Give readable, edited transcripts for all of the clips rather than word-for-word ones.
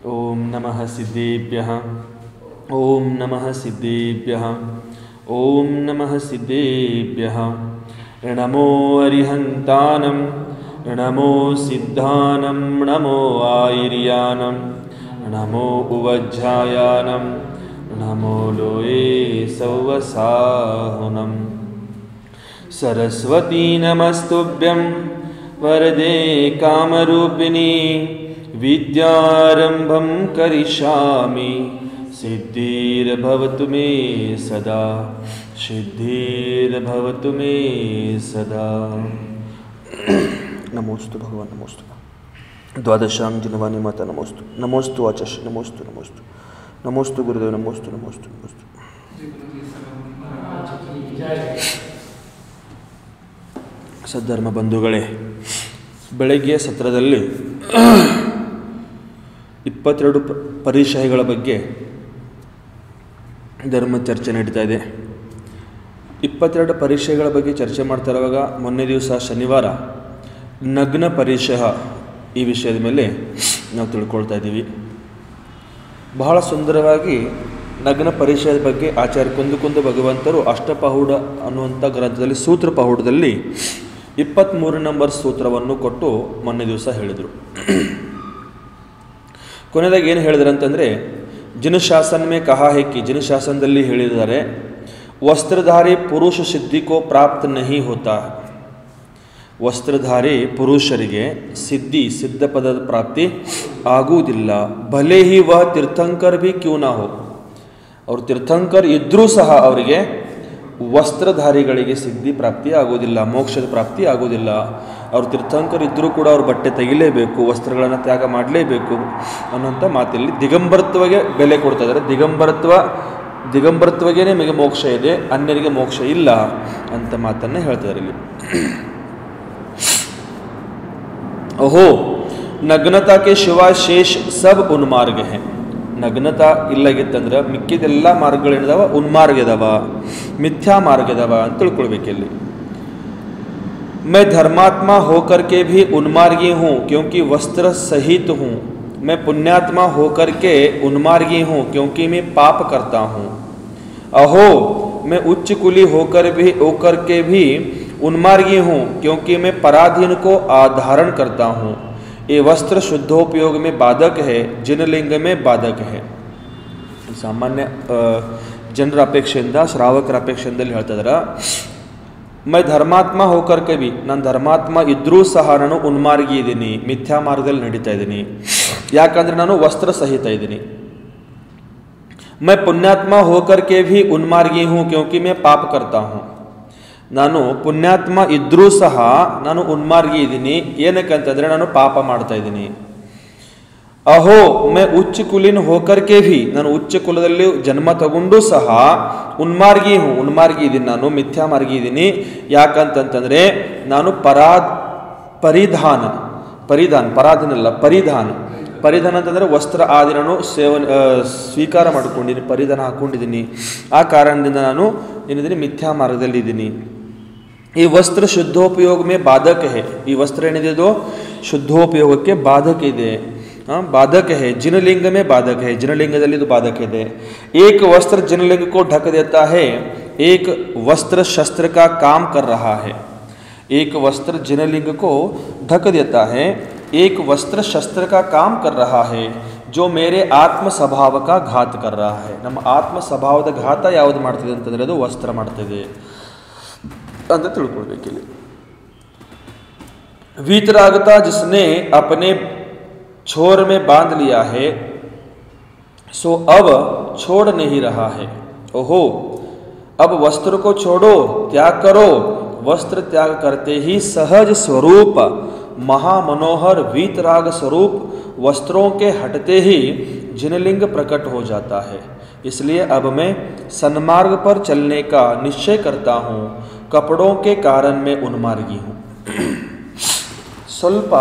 ಓಂ ನಮಃ ಸಿದ್ಧೇಭ್ಯಃ ಓಂ ನಮಃ ಸಿದ್ಧೇಭ್ಯಃ ಓಂ ನಮಃ ಸಿದ್ಧೇಭ್ಯಃ ನಮೋ ಅರಿಹಂತಾನಂ ನಮೋ ಸಿದ್ಧಾನಂ ನಮೋ ಆಯಿರ್ಯಾನಂ ನಮೋ ಉವಜ್ಜಾಯಾನಂ ನಮೋ ಲೋಯೇ ಸೌವಸಾಹುನಂ ಸರಸ್ವತೀ ನಮಸ್ತುಭ್ಯಂ ವರದೆ ಕಾಮರೂಪಿಣಿ ವಿದ್ಯಾರಂಭಂ ಕರಿಷ್ಯಾಮಿ ಸಿದ್ಧಿರ್ಭವತು ಮೇ ಸದಾ ಸಿದ್ಧಿರ್ಭವತು ಮೇ ಸದಾ. ನಮೋಸ್ತು ಭಗವಾನ್ ನಮೋಸ್ತು ದ್ವಾದಶಾಂಜನವಾನಿ ಮಾತಾ ನಮೋಸ್ತು ನಮೋಸ್ತು ಆಚಶ್ ನಮೋಸ್ತು ನಮೋಸ್ತು ನಮೋಸ್ತು ಗುರುದೇವ್ ನಮೋಸ್ತು ನಮೋಸ್ತು ನಮೋಸ್ತು. ಸದ್ಧರ್ಮ ಬಂಧುಗಳೇ, ಬೆಳಗ್ಗೆಯ ಸತ್ರದಲ್ಲಿ 22 ಪರಿಶಯಗಳ ಬಗ್ಗೆ ಧರ್ಮ ಚರ್ಚೆ ನಡೀತಾ ಇದೆ. 22 ಪರಿಶಯಗಳ ಬಗ್ಗೆ ಚರ್ಚೆ ಮಾಡ್ತಾ ಇರುವಾಗ ಮೊನ್ನೆ ದಿವಸ ಶನಿವಾರ ನಗ್ನ ಪರಿಶಯ ಈ ವಿಷಯದ ಮೇಲೆ ನಾವು ತಿಳ್ಕೊಳ್ತಾ ಇದ್ದೀವಿ. ಬಹಳ ಸುಂದರವಾಗಿ ನಗ್ನ ಪರಿಶಯದ ಬಗ್ಗೆ ಆಚಾರ್ಯ ಕುಂದು ಭಗವಂತರು ಅಷ್ಟಪಹುಡ ಅನ್ನುವಂಥ ಗ್ರಂಥದಲ್ಲಿ ಸೂತ್ರ ಪಹುಡದಲ್ಲಿ 23 ನಂಬರ್ ಸೂತ್ರವನ್ನು ಕೊಟ್ಟು ಮೊನ್ನೆ ದಿವಸ ಹೇಳಿದರು. ಕೊನೆಯದಾಗಿ ಏನು ಹೇಳಿದ್ರು ಅಂತಂದರೆ, ಜಿನಶಾಸನ ಮೇ ಕಹಾ ಹೇ ಕಿ, ಜಿನಶಾಸನದಲ್ಲಿ ಹೇಳಿದ್ದಾರೆ, ವಸ್ತ್ರಧಾರಿ ಪುರುಷ ಸಿದ್ಧಿಕೋ ಪ್ರಾಪ್ತ ನಹಿ ಹೋತಾ. ವಸ್ತ್ರಧಾರಿ ಪುರುಷರಿಗೆ ಸಿದ್ಧ ಪದದ ಪ್ರಾಪ್ತಿ ಆಗುವುದಿಲ್ಲ. ಭಲೆ ಹಿ ವಹ ತೀರ್ಥಂಕರ್ ಭಿ ಕ್ಯೂ ನಾ ಹೋ, ಅವರು ತೀರ್ಥಂಕರ್ ಇದ್ದರೂ ಸಹ ಅವರಿಗೆ ವಸ್ತ್ರಧಾರಿಗಳಿಗೆ ಸಿದ್ಧಿ ಪ್ರಾಪ್ತಿ ಆಗೋದಿಲ್ಲ, ಮೋಕ್ಷದ ಪ್ರಾಪ್ತಿ ಆಗೋದಿಲ್ಲ. ಅವರು ತೀರ್ಥಂಕರ್ ಇದ್ದರೂ ಕೂಡ ಅವ್ರ ಬಟ್ಟೆ ತೆಗಿಲೇಬೇಕು, ವಸ್ತ್ರಗಳನ್ನು ತ್ಯಾಗ ಮಾಡಲೇಬೇಕು ಅನ್ನೋಂಥ ಮಾತಿಲ್ಲಿ ದಿಗಂಬರತ್ವಗೆ ಬೆಲೆ ಕೊಡ್ತಾ ಇದ್ದಾರೆ. ದಿಗಂಬರತ್ವಗೇ ನಿಮಗೆ ಮೋಕ್ಷ ಇದೆ, ಅನ್ಯರಿಗೆ ಮೋಕ್ಷ ಇಲ್ಲ ಅಂತ ಮಾತನ್ನು ಹೇಳ್ತಿದ್ದಾರೆ ಇಲ್ಲಿ. ಓಹೋ ನಗ್ನತಾ ಕೆ ಶಿವಾಯ ಶೇಷ ಸಬ್ ಉನ್ಮಾರ್ಗ ಹೇ. ನಗ್ನತಾ ಇಲ್ಲಾಗಿತ್ತಂದ್ರೆ ಮಿಕ್ಕಿದೆಲ್ಲ ಮಾರ್ಗಗಳೇನಿದಾವ ಉನ್ಮಾರ್ಗ ಇದಾವ, ಮಿಥ್ಯಾ ಮಾರ್ಗ ಇದಾವ ಅಂತ ತಿಳ್ಕೊಳ್ಬೇಕಿಲ್ಲಿ. मैं धर्मात्मा होकर के भी उन्मार्गी हूँ क्योंकि वस्त्र सहित हूँ. मैं पुण्यात्मा होकर के उन्मार्गी हूँ क्योंकि मैं पाप करता हूँ. अहो मैं उच्च कुली होकर के भी उन्मार्गी हूँ क्योंकि मैं पराधीन को आधारण करता हूँ. ये वस्त्र शुद्धोपयोग में बाधक है, जिनलिंग में बाधक है. ಸಾಮಾನ್ಯ ಜನರ ಅಪೇಕ್ಷೆಯಿಂದ ಶ್ರಾವಕರ ಅಪೇಕ್ಷೆಯಿಂದಲ್ಲಿ ಹೇಳ್ತಾ ಇದ್ದಾರೆ, ಮೈ ಧರ್ಮಾತ್ಮ ಹೋಕರ್ ಕವಿ, ನಾನು ಧರ್ಮಾತ್ಮ ಇದ್ರೂ ಸಹ ನಾನು ಉನ್ಮಾರ್ಗಿ ಇದ್ದೀನಿ, ಮಿಥ್ಯಾ ಮಾರ್ಗದಲ್ಲಿ ನಡೀತಾ ಇದ್ದೀನಿ. ಯಾಕಂದರೆ ನಾನು ವಸ್ತ್ರ ಸಹಿತ ಇದ್ದೀನಿ. ಮೈ ಪುಣ್ಯಾತ್ಮ ಹೋಕರ್ ಕೆ ಭಿ ಉನ್ಮಾರ್ಗಿ ಹೂँ ಕ್ಯೋಂಕಿ ಮೈ ಪಾಪ ಕರ್ತಾ ಹೂँ. ನಾನು ಪುಣ್ಯಾತ್ಮ ಇದ್ರೂ ಸಹ ನಾನು ಉನ್ಮಾರ್ಗಿ ಇದ್ದೀನಿ. ಏನಕ್ಕೆ ಅಂತಂದರೆ ನಾನು ಪಾಪ ಮಾಡ್ತಾ ಇದ್ದೀನಿ. ಅಹೋ ಮೈ ಉಚ್ಚ ಕುಲಿನ ಹೋಕರ್ಕೆ ಭಿ, ನಾನು ಉಚ್ಚ ಕುಲದಲ್ಲಿ ಜನ್ಮ ತಗೊಂಡು ಸಹ ಉನ್ಮಾರ್ಗಿ ಇದ್ದೀನಿ, ನಾನು ಮಿಥ್ಯಾ ಮಾರ್ಗಿ ಇದ್ದೀನಿ. ಯಾಕಂತಂತಂದರೆ ನಾನು ಪರಿಧಾನ ಅಂತಂದರೆ ವಸ್ತ್ರ ಆದಿ ನಾನು ಸ್ವೀಕಾರ ಮಾಡ್ಕೊಂಡಿದ್ದೀನಿ, ಪರಿಧಾನ ಹಾಕ್ಕೊಂಡಿದ್ದೀನಿ. ಆ ಕಾರಣದಿಂದ ನಾನು ಏನಿದ್ದೀನಿ ಮಿಥ್ಯಾ ಮಾರ್ಗದಲ್ಲಿ ಇದ್ದೀನಿ. ಈ ವಸ್ತ್ರ ಶುದ್ಧೋಪಯೋಗ ಮೇ ಬಾಧಕ ಹೇ, ಈ ವಸ್ತ್ರ ಏನಿದೆಯೋ ಶುದ್ಧೋಪಯೋಗಕ್ಕೆ ಬಾಧಕ ಇದೆ, बाधक है. जिनलिंग में बाधक है, जिनलिंगದಲ್ಲಿ ಇದು ಬಾಧಕ ಇದೆ. एक वस्त्र जिनलिंग को ढक देता है, एक वस्त्र शस्त्र का काम कर रहा है. एक वस्त्र जिनलिंग को ढक देता है, एक वस्त्र शस्त्र का काम कर रहा है, जो मेरे आत्म स्वभाव का घात कर रहा है. ನಮ್ಮ ಆತ್ಮ ಸ್ವಭಾವದ ಘಾತ ಯಾವುದು ಮಾಡ್ತಿದೆ ಅಂತಂದರೆ ಅದು ವಸ್ತ್ರ ಮಾಡ್ತಿದೆ ಅಂತ ತಿಳ್ಕೊಳ್ಬೇಕಿಲ್ಲಿ. वीतरागता जिसने अपने छोर में बांध लिया है, सो अब छोड़ नहीं रहा है. ओहो अब वस्त्र को छोड़ो, त्याग करो. वस्त्र त्याग करते ही सहज स्वरूप महामनोहर वीतराग स्वरूप वस्त्रों के हटते ही जिनलिंग प्रकट हो जाता है. इसलिए अब मैं सन्मार्ग पर चलने का निश्चय करता हूँ. कपड़ों के कारण मैं उन्मार्गी हूँ. ಸ್ವಲ್ಪ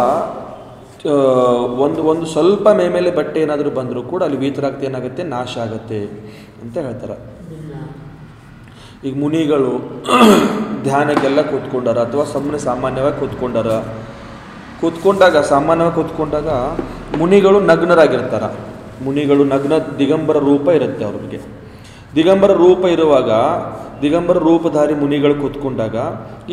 ಒಂದು ಸ್ವಲ್ಪ ಮೇಲೆ ಬಟ್ಟೆ ಏನಾದರೂ ಬಂದರೂ ಕೂಡ ಅಲ್ಲಿ ವೀತರಾಗ್ತಿ ಏನಾಗುತ್ತೆ, ನಾಶ ಆಗುತ್ತೆ ಅಂತ ಹೇಳ್ತಾರೆ. ಈಗ ಮುನಿಗಳು ಧ್ಯಾನಕ್ಕೆಲ್ಲ ಕೂತ್ಕೊಂಡಾರ ಅಥವಾ ಸಾಮಾನ್ಯವಾಗಿ ಕೂತ್ಕೊಂಡಾಗ ಮುನಿಗಳು ನಗ್ನರಾಗಿರ್ತಾರ. ಮುನಿಗಳು ನಗ್ನ ದಿಗಂಬರ ರೂಪ ಇರುತ್ತೆ ಅವ್ರಿಗೆ. ದಿಗಂಬರ ರೂಪ ಇರುವಾಗ ದಿಗಂಬರ ರೂಪಧಾರಿ ಮುನಿಗಳು ಕೂತ್ಕೊಂಡಾಗ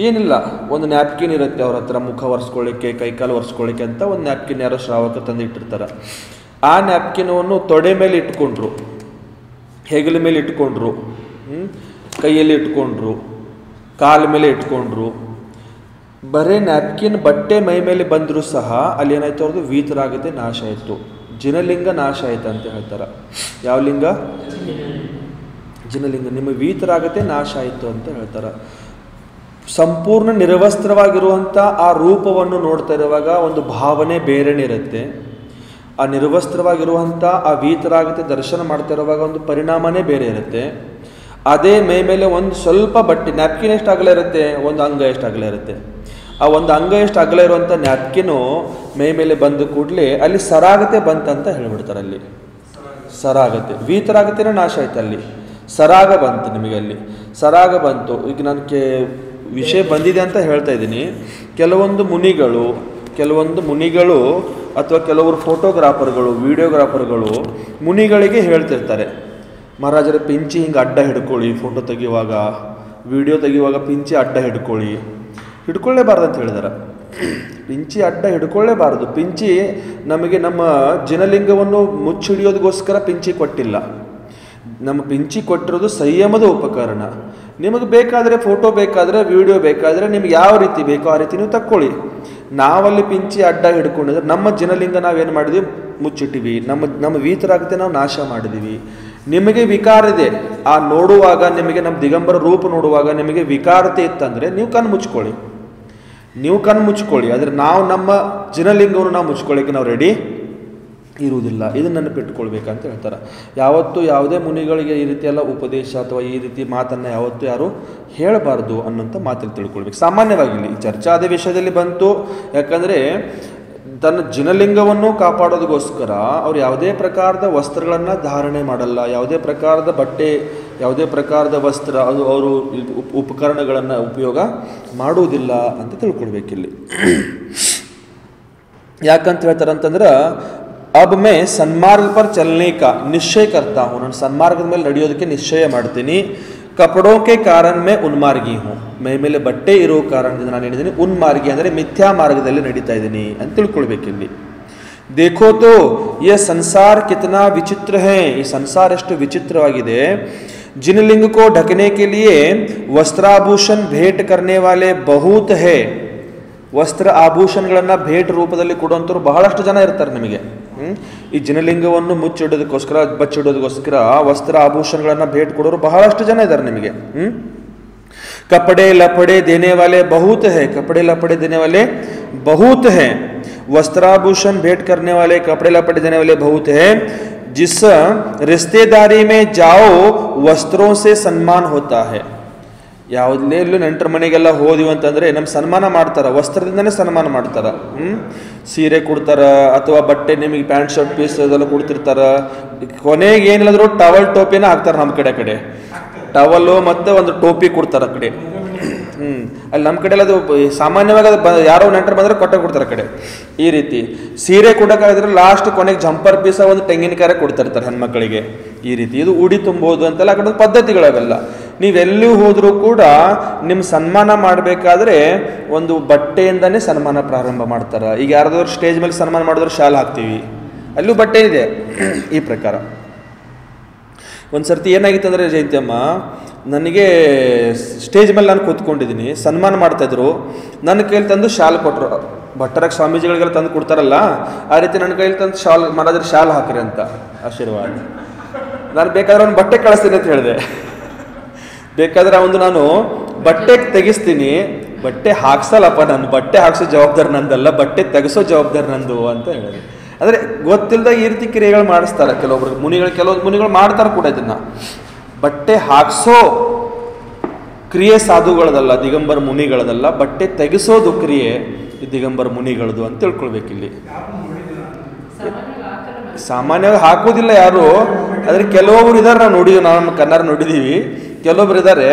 ಏನಿಲ್ಲ, ಒಂದು ನ್ಯಾಪ್ಕಿನ್ ಇರುತ್ತೆ ಅವ್ರ ಹತ್ರ, ಮುಖ ಒರೆಸ್ಕೊಳ್ಳಿಕ್ಕೆ, ಕೈಕಾಲು ಒರೆಸ್ಕೊಳ್ಳಿಕ್ಕೆ ಅಂತ ಒಂದು ನ್ಯಾಪ್ಕಿನ್ ಯಾರೋ ಶ್ರಾವಕ ತಂದು ಇಟ್ಟಿರ್ತಾರೆ. ಆ ನ್ಯಾಪ್ಕಿನವನ್ನು ತೊಡೆ ಮೇಲೆ ಇಟ್ಕೊಂಡ್ರು, ಹೆಗಲ ಮೇಲೆ ಇಟ್ಕೊಂಡ್ರು, ಕೈಯಲ್ಲಿ ಇಟ್ಕೊಂಡ್ರು, ಕಾಲ ಮೇಲೆ ಇಟ್ಕೊಂಡ್ರು. ಬರೀ ನ್ಯಾಪ್ಕಿನ್ ಬಟ್ಟೆ ಮೈ ಮೇಲೆ ಬಂದರೂ ಸಹ ಅಲ್ಲಿ ಏನಾಯ್ತು, ಅವ್ರದ್ದು ವೀತರಾಗತೆ ನಾಶ ಆಯಿತು, ಜಿನಲಿಂಗ ನಾಶ ಆಯ್ತು ಅಂತ ಹೇಳ್ತಾರೆ. ಯಾವ ಲಿಂಗ? ಜಿನಲಿಂಗ. ನಿಮ್ಮ ವೀತರಾಗತೆ ನಾಶ ಆಯಿತು ಅಂತ ಹೇಳ್ತಾರೆ. ಸಂಪೂರ್ಣ ನಿರ್ವಸ್ತ್ರವಾಗಿರುವಂಥ ಆ ರೂಪವನ್ನು ನೋಡ್ತಾ ಇರುವಾಗ ಒಂದು ಭಾವನೆ ಬೇರೆನೇ ಇರುತ್ತೆ. ಆ ನಿರ್ವಸ್ತ್ರವಾಗಿರುವಂಥ ಆ ವೀತರಾಗತೆ ದರ್ಶನ ಮಾಡ್ತಾ ಇರುವಾಗ ಒಂದು ಪರಿಣಾಮನೇ ಬೇರೆ ಇರುತ್ತೆ. ಅದೇ ಮೈ ಮೇಲೆ ಒಂದು ಸ್ವಲ್ಪ ಬಟ್ಟೆ, ನ್ಯಾಪ್ಕಿನ್ ಎಷ್ಟು ಅಗಲ ಇರುತ್ತೆ, ಒಂದು ಅಂಗ ಎಷ್ಟು ಅಗಲ ಇರುತ್ತೆ. ಆ ಒಂದು ಅಂಗ ಎಷ್ಟು ಅಗಲ ಇರುವಂಥ ನ್ಯಾಪ್ಕಿನು ಮೈ ಮೇಲೆ ಬಂದ ಕೂಡಲೇ ಅಲ್ಲಿ ಸರಾಗತೆ ಬಂತಂತ ಹೇಳ್ಬಿಡ್ತಾರೆ. ಅಲ್ಲಿ ಸರಾಗತೆ, ವೀತರಾಗತೆನೂ ನಾಶ ಆಯ್ತು, ಅಲ್ಲಿ ಸರಾಗ ಬಂತು. ನಿಮಗೆ ಅಲ್ಲಿ ಸರಾಗ ಬಂತು. ಈಗ ನಾನು ವಿಷಯ ಬಂದಿದೆ ಅಂತ ಹೇಳ್ತಾ ಇದ್ದೀನಿ. ಕೆಲವೊಂದು ಮುನಿಗಳು ಅಥವಾ ಕೆಲವರು ಫೋಟೋಗ್ರಾಫರ್ಗಳು, ವಿಡಿಯೋಗ್ರಾಫರ್ಗಳು ಮುನಿಗಳಿಗೆ ಹೇಳ್ತಿರ್ತಾರೆ, ಮಹಾರಾಜರ ಪಿಂಚಿ ಹಿಂಗೆ ಅಡ್ಡ ಹಿಡ್ಕೊಳ್ಳಿ, ಫೋಟೋ ತೆಗೆಯುವಾಗ, ವಿಡಿಯೋ ತೆಗೆಯುವಾಗ ಪಿಂಚಿ ಅಡ್ಡ ಹಿಡ್ಕೊಳ್ಳೇಬಾರ್ದು ಅಂತ ಹೇಳಿದಾರೆ. ಪಿಂಚಿ ಅಡ್ಡ ಹಿಡ್ಕೊಳ್ಳೇಬಾರ್ದು. ಪಿಂಚಿ ನಮಗೆ ನಮ್ಮ ಜಿನಲಿಂಗವನ್ನು ಮುಚ್ಚಿಡಿಯೋದಕ್ಕೋಸ್ಕರ ಪಿಂಚಿ ಕೊಟ್ಟಿಲ್ಲ. ನಮ್ಮ ಪಿಂಚಿ ಕೊಟ್ಟಿರೋದು ಸಂಯಮದ ಉಪಕರಣ. ನಿಮಗೆ ಬೇಕಾದರೆ ಫೋಟೋ ಬೇಕಾದರೆ ವಿಡಿಯೋ ಬೇಕಾದರೆ ನಿಮ್ಗೆ ಯಾವ ರೀತಿ ಬೇಕೋ ಆ ರೀತಿ ನೀವು ತಕ್ಕೊಳ್ಳಿ. ನಾವಲ್ಲಿ ಪಿಂಚಿ ಅಡ್ಡ ಹಿಡ್ಕೊಂಡಿದ್ರೆ ನಮ್ಮ ಜಿನಲಿಂಗ ನಾವೇನು ಮಾಡಿದ್ವಿ, ಮುಚ್ಚಿಟ್ಟಿವಿ. ನಮ್ಮ ವೀತರಾಗತೆ ನಾವು ನಾಶ ಮಾಡಿದ್ದೀವಿ. ನಿಮಗೆ ವಿಕಾರ ಇದೆ, ಆ ನೋಡುವಾಗ ನಿಮಗೆ ನಮ್ಮ ದಿಗಂಬರ ರೂಪ ನೋಡುವಾಗ ನಿಮಗೆ ವಿಕಾರತೆ ಇತ್ತಂದರೆ ನೀವು ಕಣ್ಣು ಮುಚ್ಕೊಳ್ಳಿ. ಆದರೆ ನಾವು ನಮ್ಮ ಜಿನಲಿಂಗವನ್ನು ನಾವು ಮುಚ್ಕೊಳ್ಳಿಕ್ಕೆ ನಾವು ರೆಡಿ ಇರುವುದಿಲ್ಲ. ಇದನ್ನು ನೆನಪಿಟ್ಕೊಳ್ಬೇಕಂತ ಹೇಳ್ತಾರೆ. ಯಾವತ್ತೂ ಯಾವುದೇ ಮುನಿಗಳಿಗೆ ಈ ರೀತಿಯೆಲ್ಲ ಉಪದೇಶ ಅಥವಾ ಈ ರೀತಿ ಮಾತನ್ನು ಯಾವತ್ತೂ ಯಾರು ಹೇಳಬಾರ್ದು ಅನ್ನೋಂಥ ಮಾತನ್ನು ತಿಳ್ಕೊಳ್ಬೇಕು. ಸಾಮಾನ್ಯವಾಗಿ ಇಲ್ಲಿ ಚರ್ಚಾದ ವಿಷಯದಲ್ಲಿ ಬಂತು. ಯಾಕಂದರೆ ತನ್ನ ಜಿನಲಿಂಗವನ್ನು ಕಾಪಾಡೋದಕ್ಕೋಸ್ಕರ ಅವ್ರು ಯಾವುದೇ ಪ್ರಕಾರದ ವಸ್ತ್ರಗಳನ್ನು ಧಾರಣೆ ಮಾಡಲ್ಲ, ಯಾವುದೇ ಪ್ರಕಾರದ ಬಟ್ಟೆ, ಯಾವುದೇ ಪ್ರಕಾರದ ವಸ್ತ್ರ, ಅದು ಅವರು ಉಪಕರಣಗಳನ್ನು ಉಪಯೋಗ ಮಾಡುವುದಿಲ್ಲ ಅಂತ ತಿಳ್ಕೊಳ್ಬೇಕಿಲ್ಲಿ. ಯಾಕಂತ ಹೇಳ್ತಾರೆ ಅಂತಂದ್ರೆ, ಅಬ್ ಮೇ ಸನ್ಮಾರ್ಗ ಪರ್ ಚಲನೆ ಕಾ ನಿಶ್ಚಯ ಕರ್ತಾ ಹೂँ, ನಾನು ಸನ್ಮಾರ್ಗದ ಮೇಲೆ ನಡೆಯೋದಕ್ಕೆ ನಿಶ್ಚಯ ಮಾಡ್ತೀನಿ. ಕಪಡೋ ಕೆ ಕಾರಣ ಮೇ ಉನ್ಮಾರ್ಗಿ ಹೂँ, ಮೈ ಮೇಲೆ ಬಟ್ಟೆ ಇರೋ ಕಾರಣದಿಂದ ನಾನು ಹೇಳಿದ್ದೀನಿ ಉನ್ಮಾರ್ಗಿ ಅಂದರೆ ಮಿಥ್ಯಾ ಮಾರ್ಗದಲ್ಲಿ ನಡೀತಾ ಇದ್ದೀನಿ ಅಂತ ತಿಳ್ಕೊಳ್ಬೇಕಿಲ್ಲಿ. देखो तो ये संसार कितना विचित्र है, ये संसार ಎಷ್ಟು ವಿಚಿತ್ರವಾಗಿದೆ. जिनलिंग को ढकने के लिए वस्त्राभूषण भेंट करने वाले बहुत है. ವಸ್ತ್ರ ಆಭೂಷಣಗಳನ್ನು ಭೇಟ್ ರೂಪದಲ್ಲಿ ಕೊಡುವಂಥವ್ರು ಬಹಳಷ್ಟು ಜನ ಇರ್ತಾರೆ ನಿಮಗೆ. ಈ ಜಿನಲಿಂಗವನ್ನು ಬಚ್ಚಿಡೋದಕ್ಕೋಸ್ಕರ ವಸ್ತ್ರ ಆಭೂಷಣಗಳನ್ನು ಭೇಟ್ ಕೊಡೋರು ಬಹಳಷ್ಟು ಜನ ಇದ್ದಾರೆ ನಿಮಗೆ. कपड़े लपड़े देने वाले बहुत है, कपड़े लपड़े देने वाले बहुत है. वस्त्राभूषण भेंट करने वाले, कपड़े लपड़े देने वाले बहुत है. जिस रिश्तेदारी में जाओ वस्त्रों से सम्मान होता है. ಯಾವುದೇ ಎಲ್ಲೂ ನೆಂಟರ ಮನೆಗೆಲ್ಲ ಹೋದಿವಿ ಅಂತಂದರೆ ನಮ್ಮ ಸನ್ಮಾನ ಮಾಡ್ತಾರೆ, ವಸ್ತ್ರದಿಂದನೇ ಸನ್ಮಾನ ಮಾಡ್ತಾರೆ. ಸೀರೆ ಕೊಡ್ತಾರೆ ಅಥವಾ ಬಟ್ಟೆ, ನಿಮಗೆ ಪ್ಯಾಂಟ್ ಶರ್ಟ್ ಪೀಸ್ ಅದೆಲ್ಲ ಕೊಡ್ತಿರ್ತಾರೆ. ಕೊನೆಗೆ ಏನಿಲ್ಲದ್ರು ಟವಲ್ ಟೋಪಿನ ಹಾಕ್ತಾರೆ. ನಮ್ಮ ಕಡೆ ಟವಲ್ಲು ಮತ್ತು ಒಂದು ಟೋಪಿ ಕೊಡ್ತಾರೆ ಆ ಕಡೆ. ಅಲ್ಲಿ ನಮ್ಮ ಕಡೆ ಅದು ಸಾಮಾನ್ಯವಾಗಿ ಅದು ಯಾರೋ ನೆಂಟರು ಬಂದರೆ ಕೊಡ್ತಾರೆ ಆ ಕಡೆ. ಈ ರೀತಿ ಸೀರೆ ಕೊಡೋಕ್ಕಾಗಿದ್ರೆ ಲಾಸ್ಟ್ ಕೊನೆಗೆ ಜಂಪರ್ ಪೀಸ ಒಂದು ತೆಂಗಿನಕಾಯಿ ಕೊಡ್ತಿರ್ತಾರೆ ಹೆಣ್ಮಕ್ಳಿಗೆ. ಈ ರೀತಿ ಇದು ಉಡಿ ತುಂಬೋದು ಅಂತೆಲ್ಲ ಆ ಕಡೆ ಪದ್ಧತಿಗಳವೆಲ್ಲ. ನೀವೆಲ್ಲೂ ಹೋದರೂ ಕೂಡ ನಿಮ್ಮ ಸನ್ಮಾನ ಮಾಡಬೇಕಾದ್ರೆ ಒಂದು ಬಟ್ಟೆಯಿಂದನೇ ಸನ್ಮಾನ ಪ್ರಾರಂಭ ಮಾಡ್ತಾರೆ. ಈಗ ಯಾರಾದ್ರೂ ಸ್ಟೇಜ್ ಮೇಲೆ ಸನ್ಮಾನ ಮಾಡಿದ್ರು ಶಾಲ್ ಹಾಕ್ತೀವಿ, ಅಲ್ಲೂ ಬಟ್ಟೆ ಇದೆ. ಈ ಪ್ರಕಾರ ಒಂದು ಸರ್ತಿ ಏನಾಗಿತ್ತು ಅಂದರೆ, ಜಯಂತಿಯಮ್ಮ ನನಗೆ ಸ್ಟೇಜ್ ಮೇಲೆ ನಾನು ಕೂತ್ಕೊಂಡಿದ್ದೀನಿ, ಸನ್ಮಾನ ಮಾಡ್ತಾಯಿದ್ರು. ನನ್ನ ಕೈಲಿ ತಂದು ಶಾಲ್ ಕೊಟ್ಟರು. ಭಟ್ಟರಾಗ ಸ್ವಾಮೀಜಿಗಳಿಗೆಲ್ಲ ತಂದು ಕೊಡ್ತಾರಲ್ಲ ಆ ರೀತಿ ನನ್ನ ಕೈಲಿ ತಂದು ಶಾಲ್, ಮಹಾರಾಜರು ಶಾಲ್ ಹಾಕ್ರಿ ಅಂತ ಆಶೀರ್ವಾದ. ನಾನು ಬೇಕಾದ್ರೆ ಅವ್ನು ಬಟ್ಟೆ ಕಳಿಸ್ತೀನಿ ಅಂತ ಹೇಳಿದೆ. ಬೇಕಾದ್ರೆ ಅವನು ನಾನು ಬಟ್ಟೆ ತೆಗಿಸ್ತೀನಿ, ಬಟ್ಟೆ ಹಾಕ್ಸಲ್ಲಪ್ಪ, ನಾನು ಬಟ್ಟೆ ಹಾಕ್ಸೋ ಜವಾಬ್ದಾರಿ ನಂದಲ್ಲ, ಬಟ್ಟೆ ತೆಗೆಸೋ ಜವಾಬ್ದಾರಿ ನಂದು ಅಂತ ಹೇಳಿದೆ. ಅಂದರೆ ಗೊತ್ತಿಲ್ಲದಾಗ ಈ ರೀತಿ ಕ್ರಿಯೆಗಳು ಮಾಡಿಸ್ತಾರೆ ಕೆಲವೊಬ್ರು ಕೆಲವೊಂದು ಮುನಿಗಳು ಮಾಡ್ತಾರೆ ಕೂಡ ಇದನ್ನು. ಬಟ್ಟೆ ಹಾಕ್ಸೋ ಕ್ರಿಯೆ ಸಾಧುಗಳದಲ್ಲ, ದಿಗಂಬರ ಮುನಿಗಳದಲ್ಲ. ಬಟ್ಟೆ ತೆಗೆಸೋದು ಕ್ರಿಯೆ ದಿಗಂಬರ ಮುನಿಗಳದು ಅಂತ ತಿಳ್ಕೊಳ್ಬೇಕಿಲ್ಲಿ. ಸಾಮಾನ್ಯವಾಗಿ ಹಾಕೋದಿಲ್ಲ ಯಾರು, ಆದರೆ ಕೆಲವೊಬ್ರು ಇದ್ದಾರೆ. ನಾವು ನೋಡಿದ್ವಿ, ನಾವು ನಮ್ಮ ಕನ್ನಡ ನೋಡಿದ್ದೀವಿ. ಕೆಲವೊಬ್ರು ಇದ್ದಾರೆ,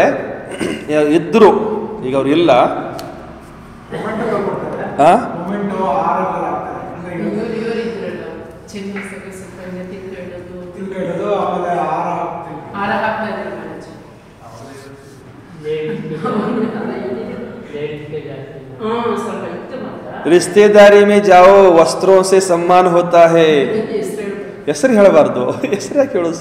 ಇದ್ದರು, ಈಗ ಅವ್ರು ಇಲ್ಲ. ಆಮೇಲೆ ಹಾರ ಹಾಕ್ತಾರೆ रिश्तेदारी में जाओ वस्त्रों से सम्मान होता है ಹೆಸರು ಹೇಳಬಾರ್ದು ಹೆಸರು ಯಾಕೆ ಹೇಳೋದು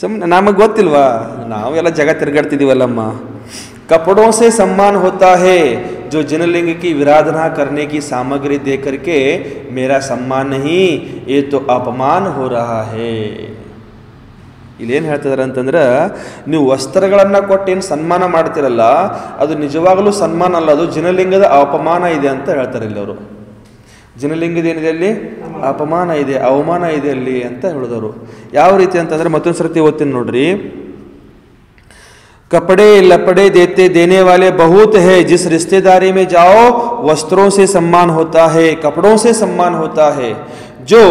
ಸುಮ್ಮನೆ ನಮಗೆ ಗೊತ್ತಿಲ್ವಾ ನಾವೆಲ್ಲ ಜಗ ತಿರುಗಾಡ್ತಿದೀವಲ್ಲಮ್ಮ कपड़ों से सम्मान होता है जो जिनलिंग की विराधना करने की सामग्री दे करके मेरा सम्मान नहीं ये तो अपमान हो रहा है ಇಲ್ಲೇನು ಹೇಳ್ತಿದಾರೆ ಅಂತಂದ್ರೆ ನೀವು ವಸ್ತ್ರಗಳನ್ನು ಕೊಟ್ಟು ಏನು ಸನ್ಮಾನ ಮಾಡ್ತಿರಲ್ಲ ಅದು ನಿಜವಾಗಲೂ ಸನ್ಮಾನ ಅಲ್ಲ, ಅದು ಜಿನಲಿಂಗದ ಅಪಮಾನ ಇದೆ ಅಂತ ಹೇಳ್ತಾರೆ ಇಲ್ಲಿ ಅವರು. ಜಿನಲಿಂಗದ ಏನಿದೆ ಅಲ್ಲಿ ಅಪಮಾನ ಇದೆ, ಅವಮಾನ ಇದೆ ಅಲ್ಲಿ ಅಂತ ಹೇಳಿದವರು. ಯಾವ ರೀತಿ ಅಂತಂದ್ರೆ ಮತ್ತೊಂದು ಸರ್ತಿ ಓದ್ತೀನಿ ನೋಡ್ರಿ. कपड़े लपड़े देने वाले बहुत है, जिस रिश्तेदारी में जाओ वस्त्रों से सम्मान होता है, कपड़ों से सम्मान होता है, जो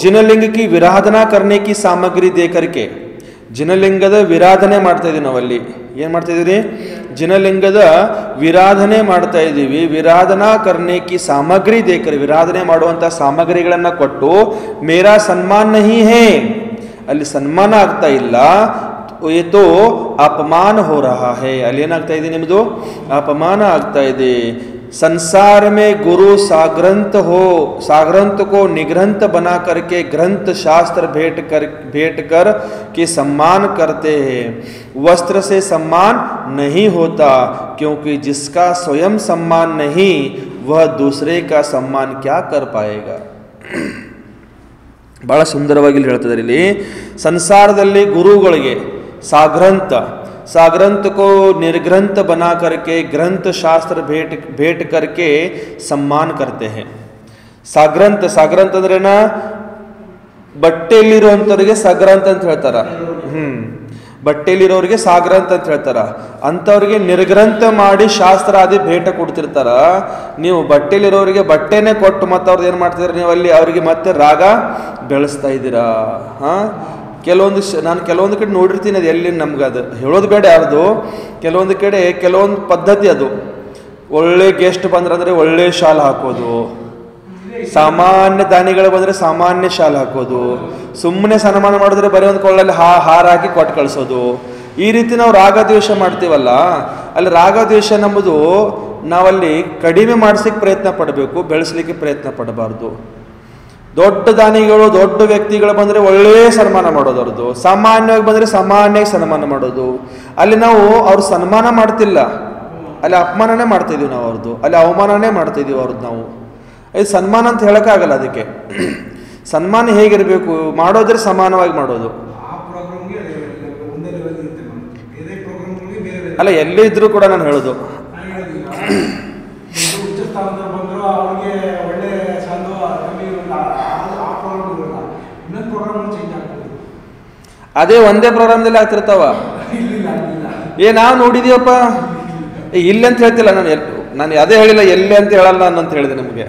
जिनलिंग की विराधना करने की सामग्री दे करके ಜಿನಲಿಂಗದ ವಿರಾಧನೆ ಮಾಡ್ತಾ ಇದೀವಿ ನಾವಲ್ಲಿ. ಏನು ಮಾಡ್ತಾ ಇದೀವಿ? ಜಿನಲಿಂಗದ ವಿರಾಧನೆ ಮಾಡ್ತಾ ಇದ್ದೀವಿ. ವಿರಾಧನಾ ಕರ್ನೇಕಿ ಸಾಮಗ್ರಿ ದೇಕರ್, ವಿರಾಧನೆ ಮಾಡುವಂಥ ಸಾಮಗ್ರಿಗಳನ್ನು ಕೊಟ್ಟು ಮೇರಾ ಸನ್ಮಾನ ನಹಿ ಹೇ, ಅಲ್ಲಿ ಸನ್ಮಾನ ಆಗ್ತಾ ಇಲ್ಲ, ಏತೋ ಅಪಮಾನ ಹೋ ರಹಾ ಹೇ, ಅಲ್ಲಿ ಏನಾಗ್ತಾ ಇದೆ ನಿಮ್ಮದು ಅಪಮಾನ ಆಗ್ತಾ ಇದೆ. संसार में गुरु साग्रंथ को निग्रंथ बना करके ग्रंथ शास्त्र भेंट कर के सम्मान करते हैं. वस्त्र से सम्मान नहीं होता, क्योंकि जिसका स्वयं सम्मान नहीं वह दूसरे का सम्मान क्या कर पाएगा. ಬಹಳ ಸುಂದರವಾಗಿ ಹೇಳ್ತಿದ್ದಾರೆ ಇಲ್ಲಿ. ಸಂಸಾರದಲ್ಲಿ ಗುರುಗಳಿಗೆ साग्रंथ को निर्ग्रंथ बना करके ग्रंथ शास्त्र भेंट करके सम्मान करते हैं. साग्रंथ अंद्रेना ಬಟ್ಟೆಯಲ್ಲಿರುವಂಥವ್ರಿಗೆ ಸಗ್ರಂಥ ಅಂತ ಹೇಳ್ತಾರ. ಬಟ್ಟೆಯಲ್ಲಿರೋರಿಗೆ ಸಾಗ್ರಂಥ ಅಂತ ಹೇಳ್ತಾರ. ಅಂಥವ್ರಿಗೆ ನಿರ್ಗ್ರಂಥ ಮಾಡಿ ಶಾಸ್ತ್ರ ಆದಿ ಭೇಟ ಕೊಡ್ತಿರ್ತಾರ. ನೀವು ಬಟ್ಟೆಯಲ್ಲಿರೋರಿಗೆ ಬಟ್ಟೆನೇ ಕೊಟ್ಟು ಮತ್ತೆ ಅವ್ರದ್ದು ಏನು ಮಾಡ್ತಿದ್ದೀರ ನೀವು ಅಲ್ಲಿ ಅವರಿಗೆ ಮತ್ತೆ ರಾಗ ಬೆಳೆಸ್ತಾ ಇದ್ದೀರಾ. ನಾನು ಕೆಲವೊಂದು ಕಡೆ ನೋಡಿರ್ತೀನಿ, ಅದು ಎಲ್ಲಿ ನಮ್ಗೆ ಅದು ಹೇಳೋದು ಬೇಡ ಯಾರ್ದು. ಕೆಲವೊಂದು ಕಡೆ ಕೆಲವೊಂದು ಪದ್ಧತಿ ಅದು. ಒಳ್ಳೆ ಗೆಸ್ಟ್ ಬಂದ್ರಂದ್ರೆ ಒಳ್ಳೆ ಶಾಲ್ ಹಾಕೋದು, ಸಾಮಾನ್ಯ ದಾನಿಗಳು ಬಂದರೆ ಸಾಮಾನ್ಯ ಶಾಲ್ ಹಾಕೋದು, ಸುಮ್ಮನೆ ಸನ್ಮಾನ ಮಾಡಿದ್ರೆ ಬರೀ ಒಂದು ಕೊಳ್ಳಲ್ಲಿ ಹಾರ ಹಾಕಿ ಕೊಟ್ಟು ಕಳಿಸೋದು. ಈ ರೀತಿ ನಾವು ರಾಗದ್ವೇಷ ಮಾಡ್ತೀವಲ್ಲ, ಅಲ್ಲಿ ರಾಗದ್ವೇಷ ನಂಬುದು ನಾವಲ್ಲಿ ಕಡಿಮೆ ಮಾಡಿಸ್ಲಿಕ್ಕೆ ಪ್ರಯತ್ನ ಪಡಬೇಕು, ಬೆಳೆಸಲಿಕ್ಕೆ ಪ್ರಯತ್ನ ಪಡಬಾರ್ದು. ದೊಡ್ಡ ದಾನಿಗಳು ದೊಡ್ಡ ವ್ಯಕ್ತಿಗಳು ಬಂದರೆ ಒಳ್ಳೆಯ ಸನ್ಮಾನ ಮಾಡೋದು ಅವ್ರದ್ದು, ಸಾಮಾನ್ಯವಾಗಿ ಬಂದರೆ ಸಾಮಾನ್ಯವಾಗಿ ಸನ್ಮಾನ ಮಾಡೋದು. ಅಲ್ಲಿ ನಾವು ಅವ್ರು ಸನ್ಮಾನ ಮಾಡ್ತಿಲ್ಲ, ಅಲ್ಲಿ ಅಪಮಾನನೇ ಮಾಡ್ತಾಯಿದ್ದೀವಿ ನಾವು ಅವ್ರದ್ದು, ಅಲ್ಲಿ ಅವಮಾನನೇ ಮಾಡ್ತಾಯಿದ್ದೀವಿ ಅವ್ರದ್ದು ನಾವು. ಇದು ಸನ್ಮಾನ ಅಂತ ಹೇಳೋಕ್ಕಾಗಲ್ಲ. ಅದಕ್ಕೆ ಸನ್ಮಾನ ಹೇಗಿರಬೇಕು, ಮಾಡೋದ್ರೆ ಸಮಾನವಾಗಿ ಮಾಡೋದು. ಅಲ್ಲ, ಎಲ್ಲೇ ಇದ್ರೂ ಕೂಡ ನಾನು ಹೇಳೋದು ಅದೇ ಒಂದೇ ಪ್ರೋಗ್ರಾಮ್ದಲ್ಲಿ ಆಗ್ತಿರ್ತಾವ. ನಾವು ನೋಡಿದೀವಪ್ಪ, ಇಲ್ಲಿ ಅಂತ ಹೇಳ್ತಿಲ್ಲ ನಾನು ಅದೇ ಹೇಳಿಲ್ಲ, ಎಲ್ಲಿ ಅಂತ ಹೇಳಲ್ಲ ನಾನು ಅಂತ ಹೇಳಿದೆ ನಿಮಗೆ.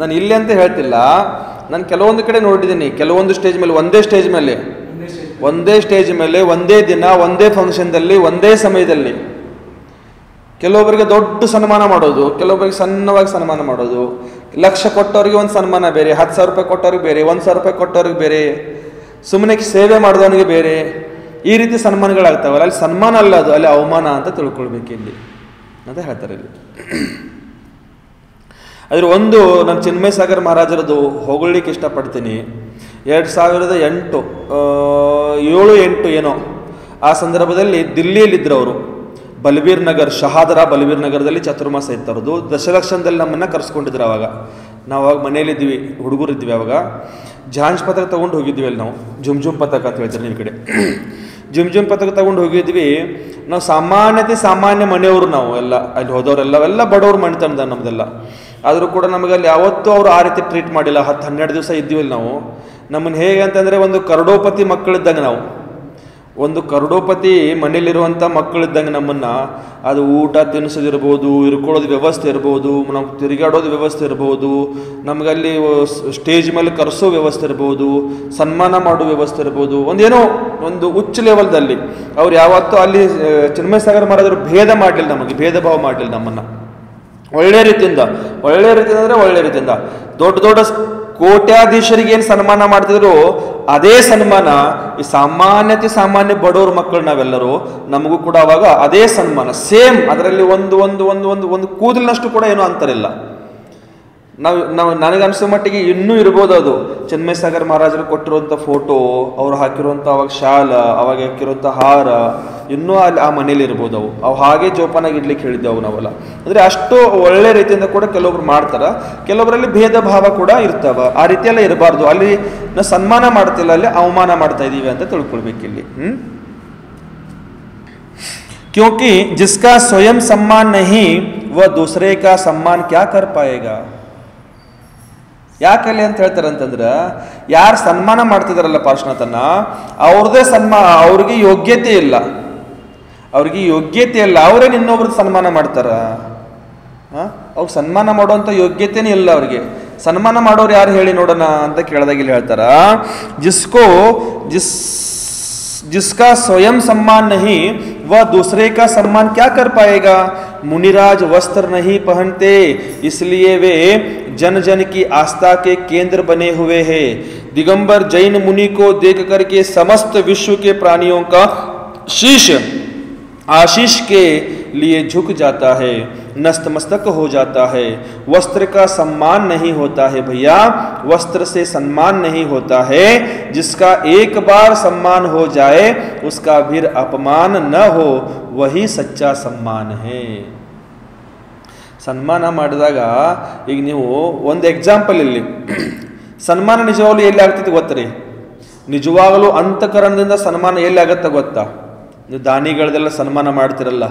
ನಾನು ಇಲ್ಲಿ ಅಂತ ಹೇಳ್ತಿಲ್ಲ, ನಾನು ಕೆಲವೊಂದು ಕಡೆ ನೋಡಿದ್ದೀನಿ. ಕೆಲವೊಂದು ಸ್ಟೇಜ್ ಮೇಲೆ ಒಂದೇ ಸ್ಟೇಜ್ ಮೇಲೆ ಒಂದೇ ದಿನ ಒಂದೇ ಫಂಕ್ಷನ್ದಲ್ಲಿ ಒಂದೇ ಸಮಯದಲ್ಲಿ ಕೆಲವೊಬ್ಬರಿಗೆ ದೊಡ್ಡ ಸನ್ಮಾನ ಮಾಡೋದು, ಕೆಲವೊಬ್ಬರಿಗೆ ಸಣ್ಣವಾಗಿ ಸನ್ಮಾನ ಮಾಡೋದು. ಲಕ್ಷ ಕೊಟ್ಟವ್ರಿಗೆ ಒಂದು ಸನ್ಮಾನ ಬೇರೆ, 10,000 ರೂಪಾಯಿ ಕೊಟ್ಟವ್ರಿಗೆ ಬೇರೆ, 1,000 ರೂಪಾಯಿ ಕೊಟ್ಟವ್ರಿಗೆ ಬೇರೆ, ಸುಮ್ಮನೆ ಸೇವೆ ಮಾಡಿದವನಿಗೆ ಬೇರೆ. ಈ ರೀತಿ ಸನ್ಮಾನಗಳಾಗ್ತಾವಲ್ಲ, ಅಲ್ಲಿ ಸನ್ಮಾನ ಅಲ್ಲ, ಅದು ಅಲ್ಲಿ ಅವಮಾನ ಅಂತ ತಿಳ್ಕೊಳ್ಬೇಕು ಇಲ್ಲಿ ಅಂತ ಹೇಳ್ತಾರೆ ಇಲ್ಲಿ. ಅದ್ರ ಒಂದು ನಾನು ಚಿನ್ಮಯ ಸಾಗರ್ ಮಹಾರಾಜರದು ಹೊಗಳಿಕ್ಕೆ ಇಷ್ಟಪಡ್ತೀನಿ. 2008 7-8 ಏನೋ ಆ ಸಂದರ್ಭದಲ್ಲಿ ದಿಲ್ಲಿಯಲ್ಲಿದ್ದರು ಅವರು. ಬಲಬೀರ್ ನಗರ್, ಶಹಾದರಾ ಬಲಬೀರ್ ನಗರದಲ್ಲಿ ಚತುರ್ಮಾಸ ಇತ್ತವ್ರದ್ದು. ದಶಲಕ್ಷದಲ್ಲಿ ನಮ್ಮನ್ನು ಕರೆಸ್ಕೊಂಡಿದ್ರು. ಅವಾಗ ನಾವು ಅವಾಗ ಮನೇಲಿದ್ವಿ, ಹುಡುಗರಿದ್ವಿ. ಅವಾಗ ಜಾಂಜ್ ಪತಕ ತೊಗೊಂಡು ಹೋಗಿದ್ವಿ ಅಲ್ಲಿ ನಾವು. ಜುಮ್ ಪತಕ ಅಂತ ಹೇಳ್ತಾರೆ ನಿಮ್ಮ ಕಡೆ. ಜುಮ್ ಪತಕ ತೊಗೊಂಡು ಹೋಗಿದ್ವಿ ನಾವು. ಸಾಮಾನ್ಯ ಮನೆಯವರು ನಾವು ಎಲ್ಲ, ಅಲ್ಲಿ ಹೋದವರೆಲ್ಲ ಬಡವ್ರ ಮನೆತನದ ನಮ್ಮದೆಲ್ಲ. ಆದರೂ ಕೂಡ ನಮಗೆ ಅಲ್ಲಿ ಯಾವತ್ತೂ ಅವರು ಆ ರೀತಿ ಟ್ರೀಟ್ ಮಾಡಿಲ್ಲ. 10-12 ದಿವಸ ಇದ್ದೀವಿ ನಾವು. ನಮ್ಮನ್ನು ಹೇಗೆ ಅಂತಂದರೆ ಒಂದು ಕರೋಡೋಪತಿ ಮಕ್ಕಳಿದ್ದಂಗೆ ನಾವು, ಒಂದು ಕರೋಡೋಪತಿ ಮನೇಲಿರುವಂಥ ಮಕ್ಕಳಿದ್ದಂಗೆ ನಮ್ಮನ್ನು. ಅದು ಊಟ ತಿನ್ನಿಸೋದಿರ್ಬೋದು, ಇರ್ಕೊಳ್ಳೋದು ವ್ಯವಸ್ಥೆ ಇರ್ಬೋದು, ನಾವು ತಿರುಗಾಡೋದು ವ್ಯವಸ್ಥೆ ಇರ್ಬೋದು, ನಮಗಲ್ಲಿ ಸ್ಟೇಜ್ ಮೇಲೆ ಕರೆಸೋ ವ್ಯವಸ್ಥೆ ಇರ್ಬೋದು, ಸನ್ಮಾನ ಮಾಡೋ ವ್ಯವಸ್ಥೆ ಇರ್ಬೋದು, ಒಂದು ಉಚ್ಚ ಲೆವೆಲ್ದಲ್ಲಿ ಅವ್ರು ಯಾವತ್ತೂ ಅಲ್ಲಿ ಚಿನ್ಮಯ ಸಾಗರ್ ಮಹಾರಾಜರು ಭೇದ ಮಾಡಲಿಲ್ಲ, ನಮಗೆ ಭೇದ ಭಾವ ಮಾಡಲಿಲ್ಲ ನಮ್ಮನ್ನು. ಒಳ್ಳೆ ರೀತಿಯಿಂದ ಅಂದರೆ ಒಳ್ಳೆ ರೀತಿಯಿಂದ ದೊಡ್ಡ ಕೋಟ್ಯಾಧೀಶರಿಗೆ ಏನು ಸನ್ಮಾನ ಮಾಡ್ತಿದ್ರು ಅದೇ ಸನ್ಮಾನ ಈ ಸಾಮಾನ್ಯ ಬಡವ್ರ ಮಕ್ಕಳು ನಾವೆಲ್ಲರೂ ನಮಗೂ ಕೂಡ ಅವಾಗ ಅದೇ ಸನ್ಮಾನ ಸೇಮ್. ಅದರಲ್ಲಿ ಒಂದು ಒಂದು ಒಂದು ಒಂದು ಒಂದು ಕೂದಲಿನಷ್ಟು ಕೂಡ ಏನೂ ಅಂತರಿಲ್ಲ. ನಾವು ನನಗನ್ಸೋ ಮಟ್ಟಿಗೆ ಇನ್ನೂ ಇರ್ಬೋದು ಅದು. ಚೆನ್ನಮೈಸಾಗರ್ ಮಹಾರಾಜರು ಕೊಟ್ಟಿರುವಂಥ ಫೋಟೋ, ಅವ್ರು ಹಾಕಿರುವಂಥ ಅವಾಗ ಶಾಲ, ಅವಾಗ ಹಾಕಿರುವಂಥ ಹಾರ ಇನ್ನೂ ಅಲ್ಲಿ ಆ ಮನೇಲಿ ಇರ್ಬೋದು. ಅವು ಹಾಗೆ ಜೋಪಾನಾಗಿ ಇಡ್ಲಿಕ್ಕೆ ಹೇಳಿದ್ದೆವು ನಾವೆಲ್ಲ. ಅಂದರೆ ಅಷ್ಟು ಒಳ್ಳೆ ರೀತಿಯಿಂದ ಕೂಡ ಕೆಲವೊಬ್ರು ಮಾಡ್ತಾರೆ, ಕೆಲವರಲ್ಲಿ ಭೇದ ಭಾವ ಕೂಡ ಇರ್ತಾವ. ಆ ರೀತಿಯೆಲ್ಲ ಇರಬಾರ್ದು. ಅಲ್ಲಿ ನಾವು ಸನ್ಮಾನ ಮಾಡ್ತಿಲ್ಲ, ಅಲ್ಲಿ ಅವಮಾನ ಮಾಡ್ತಾ ಇದ್ದೀವಿ ಅಂತ ತಿಳ್ಕೊಳ್ಬೇಕಿಲ್ಲಿ. क्योंकि जिसका स्वयं सम्मान नहीं वह दूसरे का सम्मान क्या कर पाएगा. ಯಾಕಲ್ಲಿ ಅಂತ ಹೇಳ್ತಾರೆ ಅಂತಂದ್ರೆ, ಯಾರು ಸನ್ಮಾನ ಮಾಡ್ತಿದಾರಲ್ಲ ಪಾರ್ಶ್ವನಾಥನ, ಅವ್ರದೇ ಅವ್ರಿಗೆ ಯೋಗ್ಯತೆ ಇಲ್ಲ, ಅವರೇನು ಇನ್ನೊಬ್ರದ್ದು ಸನ್ಮಾನ ಮಾಡ್ತಾರ? ಅವ್ರು ಸನ್ಮಾನ ಮಾಡುವಂಥ ಯೋಗ್ಯತೆನೇ ಇಲ್ಲ ಅವ್ರಿಗೆ. ಸನ್ಮಾನ ಮಾಡೋರು ಯಾರು ಹೇಳಿ ನೋಡೋಣ ಅಂತ ಕೇಳಿದಾಗ ಇಲ್ಲಿ ಹೇಳ್ತಾರ, जिसका स्वयं सम्मान नहीं वह दूसरे का सम्मान क्या कर पाएगा. मुनिराज वस्त्र नहीं पहनते, इसलिए वे जन जन की आस्था के केंद्र बने हुए हैं. दिगंबर जैन मुनि को देख करके समस्त विश्व के प्राणियों का शीश आशीष के लिए झुक जाता है, नतमस्तक हो जाता है. वस्त्र का सम्मान नहीं होता है भैया, वस्त्र से सम्मान नहीं होता है. जिसका एक बार सम्मान हो जाए उसका फिर अपमान न हो, वही सच्चा सम्मान है. ಸನ್ಮಾನ ಮಾಡಿದಾಗ ಈಗ ನೀವು ಒಂದು ಎಕ್ಸಾಂಪಲ್ ಇಲ್ಲಿ, ಸನ್ಮಾನ ನಿಜವಾಗ್ಲೂ ಎಲ್ಲಿ ಆಗ್ತೈತಿ ಗೊತ್ತರಿ? ನಿಜವಾಗಲೂ ಅಂತಃಕರಣದಿಂದ ಸನ್ಮಾನ ಎಲ್ಲಿ ಆಗತ್ತ ಗೊತ್ತಾ? ನೀವು ದಾನಿಗಳದೆಲ್ಲ ಸನ್ಮಾನ ಮಾಡ್ತಿರಲ್ಲ,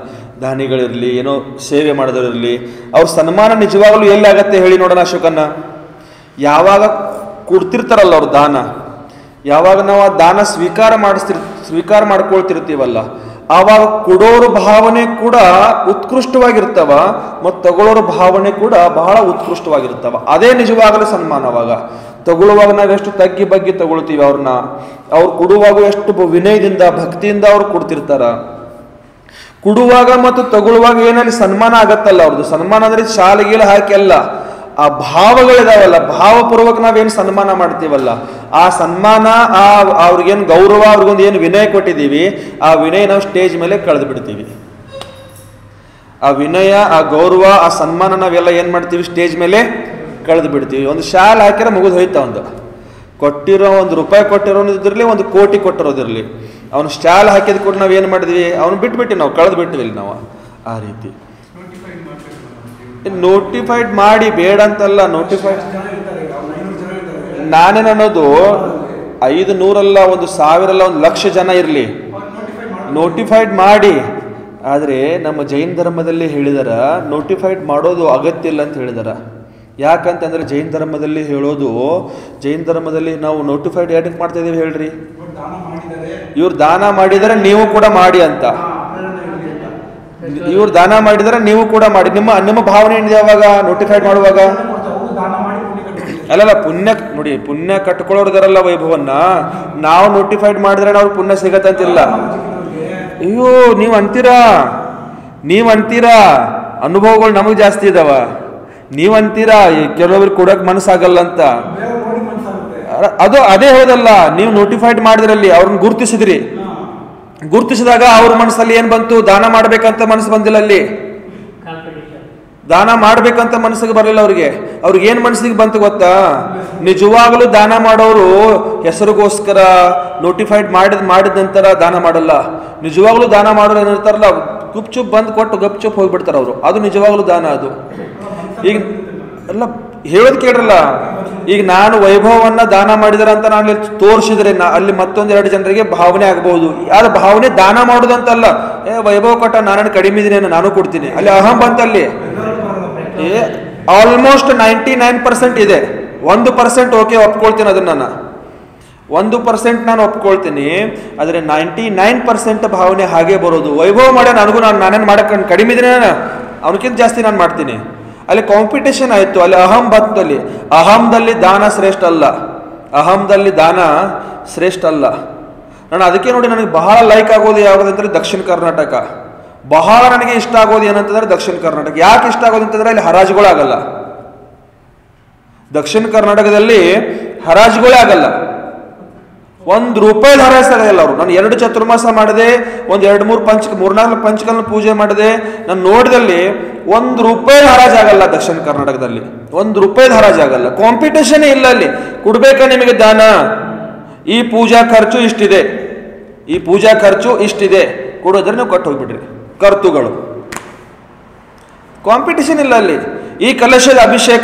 ದಾನಿಗಳಿರಲಿ, ಏನೋ ಸೇವೆ ಮಾಡಿದವರಿರಲಿ, ಅವ್ರ ಸನ್ಮಾನ ನಿಜವಾಗಲೂ ಎಲ್ಲಿ ಆಗತ್ತೆ ಹೇಳಿ ನೋಡೋಣ ಅಶೋಕನ್ನ. ಯಾವಾಗ ಕೊಡ್ತಿರ್ತಾರಲ್ಲ ಅವ್ರ ದಾನ, ಯಾವಾಗ ನಾವು ಆ ದಾನ ಸ್ವೀಕಾರ ಮಾಡ್ಕೊಳ್ತಿರ್ತೀವಲ್ಲ, ಆವಾಗ ಕೊಡೋರ ಭಾವನೆ ಕೂಡ ಉತ್ಕೃಷ್ಟವಾಗಿರ್ತಾವ ಮತ್ತು ತಗೊಳ್ಳೋರ ಭಾವನೆ ಕೂಡ ಬಹಳ ಉತ್ಕೃಷ್ಟವಾಗಿರ್ತಾವ. ಅದೇ ನಿಜವಾಗಲೂ ಸನ್ಮಾನ. ಅವಾಗ ತಗೊಳ್ಳುವಾಗ ನಾವೆಷ್ಟು ತಗ್ಗಿ ಬಗ್ಗಿ ತಗೊಳ್ತೀವಿ ಅವ್ರನ್ನ, ಅವ್ರು ಕೊಡುವಾಗ ಎಷ್ಟು ವಿನಯದಿಂದ ಭಕ್ತಿಯಿಂದ ಅವ್ರು ಕೊಡ್ತಿರ್ತಾರ. ಕೊಡುವಾಗ ಮತ್ತು ತಗೊಳ್ಳುವಾಗ ಏನಲ್ಲಿ ಸನ್ಮಾನ ಆಗತ್ತಲ್ಲ ಅವ್ರದ್ದು. ಸನ್ಮಾನ ಅಂದ್ರೆ ಶಾಲೆಗೀಲ ಹಾಕಿ ಅಲ್ಲ, ಆ ಭಾವಗಳಿದಾವಲ್ಲ, ಭಾವಪೂರ್ವಕ ನಾವೇನು ಸನ್ಮಾನ ಮಾಡ್ತೀವಲ್ಲ, ಆ ಸನ್ಮಾನ, ಅವ್ರಿಗೇನು ಗೌರವ, ಅವ್ರಿಗೊಂದು ಏನು ವಿನಯ ಕೊಟ್ಟಿದ್ದೀವಿ, ಆ ವಿನಯ ನಾವು ಸ್ಟೇಜ್ ಮೇಲೆ ಕಳೆದು ಬಿಡ್ತೀವಿ. ಆ ವಿನಯ, ಆ ಗೌರವ, ಆ ಸನ್ಮಾನ ನಾವೆಲ್ಲ ಏನು ಮಾಡ್ತೀವಿ, ಸ್ಟೇಜ್ ಮೇಲೆ ಕಳೆದು ಬಿಡ್ತೀವಿ. ಒಂದು ಶಾಲ್ ಹಾಕಿದ್ರೆ ಮುಗಿದು ಹೋಯ್ತಾ. ಒಂದು ಕೊಟ್ಟಿರೋ ₹1 ಕೊಟ್ಟಿರೋದಿರಲಿ, 1 ಕೋಟಿ ಕೊಟ್ಟಿರೋದಿರಲಿ, ಅವನು ಸ್ಟಾಲ್ ಹಾಕಿದ ಕೂಡ ನಾವು ಏನು ಮಾಡಿದ್ವಿ, ಅವನು ಬಿಟ್ಬಿಟ್ಟು ನಾವು ಕಳೆದು ಬಿಟ್ಟಿವಿ ನಾವು. ಆ ರೀತಿ ನೋಟಿಫೈಡ್ ಮಾಡಿ ಬೇಡ ಅಂತಲ್ಲ, ನೋಟಿಫೈಡ್ ನಾನೇನು ಅನ್ನೋದು 500 ಅಲ್ಲ, 1000 ಅಲ್ಲ, 1,00,000 ಜನ ಇರಲಿ, ನೋಟಿಫೈಡ್ ಮಾಡಿ. ಆದರೆ ನಮ್ಮ ಜೈನ ಧರ್ಮದಲ್ಲಿ ಹೇಳಿದಾರ ನೋಟಿಫೈಡ್ ಮಾಡೋದು ಅಗತ್ಯ ಇಲ್ಲ ಅಂತ ಹೇಳಿದಾರ. ಯಾಕಂತಂದ್ರೆ ಜೈನ ಧರ್ಮದಲ್ಲಿ ಹೇಳೋದು, ಜೈನ ಧರ್ಮದಲ್ಲಿ ನಾವು ನೋಟಿಫೈಡ್ ಯಾಕೆ ಮಾಡ್ತಾ ಇದೀವಿ ಹೇಳ್ರಿ? ಇವ್ರು ದಾನ ಮಾಡಿದರೆ ನೀವು ಕೂಡ ಮಾಡಿ ಅಂತ. ಇವ್ರು ದಾನ ಮಾಡಿದರೆ ನೀವು ಕೂಡ ಮಾಡಿ. ನಿಮ್ಮ ಭಾವನೆ ಏನಿದೆ ಅವಾಗ ನೋಟಿಫೈಡ್ ಮಾಡುವಾಗ? ಅಲ್ಲಲ್ಲ, ಪುಣ್ಯ ನೋಡಿ, ಪುಣ್ಯ ಕಟ್ಕೊಳ್ಳೋರ್ದಾರಲ್ಲ ವೈಭವನ್ನ, ನಾವು ನೋಟಿಫೈಡ್ ಮಾಡಿದ್ರೆ ನಾವು ಪುಣ್ಯ ಸಿಗತ್ತಂತಿಲ್ಲ. ಅಯ್ಯೋ ನೀವು ಅಂತೀರಾ, ಅನುಭವಗಳು ನಮಗೆ ಜಾಸ್ತಿ ಇದಾವ. ನೀವಂತೀರಾ ಕೆಲವೊಬ್ರಿಗೆ ಕೊಡಕ್ ಮನಸ್ಸಾಗಲ್ಲ ಅಂತ. ಅದೇ ಹೇಳೋದಲ್ಲ, ನೀವು ನೋಟಿಫೈಡ್ ಮಾಡಿದ್ರಲ್ಲಿ ಅವ್ರನ್ನ ಗುರುತಿಸಿದಾಗ ಅವ್ರ ಮನಸ್ಸಲ್ಲಿ ಏನ್ ಬಂತು? ದಾನ ಮಾಡ್ಬೇಕಂತ ಮನಸ್ಸು ಬಂದಿಲ್ಲ. ಅಲ್ಲಿ ದಾನ ಮಾಡ್ಬೇಕಂತ ಮನಸ್ಸಿಗೆ ಬರಲಿಲ್ಲ ಅವ್ರಿಗೆ ಏನ್ ಮನಸ್ಸಿಗೆ ಬಂತು ಗೊತ್ತಾ? ನಿಜವಾಗಲೂ ದಾನ ಮಾಡೋರು ಹೆಸರಿಗೋಸ್ಕರ ನೋಟಿಫೈಡ್ ಮಾಡಿದ ನಂತರ ದಾನ ಮಾಡಲ್ಲ. ನಿಜವಾಗ್ಲೂ ದಾನ ಮಾಡೋರು ಏನಿರ್ತಾರಲ್ಲ, ಗುಪ್ಚುಪ್ ಬಂದು ಕೊಟ್ಟು ಗಪ್ಚುಪ್ ಹೋಗ್ಬಿಡ್ತಾರ ಅವರು. ಅದು ನಿಜವಾಗ್ಲೂ ದಾನ. ಅದು ಈಗ ಎಲ್ಲ ಹೇಳೋದು ಕೇಳ್ರಲ್ಲ, ಈಗ ನಾನು ವೈಭವವನ್ನ ದಾನ ಮಾಡಿದಾರೆ ಅಂತ ನಾನು ತೋರಿಸಿದ್ರೆ ಅಲ್ಲಿ ಮತ್ತೊಂದೆರಡು ಜನರಿಗೆ ಭಾವನೆ ಆಗಬಹುದು. ಯಾರ ಭಾವನೆ ದಾನ ಮಾಡೋದಂತಲ್ಲ, ವೈಭವ ಕೊಟ್ಟ ನಾನು ಕಡಿಮೆ ಇದೀನಿ, ನಾನು ಕೊಡ್ತೀನಿ, ಅಲ್ಲಿ ಅಹಂ ಬಂತಲ್ಲಿ. ಆಲ್ಮೋಸ್ಟ್ 99% ಇದೆ. 1% ಓಕೆ ಒಪ್ಕೊಳ್ತೀನಿ, ಅದನ್ನ ನಾನು 1% ನಾನು ಒಪ್ಕೊಳ್ತೀನಿ. ಆದರೆ 99% ಭಾವನೆ ಹಾಗೆ ಬರೋದು. ವೈಭವ ಮಾಡ್ಯ ನನಗೂ ನಾನೇನು ಮಾಡಕ್ಕೆ ಕಡಿಮೆ ಇದೀನಿ, ಅವನಕ್ಕಿಂತ ಜಾಸ್ತಿ ನಾನು ಮಾಡ್ತೀನಿ. ಅಲ್ಲಿ ಕಾಂಪಿಟೇಷನ್ ಆಯಿತು, ಅಲ್ಲಿ ಅಹಂ ಬಂತು. ಅಲ್ಲಿ ಅಹಂದಲ್ಲಿ ದಾನ ಶ್ರೇಷ್ಠ ಅಲ್ಲ. ನಾನು ಅದಕ್ಕೆ ನೋಡಿ, ನನಗೆ ಬಹಳ ಲೈಕ್ ಆಗೋದು ಯಾವುದಂದ್ರೆ ದಕ್ಷಿಣ ಕರ್ನಾಟಕ. ಬಹಳ ನನಗೆ ಇಷ್ಟ ಆಗೋದು ಏನಂತಂದ್ರೆ ದಕ್ಷಿಣ ಕರ್ನಾಟಕ. ಯಾಕೆ ಇಷ್ಟ ಆಗೋದು ಅಂತಂದ್ರೆ ಅಲ್ಲಿ ಹರಾಜುಗಳಾಗಲ್ಲ. ದಕ್ಷಿಣ ಕರ್ನಾಟಕದಲ್ಲಿ ಹರಾಜುಗಳೇ ಆಗಲ್ಲ, ₹1 ಹರಾಜು ಆಗಲ್ಲ. ಅವರು ನಾನು 2 ಚತುರ್ಮಾಸ ಮಾಡಿದೆ, ಒಂದು 2-3 ಪಂಚಕಲ್ನ ಪೂಜೆ ಮಾಡಿದೆ, ನಾನು ನೋಡಿದಲ್ಲಿ ₹1 ಹರಾಜು ಆಗಲ್ಲ. ದಕ್ಷಿಣ ಕರ್ನಾಟಕದಲ್ಲಿ ₹1 ಹರಾಜು ಆಗಲ್ಲ. ಕಾಂಪಿಟೇಷನ್ ಇಲ್ಲ ಅಲ್ಲಿ. ಕೊಡ್ಬೇಕಾ ನಿಮಗೆ ದಾನ, ಈ ಪೂಜಾ ಖರ್ಚು ಇಷ್ಟಿದೆ, ಈ ಪೂಜಾ ಖರ್ಚು ಇಷ್ಟಿದೆ, ಕೊಡೋದ್ರೆ ನೀವು ಕೊಟ್ಟು ಹೋಗ್ಬಿಡ್ರಿ. ಕರ್ತುಗಳು ಕಾಂಪಿಟೇಷನ್ ಇಲ್ಲ ಅಲ್ಲಿ. ಈ ಕಲಶದ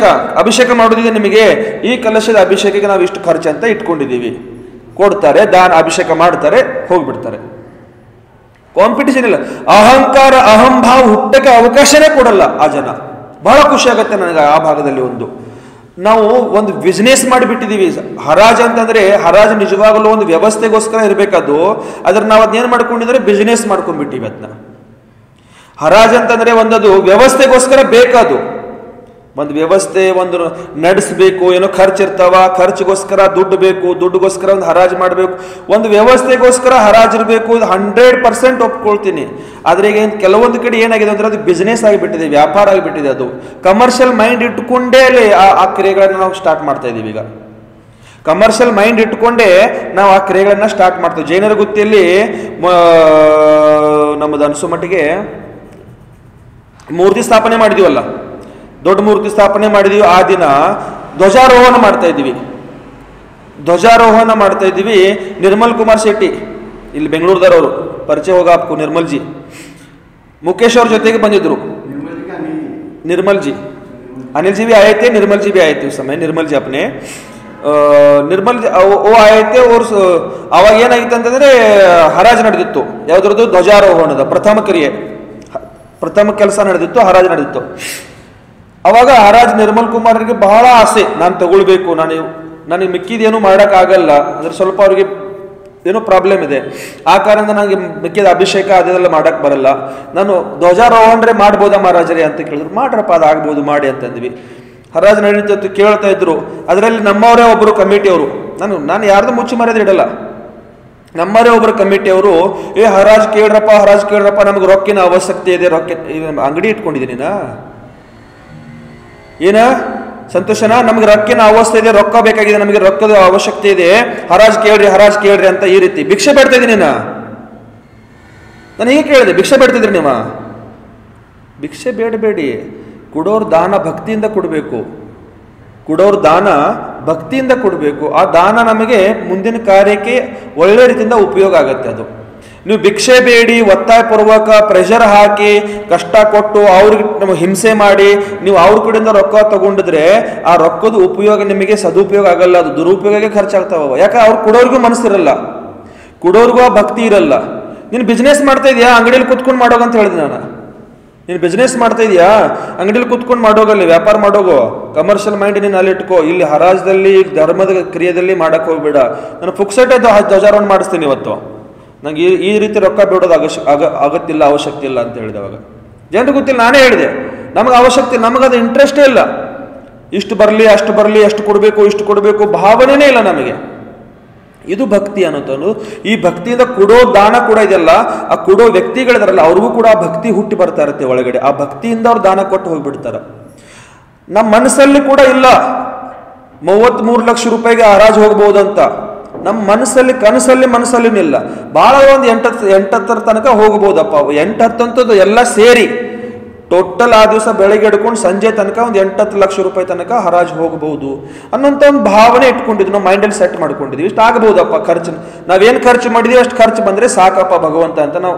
ಅಭಿಷೇಕ ಮಾಡೋದಿದೆ ನಿಮಗೆ, ಈ ಕಲಶದ ಅಭಿಷೇಕಕ್ಕೆ ನಾವು ಇಷ್ಟು ಖರ್ಚು ಅಂತ ಇಟ್ಕೊಂಡಿದ್ದೀವಿ, ಕೊಡ್ತಾರೆ, ದಾನ ಅಭಿಷೇಕ ಮಾಡ್ತಾರೆ, ಹೋಗ್ಬಿಡ್ತಾರೆ. ಕಾಂಪಿಟೇಷನ್ ಇಲ್ಲ. ಅಹಂಕಾರ ಅಹಂಭಾವ ಹುಟ್ಟಕ್ಕೆ ಅವಕಾಶನೇ ಕೊಡಲ್ಲ ಆ ಜನ. ಬಹಳ ಖುಷಿ ಆಗುತ್ತೆ ನನಗೆ ಆ ಭಾಗದಲ್ಲಿ. ನಾವು ಒಂದು ಬಿಸ್ನೆಸ್ ಮಾಡಿಬಿಟ್ಟಿದ್ದೀವಿ. ಹರಾಜು ಅಂತಂದ್ರೆ ಹರಾಜು ನಿಜವಾಗಲೂ ಒಂದು ವ್ಯವಸ್ಥೆಗೋಸ್ಕರ ಇರಬೇಕದು. ಅದ್ರ ನಾವು ಅದನ್ನೇನು ಮಾಡ್ಕೊಂಡಿದ್ರೆ ಬಿಸ್ನೆಸ್ ಮಾಡ್ಕೊಂಡ್ಬಿಟ್ಟಿವಿ ಅದನ್ನ. ಹರಾಜು ಅಂತಂದ್ರೆ ಒಂದದು ವ್ಯವಸ್ಥೆಗೋಸ್ಕರ ಬೇಕದು. ಒಂದು ವ್ಯವಸ್ಥೆ ಒಂದು ನಡೆಸಬೇಕು, ಏನೋ ಖರ್ಚಿರ್ತಾವ, ಖರ್ಚಿಗೋಸ್ಕರ ದುಡ್ಡು ಬೇಕು, ದುಡ್ಡುಗೋಸ್ಕರ ಒಂದು ಹರಾಜು ಮಾಡಬೇಕು, ಒಂದು ವ್ಯವಸ್ಥೆಗೋಸ್ಕರ ಹರಾಜು ಇರಬೇಕು. 100% ಒಪ್ಕೊಳ್ತೀನಿ. ಆದ್ರೆ ಈಗ ಕೆಲವೊಂದು ಕಡೆ ಏನಾಗಿದೆ ಅಂದ್ರೆ ಅದು ಬಿಸ್ನೆಸ್ ಆಗಿಬಿಟ್ಟಿದೆ, ವ್ಯಾಪಾರ ಆಗಿಬಿಟ್ಟಿದೆ. ಅದು ಕಮರ್ಷಿಯಲ್ ಮೈಂಡ್ ಇಟ್ಕೊಂಡೇ ಆ ಕ್ರಿಯೆಗಳನ್ನ ನಾವು ಸ್ಟಾರ್ಟ್ ಮಾಡ್ತಾ ಇದೀವಿ. ಈಗ ಕಮರ್ಷಿಯಲ್ ಮೈಂಡ್ ಇಟ್ಕೊಂಡೇ ನಾವು ಆ ಕ್ರಿಯೆಗಳನ್ನ ಸ್ಟಾರ್ಟ್ ಮಾಡ್ತೀವಿ. ಜೈನರ ಗುತ್ತಿಯಲ್ಲಿ ನಮ್ಮದು ಅನಿಸೋ ಮಟ್ಟಿಗೆ ಮೂರ್ತಿ ಸ್ಥಾಪನೆ ಮಾಡಿದೀವಲ್ಲ, ದೊಡ್ಡ ಮೂರ್ತಿ ಸ್ಥಾಪನೆ ಮಾಡಿದೀವಿ. ಆ ದಿನ ಧ್ವಜಾರೋಹಣ ಮಾಡ್ತಾ ಇದ್ದೀವಿ. ನಿರ್ಮಲ್ ಕುಮಾರ್ ಶೆಟ್ಟಿ ಇಲ್ಲಿ ಬೆಂಗಳೂರದವರು, ಪರಿಚಯ ಹೋಗ आपको ನಿರ್ಮಲ್ ಜಿ, मुकेश और ಜೊತೆಗೆ ಬಂದಿದ್ರು. निर्मल जी अनिल जी भी आए थे, निर्मल जी भी आए थे उस समय. निर्मल जी अपने ನಿರ್ಮಲ್ ಓ ಆಯ್ತೆ. ಅವ್ರು ಅವಾಗ ಏನಾಗಿತ್ತು ಅಂತಂದ್ರೆ ಹರಾಜು ನಡೆದಿತ್ತು. ಯಾವ್ದ್ರದ್ದು? ಧ್ವಜಾರೋಹಣದ ಪ್ರಥಮ ಕೆಲಸ ನಡೆದಿತ್ತು, ಹರಾಜು ನಡೆದಿತ್ತು. ಅವಾಗ ಹರಾಜ್ ನಿರ್ಮಲ್ ಕುಮಾರ್ಗೆ ಬಹಳ ಆಸೆ, ನಾನು ತಗೊಳ್ಬೇಕು, ನನಗೆ ಮಿಕ್ಕಿದೇನು ಮಾಡೋಕ್ಕಾಗಲ್ಲ ಅಂದ್ರೆ ಸ್ವಲ್ಪ ಅವ್ರಿಗೆ ಏನೋ ಪ್ರಾಬ್ಲಮ್ ಇದೆ. ಆ ಕಾರಣದಿಂದ ನನಗೆ ಮಿಕ್ಕಿದ ಅಭಿಷೇಕ ಅದೆಲ್ಲ ಮಾಡಕ್ ಬರಲ್ಲ, ನಾನು ಧ್ವಜಾರೋಹಣೆ ಮಾಡ್ಬೋದಾ ಮಹಾರಾಜರೇ ಅಂತ ಕೇಳಿದ್ರು. ಮಾಡ್ರಪ್ಪ, ಅದಾಗ್ಬೋದು, ಮಾಡಿ ಅಂತಂದ್ವಿ. ಹರಾಜ್ ನಡೀತಿತ್ತು, ಕೇಳ್ತಾ ಇದ್ರು. ಅದರಲ್ಲಿ ನಮ್ಮವರೇ ಒಬ್ಬರು ಕಮಿಟಿಯವರು, ನಾನು ಯಾರ್ದು ಮುಚ್ಚಿ ಮರ್ಯಾದೆ ಇಡಲ್ಲ, ನಮ್ಮವರೇ ಒಬ್ಬರು ಕಮಿಟಿಯವರು, ಹರಾಜ್ ಕೇಳ್ರಪ್ಪ, ನಮ್ಗೆ ರೊಕ್ಕಿನ ಅವಶ್ಯಕತೆ ಇದೆ, ಅಂಗಡಿ ಇಟ್ಕೊಂಡಿದ್ದೀನಿ ಏನ ಸಂತೋಷನಾ, ನಮ್ಗೆ ರೊಕ್ಕಿನ ಅವಸ್ಥೆ ಇದೆ, ರೊಕ್ಕ ಬೇಕಾಗಿದೆ, ನಮಗೆ ರೊಕ್ಕದ ಅವಶ್ಯಕತೆ ಇದೆ, ಹರಾಜ್ ಕೇಳ್ರಿ ಅಂತ ಈ ರೀತಿ ಭಿಕ್ಷೆ ಬೇಡ್ತಾ ಇದ್ದೀನಿ. ನಾನು ಹೀಗೆ ಕೇಳಿದೆ, ಭಿಕ್ಷೆ ಬೇಡ್ತಿದ್ರಿ ನೀವು? ಭಿಕ್ಷೆ ಬೇಡಬೇಡಿ, ಕೊಡೋರು ದಾನ ಭಕ್ತಿಯಿಂದ ಕೊಡಬೇಕು. ಆ ದಾನ ನಮಗೆ ಮುಂದಿನ ಕಾರ್ಯಕ್ಕೆ ಒಳ್ಳೆ ರೀತಿಯಿಂದ ಉಪಯೋಗ ಆಗುತ್ತೆ. ಅದು ನೀವು ಭಿಕ್ಷೆ ಬೇಡಿ, ಒತ್ತಾಯಪೂರ್ವಕ ಪ್ರೆಷರ್ ಹಾಕಿ, ಕಷ್ಟ ಕೊಟ್ಟು ಅವ್ರಿಗೆ ನಮಗೆ ಹಿಂಸೆ ಮಾಡಿ ನೀವು ಅವ್ರ ಕಡೆಯಿಂದ ರೊಕ್ಕ ತಗೊಂಡಿದ್ರೆ ಆ ರೊಕ್ಕದ ಉಪಯೋಗ ನಿಮಗೆ ಸದುಪಯೋಗ ಆಗಲ್ಲ, ಅದು ದುರುಪಯೋಗಕ್ಕೆ ಖರ್ಚಾಗ್ತಾವ. ಯಾಕೆ ಅವ್ರು ಕೊಡೋರ್ಗೂ ಮನಸ್ಸಿರಲ್ಲ, ಕೊಡೋರ್ಗೂ ಆ ಭಕ್ತಿ ಇರಲ್ಲ. ನೀನು ಬಿಸ್ನೆಸ್ ಮಾಡ್ತಾ ಇದೆಯಾ, ಅಂಗಡಿಯಲ್ಲಿ ಕುತ್ಕೊಂಡು ಮಾಡೋಗಂತ ಹೇಳಿದೆ ನಾನು. ನೀನು ಬಿಸ್ನೆಸ್ ಮಾಡ್ತಾ ಇದೆಯಾ, ಅಂಗಡಿಯಲ್ಲಿ ಕುತ್ಕೊಂಡು ಮಾಡೋಗಲ್ಲಿ, ವ್ಯಾಪಾರ ಮಾಡೋಗೋ, ಕಮರ್ಷಿಯಲ್ ಮೈಂಡ್ ನೀನು ಅಲ್ಲಿ ಇಟ್ಕೋ. ಇಲ್ಲಿ ಹರಾಜದಲ್ಲಿ ಧರ್ಮದ ಕ್ರಿಯೆಯಲ್ಲಿ ಮಾಡಕ್ ಹೋಗ್ಬೇಡ. ನಾನು ಫುಕ್ಸೆಟ್ ಧ್ವಜಾರೋಹಣ ಮಾಡಿಸ್ತೀನಿ ಇವತ್ತು, ನಂಗೆ ಈ ರೀತಿ ರೊಕ್ಕ ಬೇಡೋದು ಅಗತ್ಯಿಲ್ಲ, ಅವಶ್ಯಕತೆ ಇಲ್ಲ ಅಂತ ಹೇಳಿದೆ. ಅವಾಗ ಜನರಿಗೆ ಗೊತ್ತಿಲ್ಲ, ನಾನೇ ಹೇಳಿದೆ, ನಮಗೆ ಅವಶ್ಯಕತೆ, ನಮಗದು ಇಂಟ್ರೆಸ್ಟೇ ಇಲ್ಲ. ಇಷ್ಟು ಬರಲಿ, ಅಷ್ಟು ಬರಲಿ, ಅಷ್ಟು ಕೊಡಬೇಕು ಭಾವನೆನೇ ಇಲ್ಲ ನಮಗೆ. ಇದು ಭಕ್ತಿ ಅನ್ನೋದು. ಈ ಭಕ್ತಿಯಿಂದ ಕೊಡೋ ದಾನ ಕೂಡ ಇದೆಯಲ್ಲ, ಆ ಕೊಡೋ ವ್ಯಕ್ತಿಗಳಿದಾರಲ್ಲ ಅವ್ರಿಗೂ ಕೂಡ ಆ ಭಕ್ತಿ ಹುಟ್ಟಿ ಬರ್ತಾ ಇರುತ್ತೆ ಒಳಗಡೆ. ಆ ಭಕ್ತಿಯಿಂದ ಅವ್ರು ದಾನ ಕೊಟ್ಟು ಹೋಗ್ಬಿಡ್ತಾರೆ. ನಮ್ಮ ಮನಸ್ಸಲ್ಲಿ ಕೂಡ ಇಲ್ಲ 33 ಲಕ್ಷ ರೂಪಾಯಿಗೆ ಹರಾಜು ಹೋಗ್ಬೋದಂತ. ನಮ್ಮ ಮನಸ್ಸಲ್ಲಿ ಇಲ್ಲ. ಭಾಳ ಒಂದು 8-10 ತನಕ ಹೋಗ್ಬೋದಪ್ಪ. 8-10 ಎಲ್ಲ ಸೇರಿ ಟೋಟಲ್ ಆ ದಿವಸ ಬೆಳಗ್ಗೆ ಹಿಡ್ಕೊಂಡು ಸಂಜೆ ತನಕ ಒಂದು 8-10 ಲಕ್ಷ ರೂಪಾಯಿ ತನಕ ಹರಾಜು ಹೋಗಬಹುದು ಅನ್ನೋಂಥ ಒಂದು ಭಾವನೆ ಇಟ್ಕೊಂಡಿದ್ವಿ, ನಾವು ಮೈಂಡಲ್ಲಿ ಸೆಟ್ ಮಾಡ್ಕೊಂಡಿದ್ವಿ. ಇಷ್ಟು ಆಗಬಹುದಪ್ಪ ಖರ್ಚು, ನಾವೇನು ಖರ್ಚು ಮಾಡಿದ್ವಿ ಅಷ್ಟು ಖರ್ಚು ಬಂದರೆ ಸಾಕಪ್ಪ ಭಗವಂತ ಅಂತ ನಾವು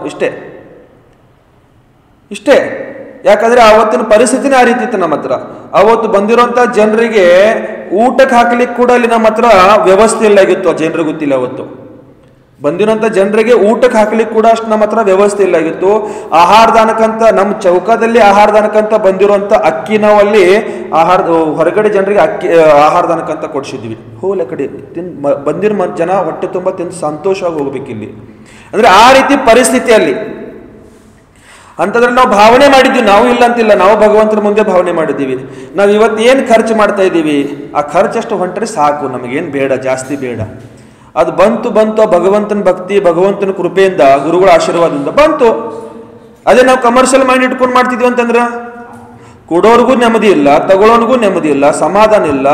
ಇಷ್ಟೇ. ಯಾಕಂದ್ರೆ ಆವತ್ತಿನ ಪರಿಸ್ಥಿತಿನೇ ಆ ರೀತಿ ಇತ್ತು ನಮ್ಮ ಹತ್ರ. ಅವತ್ತು ಬಂದಿರೋಂಥ ಜನರಿಗೆ ಊಟಕ್ಕೆ ಹಾಕ್ಲಿಕ್ಕೆ ಕೂಡ ಅಲ್ಲಿ ನಮ್ಮ ಹತ್ರ ವ್ಯವಸ್ಥೆ ಇಲ್ಲ ಆಗಿತ್ತು. ಆ ಜನರಿಗೆ ಗೊತ್ತಿಲ್ಲ, ಅವತ್ತು ಬಂದಿರೋಂಥ ಜನರಿಗೆ ಊಟಕ್ಕೆ ಹಾಕ್ಲಿಕ್ಕೆ ಕೂಡ ಅಷ್ಟು ನಮ್ಮ ಹತ್ರ ವ್ಯವಸ್ಥೆ ಇಲ್ಲ ಆಗಿತ್ತು. ಆಹಾರ ದಾನಕ್ಕಂತ ನಮ್ಮ ಚೌಕದಲ್ಲಿ ಆಹಾರ ದಾನಕ್ಕಂತ ಬಂದಿರುವಂಥ ಅಕ್ಕಿ ನಾವು ಅಲ್ಲಿ ಹೊರಗಡೆ ಜನರಿಗೆ ಆಹಾರ ದಾನಕ್ಕಂತ ಕೊಡ್ಸಿದ್ವಿ. ಹೋಲ ಕಡೆ ಬಂದಿರೋ ಜನ ಹೊಟ್ಟೆ ತುಂಬ ತಿಂದು ಸಂತೋಷವಾಗಿ ಹೋಗ್ಬೇಕಿಲ್ಲಿ. ಅಂದ್ರೆ ಆ ರೀತಿ ಪರಿಸ್ಥಿತಿಯಲ್ಲಿ ಅಂತಂದ್ರೆ ನಾವು ಭಾವನೆ ಮಾಡಿದ್ವಿ. ನಾವು ಇಲ್ಲ ಅಂತಿಲ್ಲ, ನಾವು ಭಗವಂತನ ಮುಂದೆ ಭಾವನೆ ಮಾಡಿದ್ದೀವಿ. ನಾವು ಇವತ್ತು ಏನು ಖರ್ಚು ಮಾಡ್ತಾ ಇದ್ದೀವಿ, ಆ ಖರ್ಚಷ್ಟು ಹೊಂಟ್ರೆ ಸಾಕು, ನಮಗೇನು ಬೇಡ, ಜಾಸ್ತಿ ಬೇಡ. ಅದು ಬಂತು ಭಗವಂತನ ಭಕ್ತಿ, ಭಗವಂತನ ಕೃಪೆಯಿಂದ, ಗುರುಗಳ ಆಶೀರ್ವಾದದಿಂದ ಬಂತು. ಅದೇ ನಾವು ಕಮರ್ಷಿಯಲ್ ಮೈಂಡ್ ಇಟ್ಕೊಂಡು ಮಾಡ್ತಿದ್ವಿ ಅಂತಂದ್ರೆ ಕೊಡೋರ್ಗೂ ನೆಮ್ಮದಿ ಇಲ್ಲ, ತಗೊಳ್ಳೋನ್ಗೂ ನೆಮ್ಮದಿ ಇಲ್ಲ, ಸಮಾಧಾನ ಇಲ್ಲ.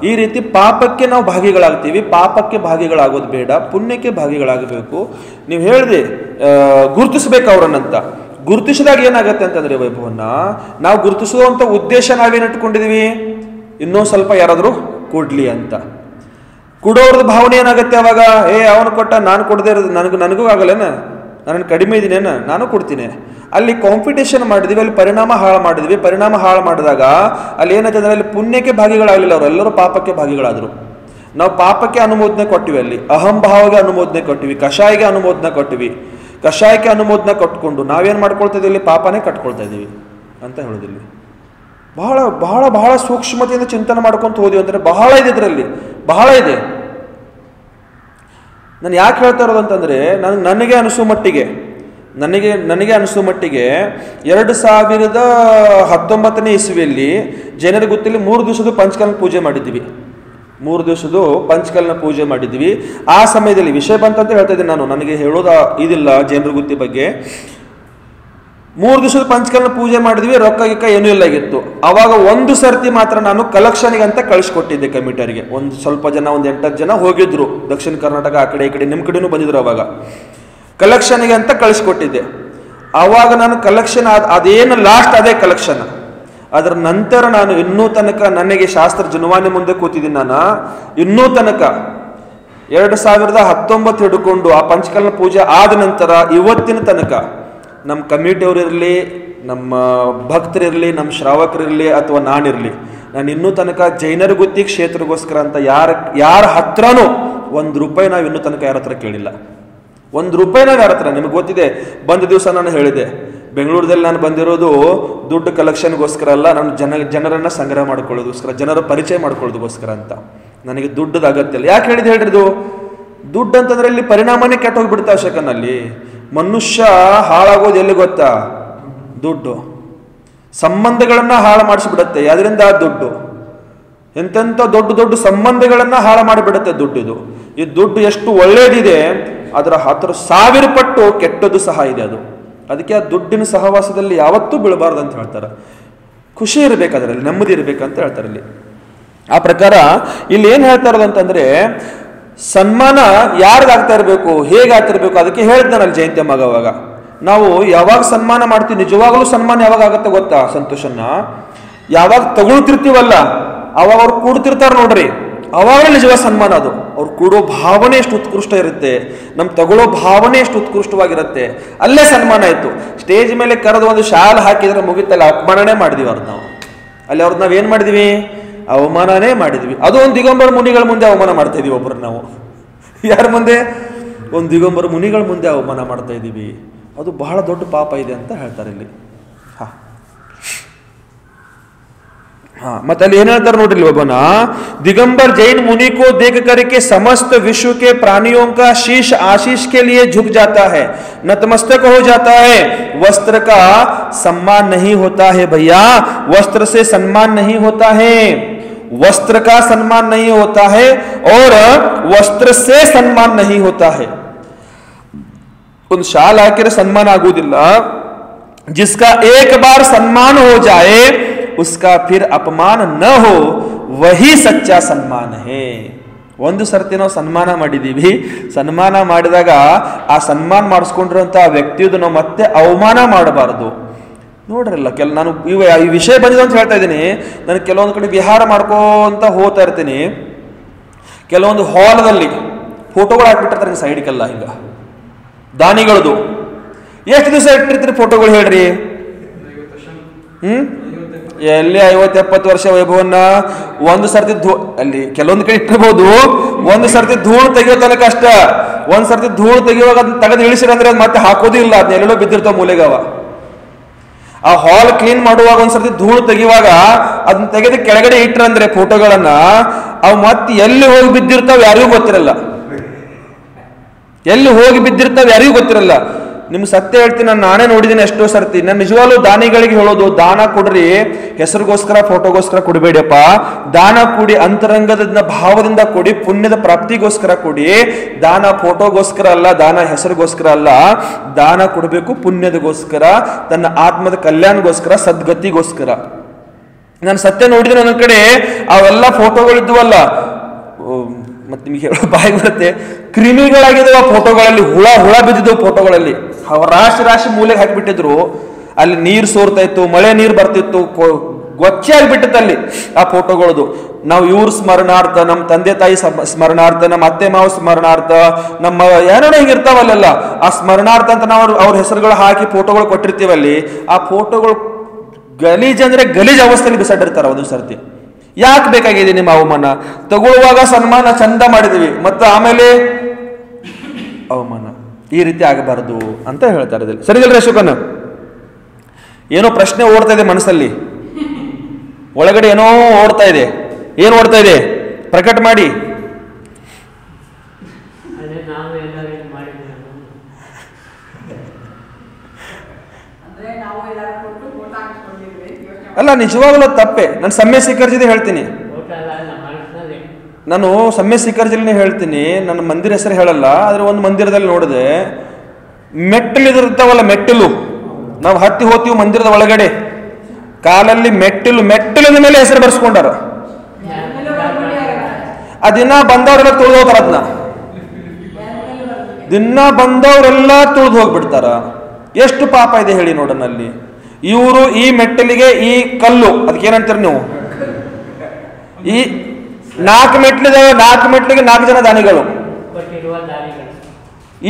ಈ ರೀತಿ ಪಾಪಕ್ಕೆ ನಾವು ಭಾಗಿಗಳಾಗ್ತೀವಿ. ಪಾಪಕ್ಕೆ ಭಾಗಿಗಳಾಗೋದು ಬೇಡ, ಪುಣ್ಯಕ್ಕೆ ಭಾಗಿಗಳಾಗಬೇಕು. ನೀವು ಹೇಳಿದೆ ಗುರುತಿಸ್ಬೇಕು ಅವರನ್ನಂತ. ಗುರುತಿಸಿದಾಗ ಏನಾಗತ್ತೆ ಅಂತಂದ್ರೆ ವೈಭವನ್ನ ನಾವು ಗುರುತಿಸುವಂತ ಉದ್ದೇಶ ನಾವೇನು ಇಟ್ಕೊಂಡಿದೀವಿ, ಇನ್ನೂ ಸ್ವಲ್ಪ ಯಾರಾದರೂ ಕೊಡ್ಲಿ ಅಂತ. ಕೊಡೋರ್ದು ಭಾವನೆ ಏನಾಗುತ್ತೆ ಅವಾಗ, ಅವನು ಕೊಟ್ಟ ನಾನು ಕೊಡದೇ ಇರೋದು ನನಗೂ ಆಗಲ್ಲೇನ, ನಾನು ಕಡಿಮೆ ಇದ್ದೀನೇನ, ನಾನು ಕೊಡ್ತೀನಿ. ಅಲ್ಲಿ ಕಾಂಪಿಟೇಷನ್ ಮಾಡಿದ್ವಿ, ಅಲ್ಲಿ ಪರಿಣಾಮ ಹಾಳು ಮಾಡಿದ್ವಿ. ಪರಿಣಾಮ ಹಾಳು ಮಾಡಿದಾಗ ಅಲ್ಲಿ ಏನಾಯ್ತಂದ್ರೆ ಅಲ್ಲಿ ಪುಣ್ಯಕ್ಕೆ ಭಾಗಿಗಳಾಗಲಿಲ್ಲ, ಅವರು ಎಲ್ಲರೂ ಪಾಪಕ್ಕೆ ಭಾಗಿಗಳಾದರು. ನಾವು ಪಾಪಕ್ಕೆ ಅನುಮೋದನೆ ಕೊಟ್ಟಿವಿ, ಅಲ್ಲಿ ಅಹಂಭಾವಗೆ ಅನುಮೋದನೆ ಕೊಟ್ಟಿವಿ, ಕಷಾಯಿಗೆ ಅನುಮೋದನೆ ಕೊಟ್ಟಿವಿ. ಕಷಾಯಕ್ಕೆ ಅನುಮೋದನೆ ಕೊಟ್ಕೊಂಡು ನಾವೇನು ಮಾಡ್ಕೊಳ್ತಾ ಇದೀವಿ, ಪಾಪನೇ ಕಟ್ಕೊಳ್ತಾ ಇದ್ದೀವಿ ಅಂತ ಹೇಳೋದಿಲ್ಲ. ಬಹಳ ಬಹಳ ಬಹಳ ಸೂಕ್ಷ್ಮತೆಯಿಂದ ಚಿಂತನೆ ಮಾಡ್ಕೊಂತ ಹೋದಿವಿ ಅಂದರೆ ಬಹಳ ಇದೆ ಇದರಲ್ಲಿ, ಬಹಳ ಇದೆ. ನಾನು ಯಾಕೆ ಹೇಳ್ತಾ ಇರೋದು ಅಂತಂದರೆ ನನಗೆ ಅನಿಸೋ ಮಟ್ಟಿಗೆ 2019 ಇಸ್ವಿಯಲ್ಲಿ ಜನರಿಗೆ ಗೊತ್ತಿಲ್ಲ 3 ದಿವಸದ ಪಂಚಕಲ್ನ ಪೂಜೆ ಮಾಡಿದ್ವಿ. 3 ದಿವಸದ ಪಂಚಕಲ್ನ ಪೂಜೆ ಮಾಡಿದ್ವಿ. ಆ ಸಮಯದಲ್ಲಿ ವಿಷಯ ಬಂತಂತ ಹೇಳ್ತಾ ಇದ್ದೀನಿ ನಾನು, ನನಗೆ ಹೇಳೋದು ಇದಿಲ್ಲ ಜನರ ಗುತ್ತಿ ಬಗ್ಗೆ. 3 ದಿವಸದ ಪಂಚಕಲ್ನ ಪೂಜೆ ಮಾಡಿದ್ವಿ, ರೊಕ್ಕ ಗಿಕ್ಕ ಏನೂ ಇಲ್ಲ ಆಗಿತ್ತು. ಅವಾಗ ಒಂದು ಸರ್ತಿ ಮಾತ್ರ ನಾನು ಕಲೆಕ್ಷನ್ಗೆ ಅಂತ ಕಳಿಸ್ಕೊಟ್ಟಿದ್ದೆ ಕಮಿಟಿಯರಿಗೆ. ಒಂದು ಸ್ವಲ್ಪ ಜನ, ಒಂದು 8-10 ಜನ ಹೋಗಿದ್ರು ದಕ್ಷಿಣ ಕರ್ನಾಟಕ, ಆ ಕಡೆ ಈ ಕಡೆ, ನಿಮ್ಮ ಕಡೆನೂ ಬಂದಿದ್ರು. ಅವಾಗ ಕಲೆಕ್ಷನ್ಗೆ ಅಂತ ಕಳಿಸ್ಕೊಟ್ಟಿದ್ದೆ. ಆವಾಗ ನಾನು ಕಲೆಕ್ಷನ್ ಅದೇನು ಲಾಸ್ಟ್ ಅದೇ ಕಲೆಕ್ಷನ್. ಅದರ ನಂತರ ನಾನು ಇನ್ನೂ ತನಕ ನನಗೆ ಶಾಸ್ತ್ರ ಜುನವಾನಿ ಮುಂದೆ ಕೂತಿದ್ದೀನಿ. ನಾನು ಇನ್ನೂ ತನಕ 2019 ಹಿಡ್ಕೊಂಡು ಆ ಪಂಚಕಲ್ನ ಪೂಜೆ ಆದ ನಂತರ ಇವತ್ತಿನ ತನಕ ನಮ್ಮ ಕಮಿಟಿಯವರಿರಲಿ, ನಮ್ಮ ಭಕ್ತರಿರಲಿ, ನಮ್ಮ ಶ್ರಾವಕರಿರಲಿ ಅಥವಾ ನಾನಿರಲಿ, ನಾನು ಇನ್ನೂ ತನಕ ಜೈನರ ಗುತ್ತಿ ಕ್ಷೇತ್ರಗೋಸ್ಕರ ಅಂತ ಯಾರ ಹತ್ರನೂ ₹1 ನಾವು ಇನ್ನೂ ತನಕ ಯಾರ ಹತ್ರ ಕೇಳಿಲ್ಲ. ₹1 ನಾವು ಯಾರ ಹತ್ರ, ನಿಮಗೆ ಗೊತ್ತಿದೆ. ಬಂದ ದಿವಸ ನಾನು ಹೇಳಿದೆ, ಬೆಂಗಳೂರಲ್ಲಿ ನಾನು ಬಂದಿರೋದು ದುಡ್ಡು ಕಲೆಕ್ಷನ್ಗೋಸ್ಕರ ಅಲ್ಲ, ನಾನು ಜನರನ್ನು ಸಂಗ್ರಹ ಮಾಡ್ಕೊಳ್ಳೋದಕ್ಕೋಸ್ಕರ, ಜನರ ಪರಿಚಯ ಮಾಡ್ಕೊಳ್ಳೋದಕ್ಕೋಸ್ಕರ ಅಂತ. ನನಗೆ ದುಡ್ಡದ ಅಗತ್ಯ ಇಲ್ಲ. ಯಾಕೆ ಹೇಳಿದ್ದು ದುಡ್ಡು ಅಂತಂದ್ರೆ ಇಲ್ಲಿ ಪರಿಣಾಮನೇ ಕೆಟ್ಟ ಹೋಗ್ಬಿಡ್ತಾ ಶಕನಲ್ಲಿ. ಮನುಷ್ಯ ಹಾಳಾಗೋದು ಎಲ್ಲಿ ಗೊತ್ತಾ? ದುಡ್ಡು. ಸಂಬಂಧಗಳನ್ನ ಹಾಳು ಮಾಡಿಸ್ಬಿಡುತ್ತೆ. ಅದರಿಂದ ದುಡ್ಡು ಎಂತೆಂಥ ದೊಡ್ಡ ದೊಡ್ಡ ಸಂಬಂಧಗಳನ್ನ ಹಾಳು ಮಾಡಿಬಿಡುತ್ತೆ ದುಡ್ಡು. ಈ ದುಡ್ಡು ಎಷ್ಟು ಒಳ್ಳೇದಿದೆ ಅದರ 10,000 ಪಟ್ಟು ಕೆಟ್ಟದ್ದು ಸಹ ಇದೆ ಅದು. ಅದಕ್ಕೆ ಆ ದುಡ್ಡಿನ ಸಹವಾಸದಲ್ಲಿ ಯಾವತ್ತೂ ಬೀಳಬಾರ್ದು ಅಂತ ಹೇಳ್ತಾರೆ. ಖುಷಿ ಇರಬೇಕು, ಅದರಲ್ಲಿ ನೆಮ್ಮದಿ ಇರಬೇಕಂತ ಹೇಳ್ತಾರೆ. ಇಲ್ಲಿ ಆ ಪ್ರಕಾರ ಇಲ್ಲಿ ಏನು ಹೇಳ್ತಾ ಇರೋದು ಅಂತಂದ್ರೆ, ಸನ್ಮಾನ ಯಾರಿಗಾಗ್ತಾ ಇರಬೇಕು, ಹೇಗಾಗ್ತಿರ್ಬೇಕು, ಅದಕ್ಕೆ ಹೇಳಿದ್ನಲ್ಲಿ ಜಯಂತಿ ಅವಾಗ ನಾವು ಯಾವಾಗ ಸನ್ಮಾನ ಮಾಡ್ತೀವಿ, ನಿಜವಾಗಲೂ ಸನ್ಮಾನ ಯಾವಾಗ ಆಗುತ್ತೆ ಗೊತ್ತಾ? ಸಂತೋಷನ್ನ ಯಾವಾಗ ತಗೊಳ್ತಿರ್ತೀವಲ್ಲ ಅವಾಗ ಅವ್ರು ಕೂಡ್ತಿರ್ತಾರೆ ನೋಡ್ರಿ, ಅವಾಗ ನಿಜವಾದ ಸನ್ಮಾನ ಅದು. ಅವ್ರು ಕೂಡೋ ಭಾವನೆ ಎಷ್ಟು ಉತ್ಕೃಷ್ಟ ಇರುತ್ತೆ, ನಮ್ಮ ತಗೊಳ್ಳೋ ಭಾವನೆ ಎಷ್ಟು ಉತ್ಕೃಷ್ಟವಾಗಿರುತ್ತೆ, ಅಲ್ಲೇ ಸನ್ಮಾನ ಆಯ್ತು. ಸ್ಟೇಜ್ ಮೇಲೆ ಕರೆದು ಒಂದು ಶಾಲ್ ಹಾಕಿದ್ರೆ ಮುಗಿತಲ್ಲ, ಅಪಮಾನನೇ ಮಾಡಿದೀವಿ ಅವ್ರನ್ನ ನಾವು. ಅಲ್ಲಿ ಅವ್ರನ್ನ ನಾವೇನ್ ಮಾಡಿದ್ವಿ? ಅವಮಾನನೇ ಮಾಡಿದ್ವಿ. ಅದು ಒಂದು ದಿಗಂಬರ ಮುನಿಗಳ ಮುಂದೆ ಅವಮಾನ ಮಾಡ್ತಾ ಇದೀವಿ ಒಬ್ಬರು ನಾವು. ಯಾರ ಮುಂದೆ? ಒಂದು ದಿಗಂಬರ ಮುನಿಗಳ ಮುಂದೆ ಅವಮಾನ ಮಾಡ್ತಾ ಇದ್ದೀವಿ. ಅದು ಬಹಳ ದೊಡ್ಡ ಪಾಪ ಇದೆ ಅಂತ ಹೇಳ್ತಾರೆ ಇಲ್ಲಿ. ಮತ್ತೆ ಅಲ್ಲಿ ಏನ್ ಹೇಳ್ತಾರೆ ನೋಡ್ರಿ ಒಬ್ಬನ, दिगंबर जैन मुनि को देख करके समस्त विश्व के प्राणियों का शीश आशीष के लिए झुक जाता है, नतमस्तक हो जाता है. वस्त्र का सम्मान नहीं होता है भैया, वस्त्र से सम्मान नहीं होता है, वस्त्र का सम्मान नहीं होता है और वस्त्र से सम्मान नहीं होता है. ಒಂದು ಶಾಲ್ ಹಾಕಿದ್ರೆ ಸನ್ಮಾನ ಆಗುವುದಿಲ್ಲ. जिसका एक बार सम्मान हो जाए उसका फिर अपमान न हो, वही सच्चा सम्मान है. ಒಂದು ಸರ್ತಿ ನಾವು ಸನ್ಮಾನ ಮಾಡಿದೀವಿ, ಸನ್ಮಾನ ಮಾಡಿದಾಗ ಆ ಸನ್ಮಾನ ಮಾಡಿಸ್ಕೊಂಡಿರುವಂತಹ ವ್ಯಕ್ತಿಯದು ನಾವು ಮತ್ತೆ ಅವಮಾನ ಮಾಡಬಾರದು. ನೋಡ್ರಲ್ಲ, ನಾನು ಈ ವಿಷಯ ಬಂದಿದೆ ಅಂತ ಹೇಳ್ತಾ ಇದ್ದೀನಿ. ನಾನು ಕೆಲವೊಂದು ಕಡೆ ವಿಹಾರ ಮಾಡ್ಕೊಂತ ಹೋಗ್ತಾ ಇರ್ತೀನಿ. ಕೆಲವೊಂದು ಹಾಲ್ದಲ್ಲಿ ಫೋಟೋಗಳು ಹಾಕ್ಬಿಟ್ಟಿರ್ತಾರೆ ಸೈಡ್ಗೆಲ್ಲ, ಹಿಂಗ ದಾನಿಗಳದು. ಎಷ್ಟು ದಿವಸ ಇಟ್ಟಿರ್ತೀರಿ ಫೋಟೋಗಳು ಹೇಳ್ರಿ? ಎಲ್ಲಿ 50-70 ವರ್ಷ ವೈಭವನ್ನ ಒಂದು ಸರ್ತಿ ಅಲ್ಲಿ ಕೆಲವೊಂದು ಕಡೆ ಇಟ್ಟಿರ್ಬೋದು. ಒಂದು ಸರ್ತಿ ಧೂಳು ತೆಗಿಯೋ ತನಕ ಅಷ್ಟ. ಒಂದ್ ಸರ್ತಿ ಧೂಳು ತೆಗಿಯುವಾಗ ಅದನ್ನ ತೆಗೆದು ಇಳಿಸಿರಂದ್ರೆ ಅದು ಮತ್ತೆ ಹಾಕೋದು ಇಲ್ಲ, ಅದನ್ನ ಎಲ್ಲೆಲ್ಲೋ ಬಿದ್ದಿರ್ತಾವ ಮೂಲೆಗವ. ಆ ಹಾಲ್ ಕ್ಲೀನ್ ಮಾಡುವಾಗ ಒಂದ್ಸರ್ತಿ ಧೂಳು ತೆಗಿಯುವಾಗ ಅದನ್ನ ತೆಗೆದು ಕೆಳಗಡೆ ಇಟ್ರಂದ್ರೆ ಫೋಟೋಗಳನ್ನ, ಅವು ಮತ್ತೆ ಎಲ್ಲಿ ಹೋಗಿ ಬಿದ್ದಿರ್ತಾವ ಯಾರಿಗೂ ಗೊತ್ತಿರಲ್ಲ. ಎಲ್ಲಿ ಹೋಗಿ ಬಿದ್ದಿರ್ತಾವ ಯಾರಿಗೂ ಗೊತ್ತಿರಲ್ಲ. ನಿಮ್ಗೆ ಸತ್ಯ ಹೇಳ್ತೀನಿ, ನಾನೇ ನೋಡಿದ್ದೀನಿ ಎಷ್ಟೋ ಸರ್ತಿ. ನಾನು ನಿಜವಾಗ್ಲೂ ದಾನಿಗಳಿಗೆ ಹೇಳೋದು, ದಾನ ಕೊಡ್ರಿ, ಹೆಸರಿಗೋಸ್ಕರ ಫೋಟೋಗೋಸ್ಕರ ಕೊಡಬೇಡಿಯಪ್ಪ. ದಾನ ಕೊಡಿ, ಅಂತರಂಗದ ಭಾವದಿಂದ ಕೊಡಿ, ಪುಣ್ಯದ ಪ್ರಾಪ್ತಿಗೋಸ್ಕರ ಕೊಡಿ. ದಾನ ಫೋಟೋಗೋಸ್ಕರ ಅಲ್ಲ, ದಾನ ಹೆಸರಿಗೋಸ್ಕರ ಅಲ್ಲ. ದಾನ ಕೊಡಬೇಕು ಪುಣ್ಯದಗೋಸ್ಕರ, ತನ್ನ ಆತ್ಮದ ಕಲ್ಯಾಣಗೋಸ್ಕರ, ಸದ್ಗತಿಗೋಸ್ಕರ. ನಾನು ಸತ್ಯ ನೋಡಿದ್ರೆ ಒಂದೊಂದ್ ಕಡೆ ಅವೆಲ್ಲ ಫೋಟೋಗಳಿದ್ವಲ್ಲ, ಮತ್ತೆ ನಿಮ್ಗೆ ಹೇಳೋ ಬಾಯಿ ಬರುತ್ತೆ, ಕ್ರಿಮಿಗಳಾಗಿದ್ದಾವ ಫೋಟೋಗಳಲ್ಲಿ, ಹುಳ ಬಿದ್ದಿದ್ದವು ಫೋಟೋಗಳಲ್ಲಿ. ರಾಶಿ ರಾಶಿ ಮೂಲೆಗೆ ಹಾಕಿಬಿಟ್ಟಿದ್ರು. ಅಲ್ಲಿ ನೀರು ಸೋರ್ತಾ ಇತ್ತು, ಮಳೆ ನೀರು ಬರ್ತಿತ್ತು, ಗೊಚ್ಚೆ ಆಗಿಬಿಟ್ಟಿತ್ತು ಅಲ್ಲಿ ಆ ಫೋಟೋಗಳದು. ನಾವು ಇವ್ರ ಸ್ಮರಣಾರ್ಥ, ನಮ್ಮ ತಂದೆ ತಾಯಿ ಸ್ಮರಣಾರ್ಥ, ನಮ್ಮ ಅತ್ತೆ ಮಾವ ಸ್ಮರಣಾರ್ಥ, ನಮ್ಮ ಏನೋ ಹಿಂಗಿರ್ತಾವಲ್ಲೆಲ್ಲ ಆ ಸ್ಮರಣಾರ್ಥ ಅಂತ ನಾವು ಅವ್ರ ಹೆಸರುಗಳು ಹಾಕಿ ಫೋಟೋಗಳು ಕೊಟ್ಟಿರ್ತೀವಲ್ಲಿ. ಆ ಫೋಟೋಗಳು ಗಲೀಜ್ ಅಂದ್ರೆ ಗಲೀಜ್ ಅವಸ್ಥೆಯಲ್ಲಿ ಬಿಸಾಡಿರ್ತಾರ ಒಂದು ಸರ್ತಿ. ಯಾಕೆ ಬೇಕಾಗಿದೆ ನಿಮ್ಮ ಅವಮಾನ? ತಗೊಳ್ಳುವಾಗ ಸನ್ಮಾನ ಚಂದ ಮಾಡಿದೀವಿ, ಮತ್ತು ಆಮೇಲೆ ಅವಮಾನ. ಈ ರೀತಿ ಆಗಬಾರದು ಅಂತ ಹೇಳ್ತಾರೆ ಇದರಲ್ಲಿ. ಸರಿಗಿಲ್ರಿ ಅಶೋಕನ? ಏನೋ ಪ್ರಶ್ನೆ ಓಡ್ತಾ ಇದೆ ಮನಸ್ಸಲ್ಲಿ, ಒಳಗಡೆ ಏನೋ ಓಡ್ತಾ ಇದೆ. ಏನು ಓಡ್ತಾ ಇದೆ? ಪ್ರಕಟ ಮಾಡಿ. ಅಲ್ಲ, ನಿಜವಾಗ್ಲೂ ತಪ್ಪೆ. ನಾನು ಸಮ್ಯ ಸ್ವೀಕರಿಸಿದೆ ಹೇಳ್ತೀನಿ. ನಾನು ಸಮ್ಯ ಸ್ವೀಕರಿಸಲಿನೇ ಹೇಳ್ತೀನಿ. ನನ್ನ ಮಂದಿರ ಹೆಸರು ಹೇಳಲ್ಲ, ಆದ್ರೆ ಒಂದು ಮಂದಿರದಲ್ಲಿ ನೋಡಿದೆ, ಮೆಟ್ಟಲಿರ್ತಾವಲ್ಲ, ಮೆಟ್ಟಲು ನಾವು ಹತ್ತಿ ಹೋಗ್ತೀವಿ ಮಂದಿರದ ಒಳಗಡೆ, ಕಾಲಲ್ಲಿ ಮೆಟ್ಟಲಿನ ಮೇಲೆ ಹೆಸರು ಬರ್ಸ್ಕೊಂಡಾರ. ಆ ದಿನ ಬಂದವರೆಲ್ಲ ತುಳಿದು ಹೋಗ್ತಾರ. ಅದನ್ನ ದಿನ ಬಂದವರೆಲ್ಲ ತುಳಿದು ಹೋಗ್ಬಿಡ್ತಾರ. ಎಷ್ಟು ಪಾಪ ಇದೆ ಹೇಳಿ ನೋಡೋಣ ಅಲ್ಲಿ. ಇವರು ಈ ಮೆಟ್ಟಲಿಗೆ ಈ ಕಲ್ಲು, ಅದಕ್ಕೆ ಏನಂತೀರಿ ನೀವು? ಈ 4 ಮೆಟ್ಲಿದಾವೆ, 4 ಮೆಟ್ಲಿಗೆ 4 ಜನ ದಾನಿಗಳು.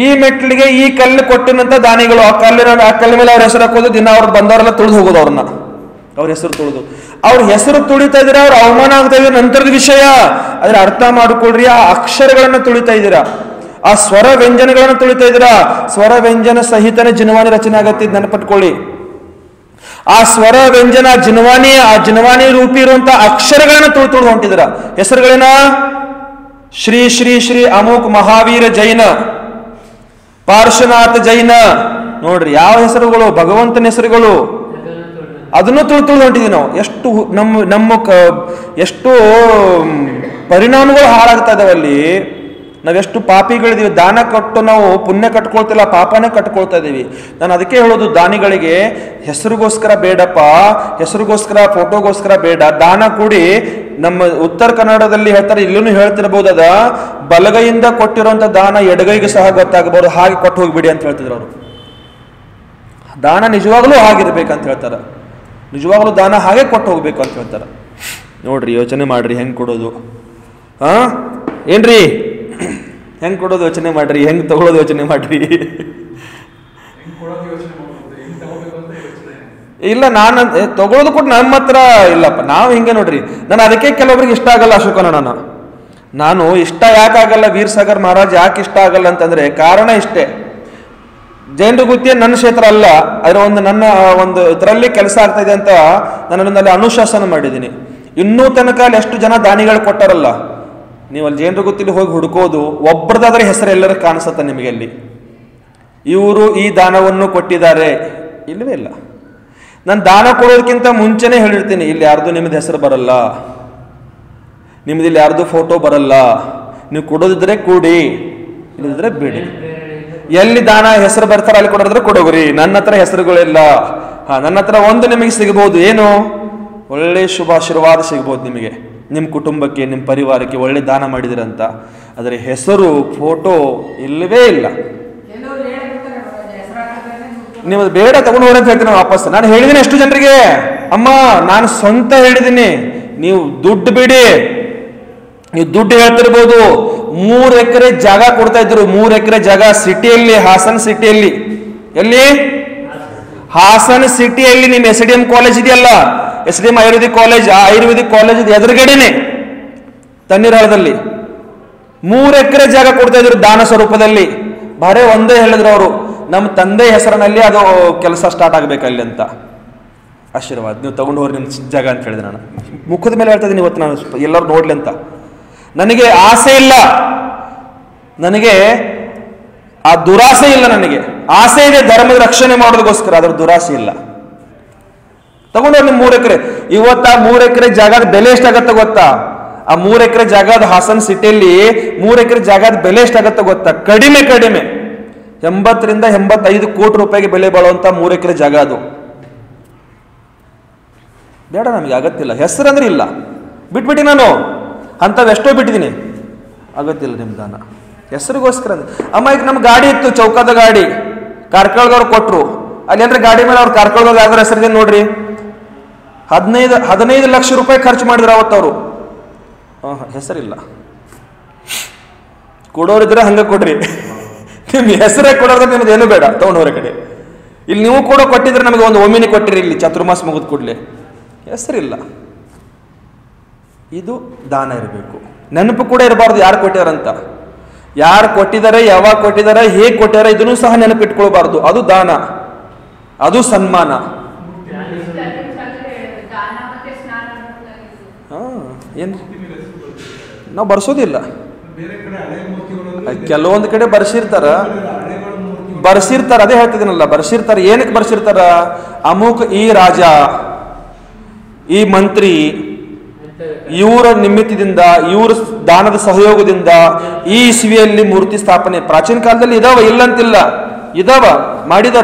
ಈ ಮೆಟ್ಲಿಗೆ ಈ ಕಲ್ಲು ಕೊಟ್ಟಿನಂತ ದಾನಿಗಳು. ಆ ಕಲ್ಲಿನ ಮೇಲೆ ಅವ್ರ ಹೆಸರು ಹಾಕೋದು, ದಿನ ಅವ್ರು ಬಂದವರೆಲ್ಲ ತುಳಿದು ಹೋಗೋದು. ಅವ್ರನ್ನ ಅವ್ರ ಹೆಸರು ತುಳಿದು, ಅವ್ರ ಹೆಸರು ತುಳಿತಾ ಇದ್ದೀರಾ, ಅವ್ರ ಅವಮಾನ ಆಗ್ತಾ ಇದ್ದೀರಾ, ನಂತರದ ವಿಷಯ. ಆದ್ರೆ ಅರ್ಥ ಮಾಡಿಕೊಳ್ರಿ, ಆ ಅಕ್ಷರಗಳನ್ನ ತುಳಿತಾ ಇದ್ದೀರಾ, ಆ ಸ್ವರ ವ್ಯಂಜನಗಳನ್ನ ತುಳಿತಾ ಇದ್ದೀರಾ. ಸ್ವರ ವ್ಯಂಜನ ಸಹಿತನೇ ಜಿನವಾನಿ ರಚನೆ ಆಗತ್ತೆ, ನೆನಪಟ್ಕೊಳ್ಳಿ. ಆ ಸ್ವರ ವ್ಯಂಜನ ಜಿನವಾನಿ, ಆ ಜಿನವಾನಿ ರೂಪಿ ಇರುವಂತ ಅಕ್ಷರಗಳನ್ನ ತುಳಿದು ಹೊಂಟಿದ್ದೀರಾ. ಹೆಸರುಗಳೇನ? ಶ್ರೀ ಶ್ರೀ ಶ್ರೀ ಅಮುಕ್ ಮಹಾವೀರ ಜೈನ, ಪಾರ್ಶ್ವನಾಥ ಜೈನ. ನೋಡ್ರಿ ಯಾವ ಹೆಸರುಗಳು, ಭಗವಂತನ ಹೆಸರುಗಳು. ಅದನ್ನು ತುಳಿದು ಹೊಂಟಿದ್ವಿ ನಾವು. ಎಷ್ಟು ನಮ್ಮ ಎಷ್ಟು ಪರಿಣಾಮಗಳು ಹಾಳಾಗ್ತಾ ಇದಾವಲ್ಲಿ. ನಾವೆಷ್ಟು ಪಾಪಿಗಳಿದೀವಿ. ದಾನ ಕೊಟ್ಟು ನಾವು ಪುಣ್ಯ ಕಟ್ಕೊಳ್ತಿಲ್ಲ, ಪಾಪನೇ ಕಟ್ಕೊಳ್ತಾ ಇದೀವಿ. ನಾನು ಅದಕ್ಕೆ ಹೇಳೋದು ದಾನಿಗಳಿಗೆ, ಹೆಸರಿಗೋಸ್ಕರ ಬೇಡಪ್ಪ, ಹೆಸರಿಗೋಸ್ಕರ ಫೋಟೋಗೋಸ್ಕರ ಬೇಡ. ದಾನ ಕೂಡಿ ನಮ್ಮ ಉತ್ತರ ಕನ್ನಡದಲ್ಲಿ ಹೇಳ್ತಾರೆ, ಇಲ್ಲೂ ಹೇಳ್ತಿರ್ಬೋದದ, ಬಲಗೈಯಿಂದ ಕೊಟ್ಟಿರುವಂತ ದಾನ ಎಡಗೈಗೆ ಸಹ ಗೊತ್ತಾಗಬಹುದು, ಹಾಗೆ ಕೊಟ್ಟು ಹೋಗ್ಬಿಡಿ ಅಂತ ಹೇಳ್ತಿದ್ರು ಅವರು. ದಾನ ನಿಜವಾಗ್ಲೂ ಹಾಗಿರ್ಬೇಕಂತ ಹೇಳ್ತಾರೆ. ನಿಜವಾಗ್ಲೂ ದಾನ ಹಾಗೆ ಕೊಟ್ಟು ಹೋಗ್ಬೇಕು ಅಂತ ಹೇಳ್ತಾರೆ. ನೋಡ್ರಿ, ಯೋಚನೆ ಮಾಡ್ರಿ ಹೆಂಗ್ ಕೊಡೋದು. ಏನ್ರಿ ಹೆಂಗ್ ಕೊಡೋದು ಯೋಚನೆ ಮಾಡ್ರಿ, ಹೆಂಗ್ ತಗೊಳ್ಳೋದು ಯೋಚನೆ ಮಾಡ್ರಿ. ಇಲ್ಲ, ನಾನು ತಗೊಳ್ಳೋದು ಕೊಟ್ಟು ನಮ್ಮ ಹತ್ರ ಇಲ್ಲಪ್ಪ, ನಾವು ಹಿಂಗೆ ನೋಡ್ರಿ. ನಾನು ಅದಕ್ಕೆ ಕೆಲವೊಬ್ರಿಗೆ ಇಷ್ಟ ಆಗಲ್ಲ ಅಶೋಕನ. ನಾನು ಇಷ್ಟ ಯಾಕಾಗಲ್ಲ, ವೀರಸಾಗರ್ ಮಹಾರಾಜ್ ಯಾಕೆ ಇಷ್ಟ ಆಗಲ್ಲ ಅಂತಂದ್ರೆ ಕಾರಣ ಇಷ್ಟೇ. ಜೈನರ ಗುತ್ತಿಯ ನನ್ನ ಕ್ಷೇತ್ರ ಅಲ್ಲ, ಅದರ ನನ್ನ ಇದರಲ್ಲಿ ಕೆಲಸ ಆಗ್ತಾ ಇದೆ ಅಂತ ನಾನು ಅಲ್ಲಿ ಅನುಶಾಸನ ಮಾಡಿದ್ದೀನಿ. ಇನ್ನೂ ತನಕ ಅಲ್ಲಿ ಎಷ್ಟು ಜನ ದಾನಿಗಳು ಕೊಟ್ಟಾರಲ್ಲ, ನೀವು ಅಲ್ಲಿ ಜೈನರ ಗುತ್ತಿಲಿ ಹೋಗಿ ಹುಡುಕೋದು, ಒಬ್ಬರದಾದ್ರೆ ಹೆಸರು ಎಲ್ಲರೂ ಕಾಣಿಸುತ್ತೆ ನಿಮಗೆ ಅಲ್ಲಿ. ಇವರು ಈ ದಾನವನ್ನು ಕೊಟ್ಟಿದ್ದಾರೆ, ಇಲ್ಲವೇ ಇಲ್ಲ. ನಾನು ದಾನ ಕೊಡೋದಕ್ಕಿಂತ ಮುಂಚೆನೆ ಹೇಳಿರ್ತೀನಿ, ಇಲ್ಲಿ ಯಾರ್ದು ನಿಮ್ಮದು ಹೆಸರು ಬರಲ್ಲ, ನಿಮ್ದು ಇಲ್ಲಿ ಯಾರ್ದು ಫೋಟೋ ಬರಲ್ಲ. ನೀವು ಕೊಡೋದಿದ್ರೆ ಕೂಡಿ, ಇಲ್ಲದಿದ್ರೆ ಬಿಡಿ. ಎಲ್ಲಿ ದಾನ ಹೆಸರು ಬರ್ತಾರ ಅಲ್ಲಿ ಕೊಡೋದ್ರೆ ಕೊಡೋಗ್ರಿ. ನನ್ನ ಹತ್ರ ಹೆಸರುಗಳಿಲ್ಲ. ನನ್ನ ಹತ್ರ ಒಂದು ನಿಮಗೆ ಸಿಗಬಹುದು, ಏನು ಒಳ್ಳೆ ಶುಭಾಶೀರ್ವಾದ ಸಿಗ್ಬೋದು ನಿಮಗೆ, ನಿಮ್ಮ ಕುಟುಂಬಕ್ಕೆ, ನಿಮ್ಮ ಪರಿವಾರಕ್ಕೆ ಒಳ್ಳೆ ದಾನ ಮಾಡಿದಿರಂತ. ಆದರೆ ಹೆಸರು ಫೋಟೋ ಇಲ್ಲವೇ ಇಲ್ಲ. ನೀವು ಬೇಡ ತಗೊಂಡು ಹೋಗ್ರಿ ಅಂತ ಹೇಳ್ತೀನಿ ವಾಪಸ್. ನಾನು ಹೇಳಿದ್ದೀನಿ ಎಷ್ಟು ಜನರಿಗೆ, ಅಮ್ಮ ನಾನು ಸ್ವಂತ ಹೇಳಿದ್ದೀನಿ, ನೀವು ದುಡ್ಡು ಬಿಡಿ. ನೀವು ದುಡ್ಡು ಹೇಳ್ತಿರ್ಬೋದು. 3 ಎಕರೆ ಜಾಗ ಕೊಡ್ತಾ ಇದ್ರು, 3 ಎಕರೆ ಜಾಗ ಸಿಟಿಯಲ್ಲಿ, ಹಾಸನ್ ಸಿಟಿಯಲ್ಲಿ. ಎಲ್ಲಿ? ಹಾಸನ್ ಸಿಟಿಯಲ್ಲಿ. ನಿಮ್ಮ SDM ಕಾಲೇಜ್ ಇದೆಯಲ್ಲ, SDM ಆಯುರ್ವೇದಿಕ್ ಕಾಲೇಜ್, ಆ ಆಯುರ್ವೇದಿಕ್ ಕಾಲೇಜ್ ಎದುರುಗಡೆನೆ ತಣ್ಣೀರ್ಹಾಳದಲ್ಲಿ 3 ಎಕರೆ ಜಾಗ ಕೊಡ್ತಾ ಇದ್ರು ದಾನ ಸ್ವರೂಪದಲ್ಲಿ. ಬಾರೇ ಒಂದೇ ಹೇಳಿದ್ರು ಅವರು, ನಮ್ಮ ತಂದೆ ಹೆಸರಿನಲ್ಲಿ ಅದು ಕೆಲಸ ಸ್ಟಾರ್ಟ್ ಆಗ್ಬೇಕಲ್ಲಿ ಅಂತ. ಆಶೀರ್ವಾದ, ನೀವು ತಗೊಂಡು ಹೋಗ್ರಿ ನಿಮ್ಮ ಜಾಗ ಅಂತ ಹೇಳಿದೆ. ನಾನು ಮುಖದ ಮೇಲೆ ಹೇಳ್ತಾ ಇದ್ದೀನಿ ಇವತ್ತು, ನಾನು ಎಲ್ಲರೂ ನೋಡ್ಲಿ ಅಂತ. ನನಗೆ ಆಸೆ ಇಲ್ಲ, ನನಗೆ ಆ ದುರಾಸೆ ಇಲ್ಲ. ನನಗೆ ಆಸೆ ಇದೆ ಧರ್ಮದ ರಕ್ಷಣೆ ಮಾಡೋದಕ್ಕೋಸ್ಕರ, ಅದರ ದುರಾಸೆ ಇಲ್ಲ. ತಗೊಂಡವ್ರು ನಿಮ್ಮ 3 ಎಕರೆ. ಇವತ್ತ 3 ಎಕರೆ ಜಾಗದ ಬೆಲೆ ಎಷ್ಟಾಗತ್ತೆ ಗೊತ್ತಾ? ಆ 3 ಎಕರೆ ಜಾಗದ ಹಾಸನ್ ಸಿಟಿಯಲ್ಲಿ 3 ಎಕರೆ ಜಾಗದ ಬೆಲೆ ಎಷ್ಟಾಗತ್ತೆ ಗೊತ್ತಾ? ಕಡಿಮೆ 80 ರಿಂದ 85 ಕೋಟಿ ರೂಪಾಯಿಗೆ ಬೆಲೆ ಬಾಳುವಂತ 3 ಎಕರೆ ಜಾಗ ಅದು. ಬೇಡ, ನಮಗೆ ಅಗತ್ತಿಲ್ಲ. ಹೆಸರಂದ್ರೆ ಇಲ್ಲ, ಬಿಟ್ಬಿಟ್ಟು ನಾನು ಅಂಥವು ಎಷ್ಟೋ ಬಿಟ್ಟಿದ್ದೀನಿ. ಅಗತ್ತಿಲ್ಲ ನಿಮ್ಮ ದಾನ ಹೆಸರಿಗೋಸ್ಕರ. ಅಮ್ಮ ಈಗ ನಮ್ಮ ಗಾಡಿ ಇತ್ತು, ಚೌಕದ ಗಾಡಿ, ಕಾರ್ಕಳದವ್ರು ಕೊಟ್ಟರು. ಅಲ್ಲಿ ಅಂದ್ರೆ ಗಾಡಿ ಮೇಲೆ ಅವ್ರು ಕಾರ್ಕಳದವ್ರು ಯಾವ್ದಾರ ಹೆಸರಿದೆ ನೋಡ್ರಿ, 15 ಲಕ್ಷ ರೂಪಾಯಿ ಖರ್ಚು ಮಾಡಿದ್ರು ಅವತ್ತವರು. ಹೆಸರಿಲ್ಲ. ಕೊಡೋರಿದ್ರೆ ಹಂಗೆ ಕೊಡ್ರಿ, ನಿಮ್ಗೆ ಹೆಸರೇ ಕೊಡೋದ್ರೆ ನಿಮ್ದು ಏನು ಬೇಡ, ತಗೊಂಡವ್ರ ಕಡೆ. ಇಲ್ಲಿ ನೀವು ಕೂಡ ಕೊಟ್ಟಿದ್ರೆ ನಮಗೆ ಒಂದು ಒಮ್ಮಿನಿ ಕೊಟ್ಟಿರಿ, ಇಲ್ಲಿ ಚಾತುರ್ಮಾಸ ಮುಗಿದ ಕೂಡಲೇ. ಹೆಸರಿಲ್ಲ. ಇದು ದಾನ ಇರಬೇಕು. ನೆನಪು ಕೂಡ ಇರಬಾರ್ದು ಯಾರು ಕೊಟ್ಟಾರಂತ, ಯಾರು ಕೊಟ್ಟಿದ್ದಾರೆ, ಯಾವಾಗ ಕೊಟ್ಟಿದ್ದಾರೆ, ಹೇಗೆ ಕೊಟ್ಟಾರ, ಇದನ್ನು ಸಹ ನೆನಪಿಟ್ಕೊಳ್ಬಾರ್ದು. ಅದು ದಾನ, ಅದು ಸನ್ಮಾನ. ಏನು ನಾವು ಬರ್ಸೋದಿಲ್ಲ. ಕೆಲವೊಂದು ಕಡೆ ಬರ್ಸಿರ್ತಾರ, ಅದೇ ಹೇಳ್ತಿದ್ದೀನಲ್ಲ, ಬರ್ಸಿರ್ತಾರ. ಏನಕ್ಕೆ ಬರ್ಸಿರ್ತಾರ? ಅಮುಕ್ ಈ ರಾಜ, ಈ ಮಂತ್ರಿ, ಇವರ ನಿಮಿತ್ತದಿಂದ, ಇವರ ದಾನದ ಸಹಯೋಗದಿಂದ ಈ ಇಸ್ವಿಯಲ್ಲಿ ಮೂರ್ತಿ ಸ್ಥಾಪನೆ. ಪ್ರಾಚೀನ ಕಾಲದಲ್ಲಿ ಇದಾವ, ಇಲ್ಲಂತಿಲ್ಲ, ಇದಾವ,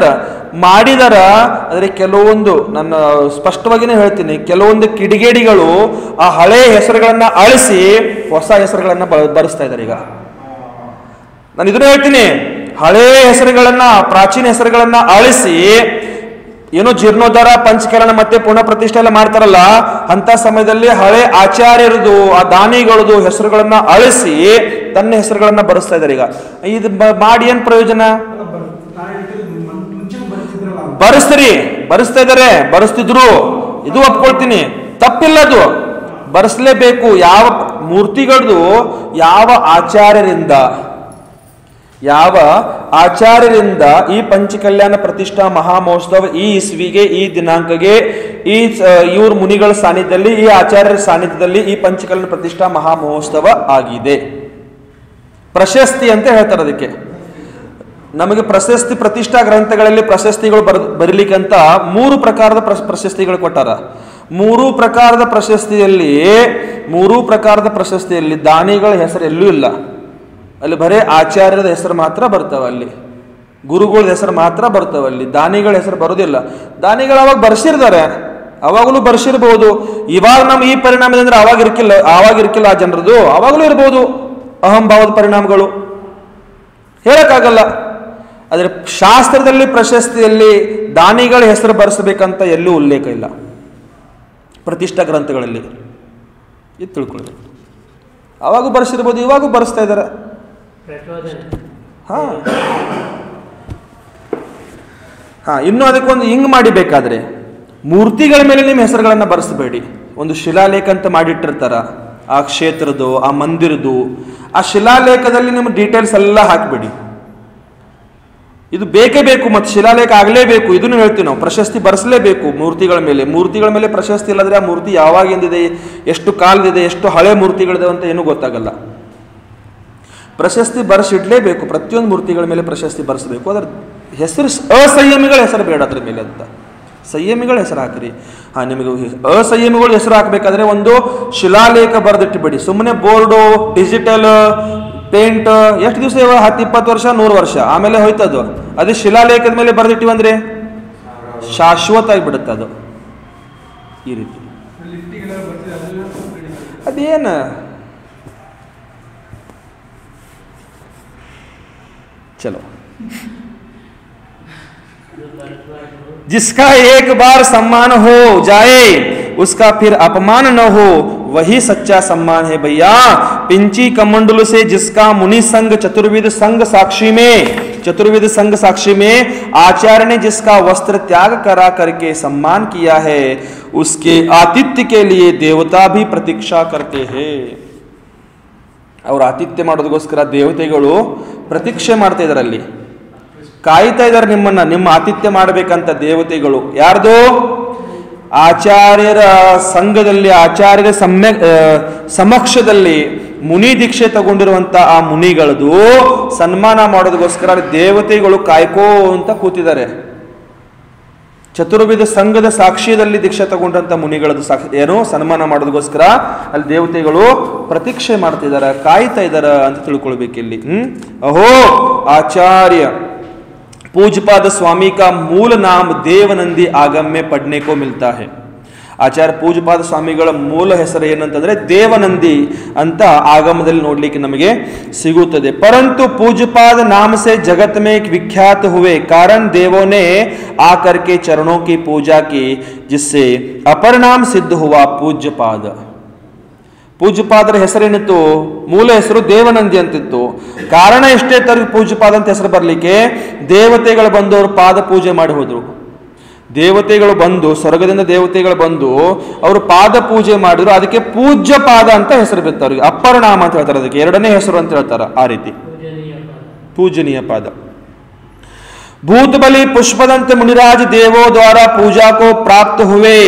ಮಾಡಿದಾರ. ಆದರೆ ಕೆಲವೊಂದು, ನನ್ನ ಸ್ಪಷ್ಟವಾಗಿನೇ ಹೇಳ್ತೀನಿ, ಕೆಲವೊಂದು ಕಿಡಿಗೇಡಿಗಳು ಆ ಹಳೆ ಹೆಸರುಗಳನ್ನ ಅಳಿಸಿ ಹೊಸ ಹೆಸರುಗಳನ್ನ ಬರೆಸ್ತಾ ಇದ್ದಾರೆ. ಈಗ ನಾನು ಇದನ್ನ ಹೇಳ್ತೀನಿ, ಹಳೆ ಹೆಸರುಗಳನ್ನ, ಪ್ರಾಚೀನ ಹೆಸರುಗಳನ್ನ ಅಳಿಸಿ ಏನೋ ಜೀರ್ಣೋದ್ಧಾರ, ಪಂಚಕರಣ ಮತ್ತೆ ಪುನಃ ಪ್ರತಿಷ್ಠೆ ಎಲ್ಲ ಮಾಡ್ತಾರಲ್ಲ, ಅಂತ ಸಮಯದಲ್ಲಿ ಹಳೆ ಆಚಾರ್ಯರದು, ಆ ದಾನಿಗಳದು ಹೆಸರುಗಳನ್ನ ಅಳಿಸಿ ತನ್ನ ಹೆಸರುಗಳನ್ನ ಬರೆಸ್ತಾ ಇದ್ದಾರೆ. ಈಗ ಇದು ಮಾಡಿ ಏನ್ ಪ್ರಯೋಜನ? ಬರೆಸ್ತಾ ಇದ್ದಾರೆ, ಬರೆಸ್ತಿದ್ರು, ಇದು ಒಪ್ಕೊಳ್ತೀನಿ, ತಪ್ಪಿಲ್ಲ, ಅದು ಬರೆಸ್ಲೇಬೇಕು. ಯಾವ ಮೂರ್ತಿಗಳದು ಯಾವ ಆಚಾರ್ಯರಿಂದ ಈ ಪಂಚಕಲ್ಯಾಣ ಪ್ರತಿಷ್ಠಾ ಮಹಾಮಹೋತ್ಸವ ಈ ಇಸ್ವಿಗೆ, ಈ ದಿನಾಂಕಗೆ, ಇವ್ರ ಮುನಿಗಳ ಸಾನ್ನಿಧ್ಯದಲ್ಲಿ, ಈ ಆಚಾರ್ಯರ ಸಾನ್ನಿಧ್ಯದಲ್ಲಿ ಈ ಪಂಚಕಲ್ಯಾಣ ಪ್ರತಿಷ್ಠಾ ಮಹಾಮಹೋತ್ಸವ ಆಗಿದೆ. ಪ್ರಶಸ್ತಿ ಅಂತ ಹೇಳ್ತಾರೆ ಅದಕ್ಕೆ. ನಮಗೆ ಪ್ರಶಸ್ತಿ, ಪ್ರತಿಷ್ಠಾ ಗ್ರಂಥಗಳಲ್ಲಿ ಪ್ರಶಸ್ತಿಗಳು ಬರಲಿಕ್ಕಂತ 3 ಪ್ರಕಾರದ ಪ್ರಶಸ್ತಿಗಳು ಕೊಟ್ಟಾರ. 3 ಪ್ರಕಾರದ ಪ್ರಶಸ್ತಿಯಲ್ಲಿ ದಾನಿಗಳ ಹೆಸರು ಎಲ್ಲೂ ಇಲ್ಲ. ಅಲ್ಲಿ ಬರೇ ಆಚಾರ್ಯದ ಹೆಸರು ಮಾತ್ರ ಬರ್ತಾವ, ಅಲ್ಲಿ ಗುರುಗಳ ಹೆಸರು ಮಾತ್ರ ಬರ್ತಾವ, ಅಲ್ಲಿ ದಾನಿಗಳ ಹೆಸರು ಬರೋದಿಲ್ಲ. ದಾನಿಗಳು ಅವಾಗ ಬರ್ಸಿರ್ತಾರೆ, ಅವಾಗಲೂ ಬರ್ಸಿರ್ಬಹುದು. ಇವಾಗ ನಮ್ಮ ಈ ಪರಿಣಾಮ ಅಂದ್ರೆ ಆವಾಗ ಇರ್ಕಿಲ್ಲ ಆ ಜನರದು, ಅವಾಗಲೂ ಇರ್ಬೋದು ಅಹಂಭಾವದ ಪರಿಣಾಮಗಳು, ಹೇಳಕ್ಕಾಗಲ್ಲ. ಆದರೆ ಶಾಸ್ತ್ರದಲ್ಲಿ ಪ್ರಶಸ್ತಿಯಲ್ಲಿ ದಾನಿಗಳ ಹೆಸರು ಬರೆಸಬೇಕಂತ ಎಲ್ಲೂ ಉಲ್ಲೇಖ ಇಲ್ಲ ಪ್ರತಿಷ್ಠಾ ಗ್ರಂಥಗಳಲ್ಲಿ. ಇದು ತಿಳ್ಕೊಳ್ಬೇಕು. ಅವಾಗೂ ಬರ್ಸಿರ್ಬೋದು, ಇವಾಗೂ ಬರೆಸ್ತಾ ಇದ್ದಾರೆ. ಇನ್ನು ಅದಕ್ಕೊಂದು ಹಿಂಗ್ ಮಾಡಿಬೇಕಾದ್ರೆ, ಮೂರ್ತಿಗಳ ಮೇಲೆ ನಿಮ್ಮ ಹೆಸರುಗಳನ್ನ ಬರೆಸಬೇಡಿ. ಒಂದು ಶಿಲಾಲೇಖ ಅಂತ ಮಾಡಿಟ್ಟಿರ್ತಾರ, ಆ ಕ್ಷೇತ್ರದ್ದು, ಆ ಮಂದಿರದ್ದು, ಆ ಶಿಲಾಲೇಖದಲ್ಲಿ ನಿಮ್ಮ ಡೀಟೇಲ್ಸ್ ಎಲ್ಲ ಹಾಕ್ಬೇಡಿ. ಇದು ಬೇಕೇ ಬೇಕು, ಮತ್ತು ಶಿಲಾಲೇಖ ಆಗಲೇಬೇಕು. ಇದನ್ನು ಹೇಳ್ತೀವಿ ನಾವು, ಪ್ರಶಸ್ತಿ ಬರೆಸಲೇಬೇಕು ಮೂರ್ತಿಗಳ ಮೇಲೆ ಪ್ರಶಸ್ತಿ ಇಲ್ಲದ್ರೆ ಆ ಮೂರ್ತಿ ಯಾವಾಗಿಂದಿದೆ, ಎಷ್ಟು ಕಾಲದಿದೆ, ಎಷ್ಟು ಹಳೆ ಮೂರ್ತಿಗಳಿದೆ ಅಂತ ಏನೂ ಗೊತ್ತಾಗಲ್ಲ. ಪ್ರಶಸ್ತಿ ಬರೆಸಿಡ್ಲೇಬೇಕು, ಪ್ರತಿಯೊಂದು ಮೂರ್ತಿಗಳ ಮೇಲೆ ಪ್ರಶಸ್ತಿ ಬರೆಸಬೇಕು. ಅದರ ಹೆಸರು ಅಸಂಯಮಿಗಳ ಹೆಸರು ಬೇಡ ಅದ್ರ ಮೇಲೆ ಅಂತ, ಸಂಯಮಿಗಳ ಹೆಸರು ಹಾಕಿರಿ. ನಿಮಗೆ ಅಸಂಯಮಿಗಳ ಹೆಸರು ಹಾಕಬೇಕಾದ್ರೆ ಒಂದು ಶಿಲಾಲೇಖ ಬರೆದಿಟ್ಟುಬಿಡಿ. ಸುಮ್ಮನೆ ಬೋರ್ಡು, ಡಿಜಿಟಲ್, ಪೇಂಟ್ ಎಷ್ಟು ದಿವಸ 10-20 ವರ್ಷ, 100 ವರ್ಷ ಆಮೇಲೆ ಹೋಯ್ತದು. ಅದೇ ಶಿಲಾಲೇಖದ ಮೇಲೆ ಬರೆದಿಟ್ಟಿವಂದ್ರೆ ಶಾಶ್ವತ ಆಗಿಬಿಡುತ್ತೆ ಅದು. ಈ ರೀತಿ ಅದೇನು चलो, जिसका एक बार सम्मान हो जाए उसका फिर अपमान न हो, वही सच्चा सम्मान है भैया. पिंची कमंडलू से जिसका मुनि संघ चतुर्विध संघ साक्षी में आचार्य ने जिसका वस्त्र त्याग करा करके सम्मान किया है, उसके आतिथ्य के लिए देवता भी प्रतीक्षा करते हैं. ಅವ್ರ ಆತಿಥ್ಯ ಮಾಡೋದಕ್ಕೋಸ್ಕರ ದೇವತೆಗಳು ಪ್ರತೀಕ್ಷೆ ಮಾಡ್ತಾ ಇದ್ದಾರೆ, ಅಲ್ಲಿ ಕಾಯ್ತಾ ಇದ್ದಾರೆ ನಿಮ್ಮ ಆತಿಥ್ಯ ಮಾಡಬೇಕಂತ ದೇವತೆಗಳು. ಯಾರ್ದು? ಆಚಾರ್ಯರ ಸಂಘದಲ್ಲಿ, ಆಚಾರ್ಯರ ಸಮಕ್ಷದಲ್ಲಿ ಮುನಿ ದೀಕ್ಷೆ ತಗೊಂಡಿರುವಂತ ಆ ಮುನಿಗಳದು ಸನ್ಮಾನ ಮಾಡೋದಕ್ಕೋಸ್ಕರ ದೇವತೆಗಳು ಕಾಯ್ಕೋ ಅಂತ ಕೂತಿದ್ದಾರೆ. ಚತುರ್ವಿಧ ಸಂಘದ ಸಾಕ್ಷ್ಯದಲ್ಲಿ ದೀಕ್ಷೆ ತಗೊಂಡಂತ ಮುನಿಗಳದ್ದು ಏನೋ ಸನ್ಮಾನ ಮಾಡೋದಕ್ಕೋಸ್ಕರ ಅಲ್ಲಿ ದೇವತೆಗಳು ಪ್ರತೀಕ್ಷೆ ಮಾಡ್ತಿದ್ದಾರೆ, ಕಾಯ್ತಾ ಇದ್ದಾರೆ ಅಂತ ತಿಳ್ಕೊಳ್ಬೇಕಿಲ್ಲಿ. अहो आचार्य पूज्यपाद स्वामी का मूल नाम देवनंदी आगम में पढ़ने को मिलता है. ಆಚಾರ್ಯ ಪೂಜ್ಯಪಾದ ಸ್ವಾಮಿಗಳ ಮೂಲ ಹೆಸರು ಏನಂತಂದ್ರೆ ದೇವನಂದಿ ಅಂತ ಆಗಮದಲ್ಲಿ ನೋಡ್ಲಿಕ್ಕೆ ನಮಗೆ ಸಿಗುತ್ತದೆ. ಪರಂತು पूज्यपाद नाम से जगत में विख्यात हुए, कारण देवों ने आकर के चरणों की पूजा की, जिससे अपर नाम सिद्ध हुआ पूज्यपाद. ಪೂಜ್ಯಪಾದರ ಹೆಸರೇನಿತ್ತು? ಮೂಲ ಹೆಸರು ದೇವನಂದಿ ಅಂತಿತ್ತು. ಕಾರಣ ಎಷ್ಟೇ ತರ ಪೂಜ್ಯಪಾದ ಅಂತ ಹೆಸರು ಬರಲಿಕ್ಕೆ, ದೇವತೆಗಳು ಬಂದು ಅವರು ಪಾದ ಪೂಜೆ ಮಾಡಿ ಹೋದ್ರು. ದೇವತೆಗಳು ಬಂದು, ಸ್ವರ್ಗದಿಂದ ದೇವತೆಗಳು ಬಂದು ಅವರು ಪಾದ ಪೂಜೆ ಮಾಡಿದ್ರು. ಅದಕ್ಕೆ ಪೂಜ್ಯಪಾದ ಅಂತ ಹೆಸರು ಬಿತ್ತು ಅವ್ರಿಗೆ. ಅಪ್ಪರ ನಾಮ ಅಂತ ಹೇಳ್ತಾರೆ, ಅದಕ್ಕೆ ಎರಡನೇ ಹೆಸರು ಅಂತ ಹೇಳ್ತಾರೆ. ಆ ರೀತಿ पूजनीय पाद. भूत बलि पुष्पदंत मुनिराज देवों द्वारा पूजा को प्राप्त हुए.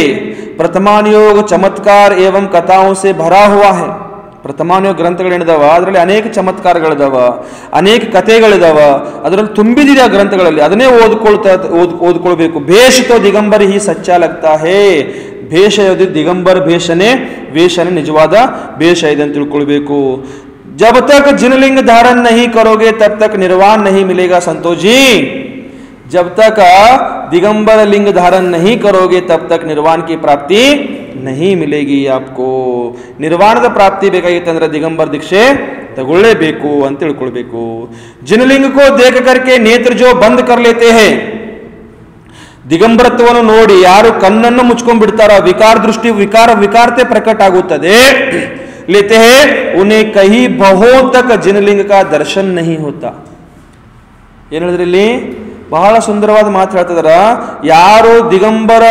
प्रथमानुयोग चमत्कार एवं कथाओं से भरा हुआ है. ಪ್ರಥಮಾನುಯೋಗ ಗ್ರಂಥಗಳೇನಿದಾವ ಅದರಲ್ಲಿ ಅನೇಕ ಚಮತ್ಕಾರಗಳಿದಾವ, ಅನೇಕ ಕಥೆಗಳಿದಾವ, ಅದರಲ್ಲಿ ತುಂಬಿದಿದೆ ಆ ಗ್ರಂಥಗಳಲ್ಲಿ. ಅದನ್ನೇ ಓದ್ಕೊಳ್ಬೇಕು. ಭೇಷ ತೋ ದಿಗಂಬರ್ ಹಿ ಸಚ್ಚಾ ಲಗ್ತಾ ಹೇ. ಭೇಷ ದಿಗಂಬರ್ ವೇಷನೇ ನಿಜವಾದ ಭೇಷ ಇದೆ ಅಂತ ತಿಳ್ಕೊಳ್ಬೇಕು. जब तक जिनलिंग धारण नहीं करोगे तब तक निर्वाण नहीं मिलेगा संतोष जी. जब तक दिगंबर लिंग धारण नहीं करोगे तब तक निर्वाण की प्राप्ति नहीं मिलेगी आपको. निर्वाणದ ಪ್ರಾಪ್ತಿ ಬೇಕಾಗಿತ್ತಂದ್ರೆ ದಿಗಂಬರ ದೀಕ್ಷೆ ತಗೊಳ್ಳೇಬೇಕು ಅಂತ ತಿಳ್ಕೊಳ್ಬೇಕು. जिनलिंग को देख करके नेत्र जो बंद कर लेते हैं, ದಿಗಂಬರತ್ವವನ್ನು ನೋಡಿ ಯಾರು ಕಣ್ಣನ್ನು ಮುಚ್ಕೊಂಡು ಬಿಡ್ತಾರೋ ವಿಕಾರ ದೃಷ್ಟಿ ವಿಕಾರತೆ ಪ್ರಕಟ ಆಗುತ್ತದೆ लेते हैं, उन्हें कहीं बहुत तक जिनलिंग का दर्शन नहीं होता. ಏನ್ ಹೇಳಿದ್ರಿ ಇಲ್ಲಿ? ಬಹಳ ಸುಂದರವಾದ ಮಾತು ಹೇಳ್ತಿದಾರ. ಯಾರು ದಿಗಂಬರ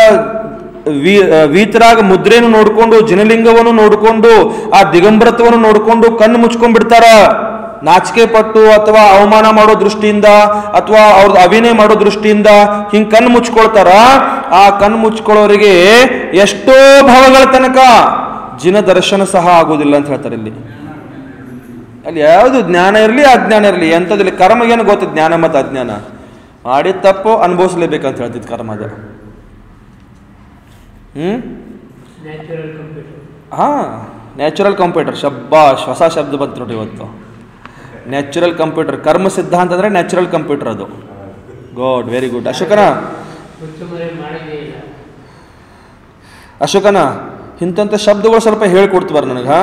ವೀತರಾಗ ಮುದ್ರೆಯನ್ನು ನೋಡಿಕೊಂಡು ಜಿನಲಿಂಗವನ್ನು ನೋಡಿಕೊಂಡು ಆ ದಿಗಂಬರತ್ವವನ್ನು ನೋಡಿಕೊಂಡು ಕಣ್ಣು ಮುಚ್ಕೊಂಡ್ ಬಿಡ್ತಾರ, ನಾಚಿಕೆ ಪಟ್ಟು ಅಥವಾ ಅವಮಾನ ಮಾಡೋ ದೃಷ್ಟಿಯಿಂದ ಅಥವಾ ಅವ್ರದ್ದು ಅಭಿನಯ ಮಾಡೋ ದೃಷ್ಟಿಯಿಂದ ಹಿಂಗ್ ಕಣ್ಣು ಮುಚ್ಕೊಳ್ತಾರ, ಆ ಕಣ್ಣು ಮುಚ್ಕೊಳ್ಳೋರಿಗೆ ಎಷ್ಟೋ ಭಾವಗಳ ತನಕ ಜಿನ ದರ್ಶನ ಸಹ ಆಗೋದಿಲ್ಲ ಅಂತ ಹೇಳ್ತಾರೆ ಇಲ್ಲಿ. ಅಲ್ಲಿ ಯಾವುದು ಜ್ಞಾನ ಇರಲಿ ಅಜ್ಞಾನ ಇರಲಿ ಎಂಥದ್ರಲ್ಲಿ ಕರ್ಮ ಏನು ಗೊತ್ತು? ಜ್ಞಾನ ಮತ್ತು ಅಜ್ಞಾನ. ಮಾಡಿದ ತಪ್ಪು ಅನುಭವಿಸ್ಲೇಬೇಕಂತ ಹೇಳ್ತಿದ್ ಕರ್ಮದ. ನ್ಯಾಚುರಲ್ ಕಂಪ್ಯೂಟರ್ ಶಬ್ಬಾಷ್, ಹೊಸ ಶಬ್ದ ಬಂತು ನೋಡಿ ಇವತ್ತು. ನ್ಯಾಚುರಲ್ ಕಂಪ್ಯೂಟರ್, ಕರ್ಮ ಸಿದ್ಧಾಂತ ಅಂದ್ರೆ ನ್ಯಾಚುರಲ್ ಕಂಪ್ಯೂಟರ್ ಅದು. Good, very good. ಅಶೋಕನ ಇಂಥ ಶಬ್ದಗಳು ಸ್ವಲ್ಪ ಹೇಳ್ಕೊಡ್ತೀವಾರ ನನಗೆ.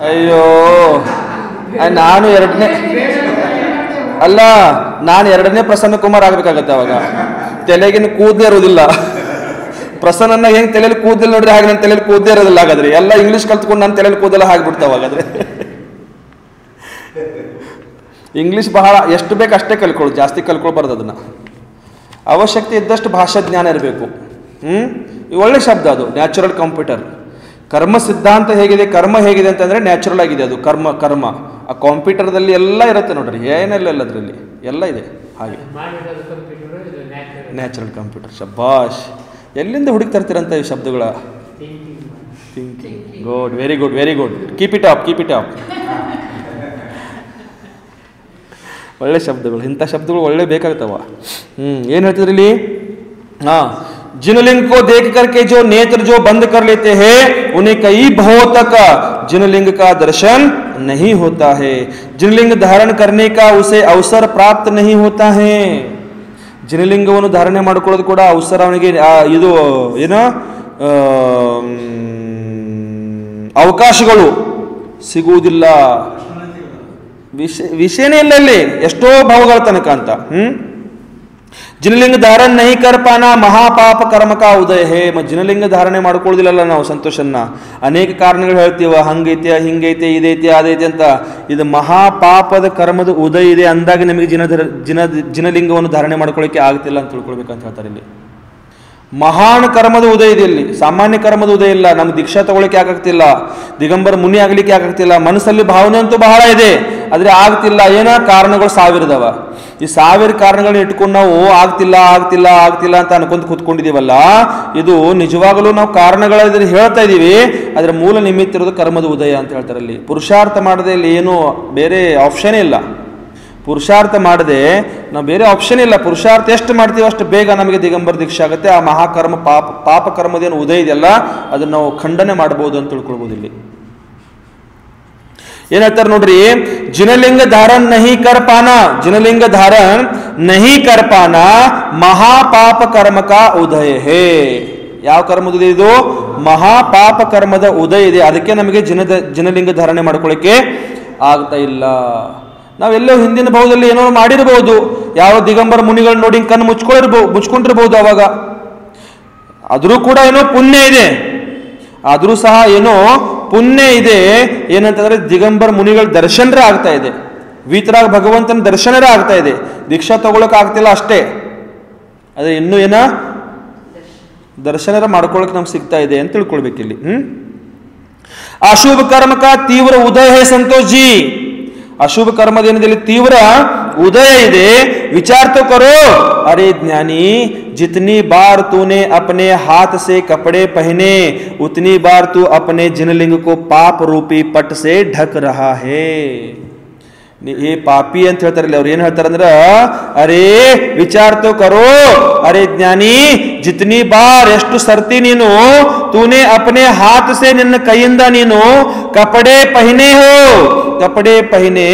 ಅಯ್ಯೋ, ನಾನು ಎರಡನೇ ಪ್ರಸನ್ನ ಕುಮಾರ್ ಆಗ್ಬೇಕಾಗತ್ತೆ ಅವಾಗ. ತಲೆಗಿನ ಕೂದಲೇ ಇರೋದಿಲ್ಲ. ಪ್ರಸನ್ನ ಹೆಂಗ್ ತಲೆಯಲ್ಲಿ ಕೂದಲು ನೋಡ್ರಿ ಹಾಗೆ ನನ್ನ ತಲೆಯಲ್ಲಿ ಕೂದಲೇ ಇರೋದಿಲ್ಲ. ಹಾಗಾದ್ರೆ ಎಲ್ಲ ಇಂಗ್ಲಿಷ್ ಕಲ್ತ್ಕೊಂಡು ನನ್ನ ತಲೆಯಲ್ಲಿ ಕೂದಲ ಹಾಗ್ಬಿಡ್ತಾವ. ಹಾಗಾದ್ರೆ ಇಂಗ್ಲಿಷ್ ಬಹಳ ಎಷ್ಟು ಬೇಕು ಅಷ್ಟೇ ಕಲ್ಕೊಳ್ಳೋದು, ಜಾಸ್ತಿ ಕಲ್ಕೊಳ್ಬಾರ್ದು. ಅದನ್ನ ಅವಶ್ಯಕತೆ ಇದ್ದಷ್ಟು ಭಾಷಾ ಜ್ಞಾನ ಇರಬೇಕು. ಒಳ್ಳೆ ಶಬ್ದ ಅದು, ನ್ಯಾಚುರಲ್ ಕಂಪ್ಯೂಟರ್. ಕರ್ಮ ಸಿದ್ಧಾಂತ ಹೇಗಿದೆ, ಕರ್ಮ ಹೇಗಿದೆ ಅಂತಂದ್ರೆ ನ್ಯಾಚುರಲ್ ಆಗಿದೆ ಅದು. ಕರ್ಮ ಆ ಕಂಪ್ಯೂಟರ್ದಲ್ಲಿ ಎಲ್ಲ ಇರುತ್ತೆ ನೋಡ್ರಿ, ಏನೆಲ್ಲ ಅದರಲ್ಲಿ ಎಲ್ಲ ಇದೆ. ಹಾಗೆ ನ್ಯಾಚುರಲ್ ಕಂಪ್ಯೂಟರ್. ಶಬ್ಬಾಷ್, ಎಲ್ಲಿಂದ ಹುಡುಕಿ ತರ್ತೀರಂತ ಈ ಶಬ್ದಗಳ? Thinking. Good, very good, very good. Keep it up. ಒಳ್ಳೆ ಶಬ್ದಗಳು, ಇಂಥ ಶಬ್ದಗಳು ಒಳ್ಳೆ ಬೇಕಾಗ್ತಾವ. ಏನು ಹೇಳ್ತಿದ್ರಿ ಇಲ್ಲಿ? जिनलिंग को देख करके जो नेत्र जो बंद कर लेते हैं, उन्हें कई भाव तक जिनलिंग का दर्शन नहीं होता है. जिनलिंग धारण करने का उसे अवसर प्राप्त नहीं होता है. जिनलिंगವನ್ನು ಧಾರಣೆ ಮಾಡಿಕೊಳ್ಳೋದು ಕೂಡ ಅವಸರ ಅವನಿಗೆ ಇದು ಏನು ಅವಕಾಶಗಳು ಸಿಗುವುದಿಲ್ಲ. ವಿಷಯನೇ ಇಲ್ಲ ಇಲ್ಲಿ, ಎಷ್ಟೋ ಭಾವಗಳ ತನಕ ಅಂತ. ಜಿನಲಿಂಗ ಧಾರಣ ನಹಿ ಕರ್ ಪಾನಾ ಮಹಾಪಾಪ ಕರ್ಮ ಕಾ ಉದಯ ಹೇ. ಜಿನಲಿಂಗ ಧಾರಣೆ ಮಾಡ್ಕೊಳ್ಳೋದಿಲ್ಲಲ್ಲ ನಾವು ಸಂತೋಷನ್ನ. ಅನೇಕ ಕಾರಣಗಳು ಹೇಳ್ತೀವ, ಹಂಗೈತೆ ಹಿಂಗೈತೆ ಇದೈತೆ ಅದೈತೆ ಅಂತ. ಇದು ಮಹಾಪಾಪದ ಕರ್ಮದ ಉದಯ ಇದೆ ಅಂದಾಗ ನಿಮಗೆ ಜಿನಲಿಂಗವನ್ನು ಧಾರಣೆ ಮಾಡ್ಕೊಳ್ಳಿಕ್ಕೆ ಆಗ್ತಿಲ್ಲ ಅಂತ ತಿಳ್ಕೊಳ್ಬೇಕಂತ ಹೇಳ್ತಾರೆ ಇಲ್ಲಿ. ಮಹಾನ್ ಕರ್ಮದ ಉದಯ ಇದೆ ಇಲ್ಲಿ, ಸಾಮಾನ್ಯ ಕರ್ಮದ ಉದಯ ಇಲ್ಲ. ನಮ್ಗೆ ದೀಕ್ಷಾ ತಗೊಳ್ಳಿಕ್ಕೆ ಯಾಕಾಗ್ತಿಲ್ಲ, ದಿಗಂಬರ ಮುನಿ ಆಗ್ಲಿಕ್ಕೆ ಯಾಕಾಗ್ತಿಲ್ಲ. ಮನಸ್ಸಲ್ಲಿ ಭಾವನೆ ಅಂತೂ ಬಹಳ ಇದೆ, ಆದ್ರೆ ಆಗ್ತಿಲ್ಲ. ಏನೋ ಕಾರಣಗಳು ಸಾವಿರದವ. ಈ 1000 ಕಾರಣಗಳನ್ನ ಇಟ್ಕೊಂಡು ನಾವು ಆಗ್ತಿಲ್ಲ ಅಂತ ಅನ್ಕೊಂತ ಕೂತ್ಕೊಂಡಿದೀವಲ್ಲ, ಇದು ನಿಜವಾಗಲೂ ನಾವು ಕಾರಣಗಳ ಹೇಳ್ತಾ ಇದೀವಿ, ಅದರ ಮೂಲ ನಿಮಿತ್ತ ಇರೋದು ಕರ್ಮದ ಉದಯ ಅಂತ ಹೇಳ್ತಾರೆ ಅಲ್ಲಿ. ಪುರುಷಾರ್ಥ ಮಾಡದೆ ಇಲ್ಲಿ ಏನು ಬೇರೆ ಆಪ್ಷನ್ ಇಲ್ಲ. ಪುರುಷಾರ್ಥ ಮಾಡದೆ ನಾವು ಬೇರೆ ಆಪ್ಷನ್ ಇಲ್ಲ. ಪುರುಷಾರ್ಥ ಎಷ್ಟು ಮಾಡ್ತೀವಿ ಅಷ್ಟು ಬೇಗ ನಮಗೆ ದಿಗಂಬರ ದೀಕ್ಷೆ ಆಗುತ್ತೆ. ಆ ಮಹಾಕರ್ಮ ಪಾಪ ಕರ್ಮದೇನು ಉದಯ ಇದೆಯಲ್ಲ ಅದನ್ನ ನಾವು ಖಂಡನೆ ಮಾಡಬಹುದು ಅಂತ ತಿಳ್ಕೊಳ್ಬಹುದು ಇಲ್ಲಿ. ಏನ್ ಹೇಳ್ತಾರೆ ನೋಡ್ರಿ, जिनलिंग धारण नहीं कर पाना, जिनलिंग धारण नहीं कर पाना महापाप कर्म का उदय है. ಯಾವ ಕರ್ಮದ ಉದಯ ಇದು? ಮಹಾಪಾಪ ಕರ್ಮದ ಉದಯ ಇದೆ. ಅದಕ್ಕೆ ನಮಗೆ ಜನಲಿಂಗ ಧಾರಣೆ ಮಾಡ್ಕೊಳ್ಳಿಕ್ಕೆ ಆಗ್ತಾ ಇಲ್ಲ. ನಾವೆಲ್ಲೋ ಹಿಂದಿನ ಭಾವದಲ್ಲಿ ಏನೋ ಮಾಡಿರ್ಬೋದು, ಯಾವ ದಿಗಂಬರ ಮುನಿಗಳು ನೋಡಿ ಕಣ್ಣು ಮುಚ್ಕೊಂಡಿರ್ಬೋದು ಅವಾಗ. ಆದರೂ ಕೂಡ ಏನೋ ಪುಣ್ಯ ಇದೆ, ಆದರೂ ಸಹ ಏನೋ ಪುಣ್ಯ ಇದೆ. ಏನಂತಂದ್ರೆ ದಿಗಂಬರ ಮುನಿಗಳ ದರ್ಶನರೇ ಆಗ್ತಾ ಇದೆ, ವೀತರಾಗ ಭಗವಂತನ ದರ್ಶನರೇ ಆಗ್ತಾ ಇದೆ. ದೀಕ್ಷಾ ತಗೊಳಕ್ ಆಗ್ತಿಲ್ಲ ಅಷ್ಟೇ, ಅದೇ ಇನ್ನೂ ಏನ ದರ್ಶನರ ಮಾಡ್ಕೊಳಕ್ ನಮ್ಗೆ ಸಿಗ್ತಾ ಇದೆ ಅಂತ ತಿಳ್ಕೊಳ್ಬೇಕಿಲ್ಲಿ. ಅಶುಭ कर्म का तीव्र उदय है संतोष जी. अशुभ कर्मदेनದಲ್ಲಿ तीव्र उदय ಇದೆ. विचार तो करो, अरे ज्ञानी, जितनी बार तूने अपने हाथ से कपड़े पहने उतनी बार तू अपने जिनलिंग को पाप रूपी पट से ढक रहा है. ये पापी ಅಂತ ಹೇಳ್ತಾರಲ್ಲ, ಅವ್ರು ಏನ್ ಹೇಳ್ತಾರಂದ್ರ, ಅರೇ ವಿಚಾರ ತೋ ಕರೋ, ಅರೆ ಜ್ಞಾನಿ, ಜಿತನಿ ಬಾರ್ ಎಷ್ಟು ಸರ್ತಿ ನೀನು ತೂನೆ ಅಪನೆ ಹಾತ್ ಸೆ ನಿನ್ನ ಕೈಯಿಂದ ನೀನು ಕಪಡೆ ಪಹನೆ ಹೋ, ಕಪಡೆ ಪಹನೆ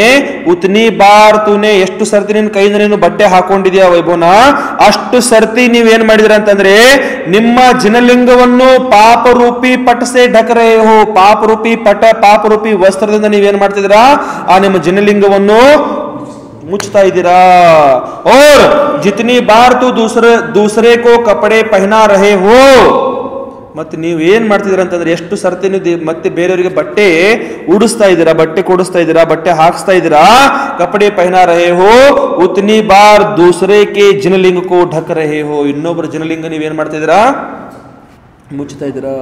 ಉತನಿ ಬಾರ್ ತೂನೆ ಎಷ್ಟು ಸರ್ತಿ ನಿನ್ನ ಕೈಯಿಂದ ನೀನು ಬಟ್ಟೆ ಹಾಕೊಂಡಿದ್ಯಾ ವೈಭವನ, ಅಷ್ಟು ಸರ್ತಿ ನೀವೇನ್ ಮಾಡಿದ್ರ ಅಂತಂದ್ರೆ ನಿಮ್ಮ ಜಿನಲಿಂಗವನ್ನು ಪಾಪರೂಪಿ ಪಟಸೆ ಢಕರೆ ಹೋ, ಪಾಪರೂಪಿ ಪಟ, ಪಾಪರೂಪಿ ವಸ್ತ್ರದಿಂದ ನೀವೇನ್ ಮಾಡ್ತಿದ್ದೀರಾ, ಆ ನಿಮ್ಮ ಜಿನಲಿಂಗವನ್ನು ಮುಚ್ತಾ ಇದ್ದೀರಾ. और जितनी बार तू दूसरे को कपड़े पहना रहे हो, ಮತ್ತೆ ನೀವು ಏನ್ ಮಾಡ್ತಿದ್ದೀರಾ ಅಂತಂದ್ರೆ ಎಷ್ಟು ಸರ್ತಿ ನೀವು ಮತ್ತೆ ಬೇರೆಯವರಿಗೆ ಬಟ್ಟೆ ಉಡಿಸ್ತಾ ಇದ್ದೀರಾ, ಬಟ್ಟೆ ಕೊಡಿಸ್ತಾ ಇದ್ದೀರಾ, ಬಟ್ಟೆ ಹಾಕ್ಸ್ತಾ ಇದ್ದೀರಾ. ಕಪಡೆ ಪಹನಾ ರಹೆ ಹೋ ಉತನಿ ಬಾರ್ ದೂಸರೆ ಕೆ ಜಿನಲಿಂಗ ಕೋ ಢಕ್ ರಹೆ ಹೋ, ಇನ್ನೊಬ್ಬರ ಜಿನಲಿಂಗ ನೀವೇನ್ ಮಾಡ್ತಾ ಇದ್ದೀರಾ, ಮುಚ್ಚುತ್ತಾ ಇದ್ದೀರಾ.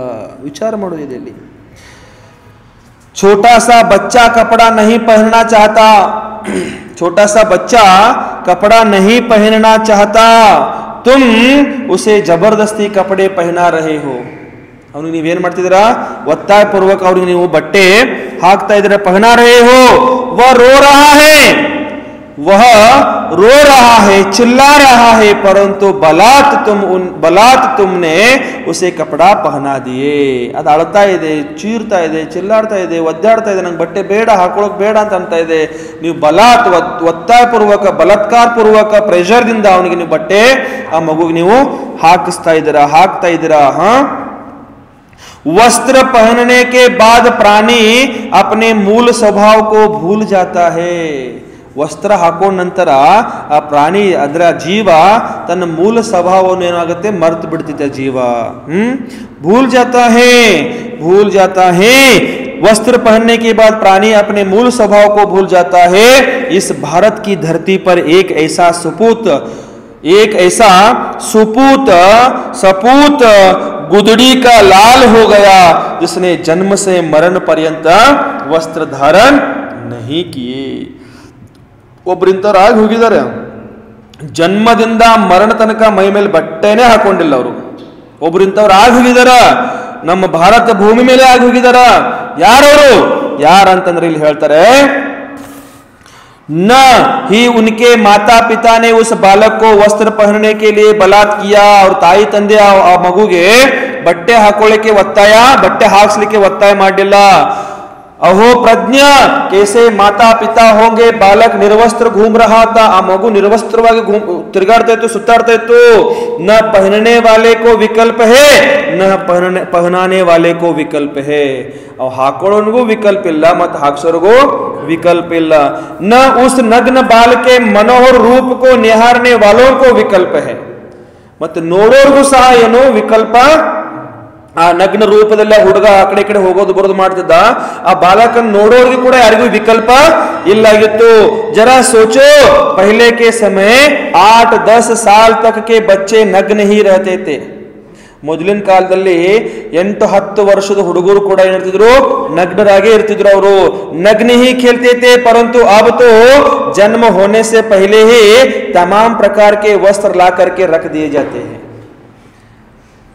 ವಿಚಾರ ಮಾಡೋದಿದೆ ಇಲ್ಲಿ. छोटा सा बच्चा कपड़ा नहीं पहनना चाहता, छोटा सा बच्चा कपड़ा नहीं पहनना चाहता, तुम उसे जबरदस्ती कपड़े पहना रहे हो. ಅವನಿಗೆ ನೀವೇನ್ ಮಾಡ್ತಿದ್ದೀರಾ, ಒತ್ತಾಯ ಪೂರ್ವಕ ಅವನಿಗೆ ನೀವು ಬಟ್ಟೆ ಹಾಕ್ತಾ ಇದ್ದೀರಾ. ಪಹನಾ ರಹೆ ಹೋ, ವಹ ರೋ ರಹಾ ಹೈ, वह रो रहा है, चिल्ला रहा है, परंतु बलात् तुमने उसे कपड़ा पहना दिए. ಅದು ಅಳ್ತಾ ಇದೆ, ಚೀರ್ತಾ ಇದೆ, ಚಿಲ್ಲಾಡ್ತಾ ಇದೆ, ಒದ್ದಾಡ್ತಾ ಇದೆ, ನಂಗೆ ಬಟ್ಟೆ ಬೇಡ, ಹಾಕೊಳ್ಳೋಕೆ ಬೇಡ ಅಂತ ಅಂತ ಇದೆ. ನೀವು ಬಲಾತ್ ಒತ್ತಾಯ ಪೂರ್ವಕ, ಬಲಾತ್ಕಾರ ಪೂರ್ವಕ ಪ್ರೆಷರ್ದಿಂದ ಅವನಿಗೆ ನೀವು ಬಟ್ಟೆ, ಆ ಮಗುಗೆ ನೀವು ಹಾಕಿಸ್ತಾ ಇದ್ದೀರಾ. वस्त्र पहनने के बाद प्राणी अपने मूल स्वभाव को भूल जाता है. ವಸ್ತ್ರ ಹಾಕೊಂಡ ನಂತರ ಆ ಪ್ರಾಣಿ, ಅದರ ಜೀವ ತನ್ನ ಮೂಲ ಸ್ವಭಾವವನ್ನು ಏನಾಗುತ್ತೆ ಮರ್ತು ಬಿಡ್ತಿದ್ದ ಜೀವ. भूल जाता है. वस्त्र पहनने के बाद प्राणी अपने मूल स्वभाव को भूल जाता है. इस भारत की धरती पर एक ऐसा सपूत गुदड़ी का लाल हो गया जिसने जन्म से मरण पर्यंत वस्त्र धारण नहीं किए. ಒಬ್ಬರಿಂತವ್ರು ಆಗಿ ಹೋಗಿದ್ದಾರೆ, ಜನ್ಮದಿಂದ ಮರಣ ತನಕ ಮೈ ಮೇಲೆ ಬಟ್ಟೆನೇ ಹಾಕೊಂಡಿಲ್ಲ ಅವರು. ಒಬ್ಬರಿಂತವ್ರು ಆಗಿ ಹೋಗಿದಾರ, ನಮ್ಮ ಭಾರತ ಭೂಮಿ ಮೇಲೆ ಆಗಿ ಹೋಗಿದಾರ. ಯಾರವರು? ಯಾರಂತಂದ್ರೆ ಇಲ್ಲಿ ಹೇಳ್ತಾರೆ, न ही उनके माता पिता ने उस बालक को वस्त्र पहनने के लिए बलात् किया. और ತಾಯಿ ತಂದೆ ಆ ಮಗುಗೆ ಬಟ್ಟೆ ಹಾಕೊಳ್ಳಿಕ್ಕೆ ಒತ್ತಾಯ, ಬಟ್ಟೆ ಹಾಕ್ಸ್ಲಿಕ್ಕೆ ಒತ್ತಾಯ ಮಾಡಲಿಲ್ಲ. अहो प्रज्ञा, कैसे माता पिता होंगे, बालक निर्वस्त्र घूम रहा था, आ मगु निर्वस्त्रವಾಗಿ ತಿರುಗಾಡ್ತಾ ಇತ್ತು, ಸುತ್ತಾಡ್ತಾ ಇತ್ತು. न पहनने वाले को विकल्प है, न पहनाने वाले को विकल्प है. ಅವ್ ಹಾಕೊಳ್ಳೋನಿಗೂ ವಿಕಲ್ಪ ಇಲ್ಲ, ಮತ್ತು ಹಾಕ್ಸೋರಿಗೂ विकल्प ಇಲ್ಲ. न उस नग्न बाल के मनोहर रूप को निहारने वालों को विकल्प है. ಮತ್ತು ನೋಡೋರ್ಗೂ ಸಹ ಏನು ವಿಕಲ್ಪ, ಆ ನಗ್ನ ರೂಪದಲ್ಲಿ ಹುಡುಗ ಆ ಕಡೆ ಕಡೆ ಹೋಗೋದು ಬರೋದು ಮಾಡ್ತಿದ್ದ, ಆ ಬಾಲಕನ್ ನೋಡೋರ್ಗೂ ಕೂಡ ಯಾರಿಗೂ ವಿಕಲ್ಪ ಇಲ್ಲಾಗಿತ್ತು. जरा सोचो, पहले के समय 8-10 साल तक के बच्चे नग्न ही रहते थे. ಮೊದಲಿನ ಕಾಲದಲ್ಲಿ 8-10 ವರ್ಷದ ಹುಡುಗರು ಕೂಡ ಏನಿರ್ತಿದ್ರು, ನಗ್ನರಾಗೆ ಇರ್ತಿದ್ರು. ಅವರು नग्न ही खेलते थे, परंतु अब तो जन्म होने से पहले ही तमाम प्रकार के वस्त्र ला करके रख दिए जाते हैं.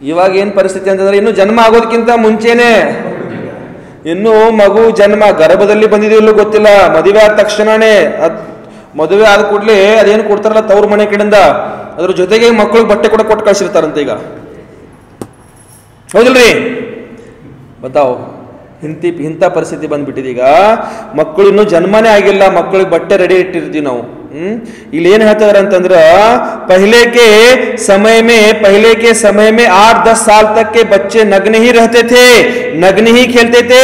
ಇವಾಗ ಏನ್ ಪರಿಸ್ಥಿತಿ ಅಂತಂದ್ರೆ, ಇನ್ನು ಜನ್ಮ ಆಗೋದಕ್ಕಿಂತ ಮುಂಚೆನೆ, ಇನ್ನು ಮಗು ಜನ್ಮ ಗರ್ಭದಲ್ಲಿ ಬಂದಿದೆಯಲ್ಲೂ ಗೊತ್ತಿಲ್ಲ, ಮದುವೆ ಆದ ತಕ್ಷಣನೇ, ಮದುವೆ ಆದ ಕೂಡಲೇ ಅದೇನು ಕೊಡ್ತಾರಲ್ಲ ತವ್ರ ಮನೆ ಕಡೆಯಿಂದ, ಅದ್ರ ಜೊತೆಗೆ ಮಕ್ಕಳಿಗೆ ಬಟ್ಟೆ ಕೂಡ ಕೊಟ್ಟು ಕಳ್ಸಿರ್ತಾರಂತೆ. ಈಗ ಹೌದಿಲ್ರಿ, ಬತಾವ್ ಇಂಥ ಪರಿಸ್ಥಿತಿ ಬಂದ್ಬಿಟ್ಟಿದೆ. ಈಗ ಮಕ್ಕಳು ಇನ್ನೂ ಜನ್ಮನೇ ಆಗಿಲ್ಲ, ಮಕ್ಕಳಿಗೆ ಬಟ್ಟೆ ರೆಡಿ ಇಟ್ಟಿರ್ತೀವಿ ನಾವು. ಇಲ್ಲಿ ಏನ್ ಹೇಳ್ತಾರೆ ಅಂತಂದ್ರ पहले के समय में 8-10 साल तक के बच्चे नग्न ही रहते थे, नग्न ही खेलते थे,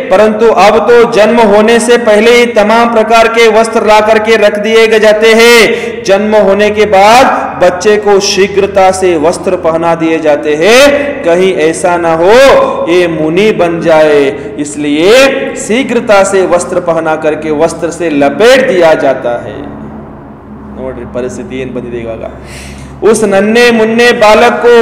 परंतु अब तो जन्म होने से पहले ही तमाम प्रकार के वस्त्र ला करके रख दिए जाते हैं। जन्म होने के बाद बच्चे को शीघ्रता से वस्त्र पहना दिए जाते हैं, कहीं ऐसा ना हो ये मुनि बन जाए, इसलिए शीघ्रता से वस्त्र पहना करके वस्त्र से लपेट दिया जाता है। नोड्री परिस्थिति ಏನ್ ಬಂದಿದೆ ಇವಾಗ। उस नन्हे मुन्ने बालक को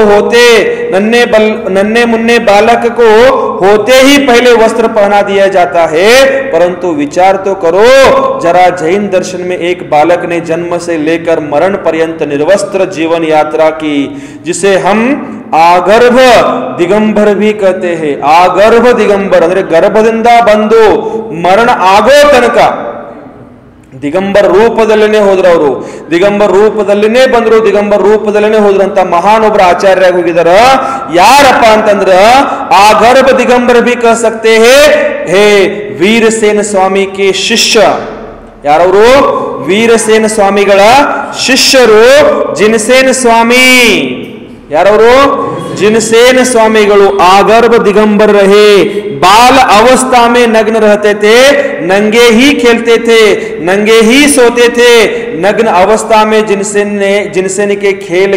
होते ही पहले वस्त्र पहना दिया जाता है, परंतु विचार तो करो जरा, जैन दर्शन में एक बालक ने जन्म से लेकर मरण पर्यंत निर्वस्त्र जीवन यात्रा की, जिसे हम ಆಗರ್ಭ ದಿಗಂಬರ भी कहते हैं। ಆಗರ್ಭ ದಿಗಂಬರ ಅಂದ್ರೆ ಗರ್ಭದಿಂದ ಬಂದು ಮರಣ ಆಗೋ ತನಕ ದಿಗಂಬರ ರೂಪದಲ್ಲಿನೇ ಹೋದ್ರು ಅವರು, ದಿಗಂಬರ ರೂಪದಲ್ಲಿನೇ ಬಂದ್ರು, ದಿಗಂಬರ ರೂಪದಲ್ಲಿನೇ ಹೋದ್ರು ಅಂತ ಮಹಾನ್ ಒಬ್ಬರ ಆಚಾರ್ಯರಾಗಿ ಹೋಗಿದಾರ। ಯಾರಪ್ಪ ಅಂತಂದ್ರ ಆಗರ್ಭ ದಿಗಂಬರ भी कह सकते हैं, ಹೇ ವೀರಸೇನ ಸ್ವಾಮಿ ಕೆ ಶಿಷ್ಯ। ಯಾರವರು? ವೀರಸೇನ ಸ್ವಾಮಿಗಳ ಶಿಷ್ಯರು जिनसेन ಸ್ವಾಮಿ। ಯಾರವರು? जिनसेन स्वामीಗಳು आगर्भ दिगंबर रहे, बाल अवस्था में नग्न रहते थे, नंगे ही खेलते थे, नंगे ही सोते थे। नग्न अवस्था में जिनसेन के खेल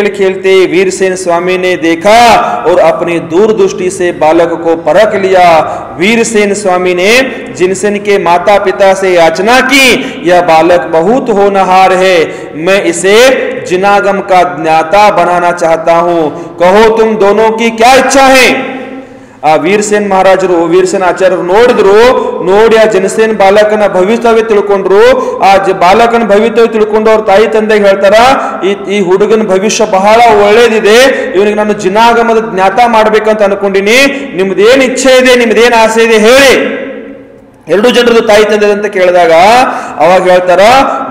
खेलते वीरसेन स्वामी ने देखा और अपनी दूरदृष्टि से बालक को परख लिया। वीरसेन स्वामी ने जिनसेन के माता पिता से याचना की, यह बालक बहुत होनहार है, मैं इसे जिनागम का ज्ञाता बनाना चाहता हूं, कहो तुम दोनों की क्या इच्छा है। ಆ ವೀರಸೇನ್ ಮಹಾರಾಜರು, ವೀರಸೇನ ಆಚಾರ್ಯರು ನೋಡಿ ಆ ಜನಸೇನ್ ಬಾಲಕನ ಭವಿಷ್ಯವೇ ತಿಳ್ಕೊಂಡ್ರು। ಆ ಬಾಲಕನ ಭವಿಷ್ಯವೇ ತಿಳ್ಕೊಂಡು ಅವ್ರ ತಾಯಿ ತಂದೆಗೆ ಹೇಳ್ತಾರ, ಈ ಹುಡುಗನ ಭವಿಷ್ಯ ಬಹಳ ಒಳ್ಳೇದಿದೆ, ಇವನಿಗೆ ನಾನು ಜಿನಾಗಮದ ಜ್ಞಾತ ಮಾಡ್ಬೇಕಂತ ಅನ್ಕೊಂಡಿನಿ, ನಿಮ್ದೇನ್ ಇಚ್ಛೆ ಇದೆ, ನಿಮ್ದೇನ್ ಆಸೆ ಇದೆ ಹೇಳಿ। ಎರಡು ಜನರದು ತಾಯಿ ತಂದೆ ಅಂತ ಕೇಳಿದಾಗ ಅವಾಗ ಹೇಳ್ತಾರ,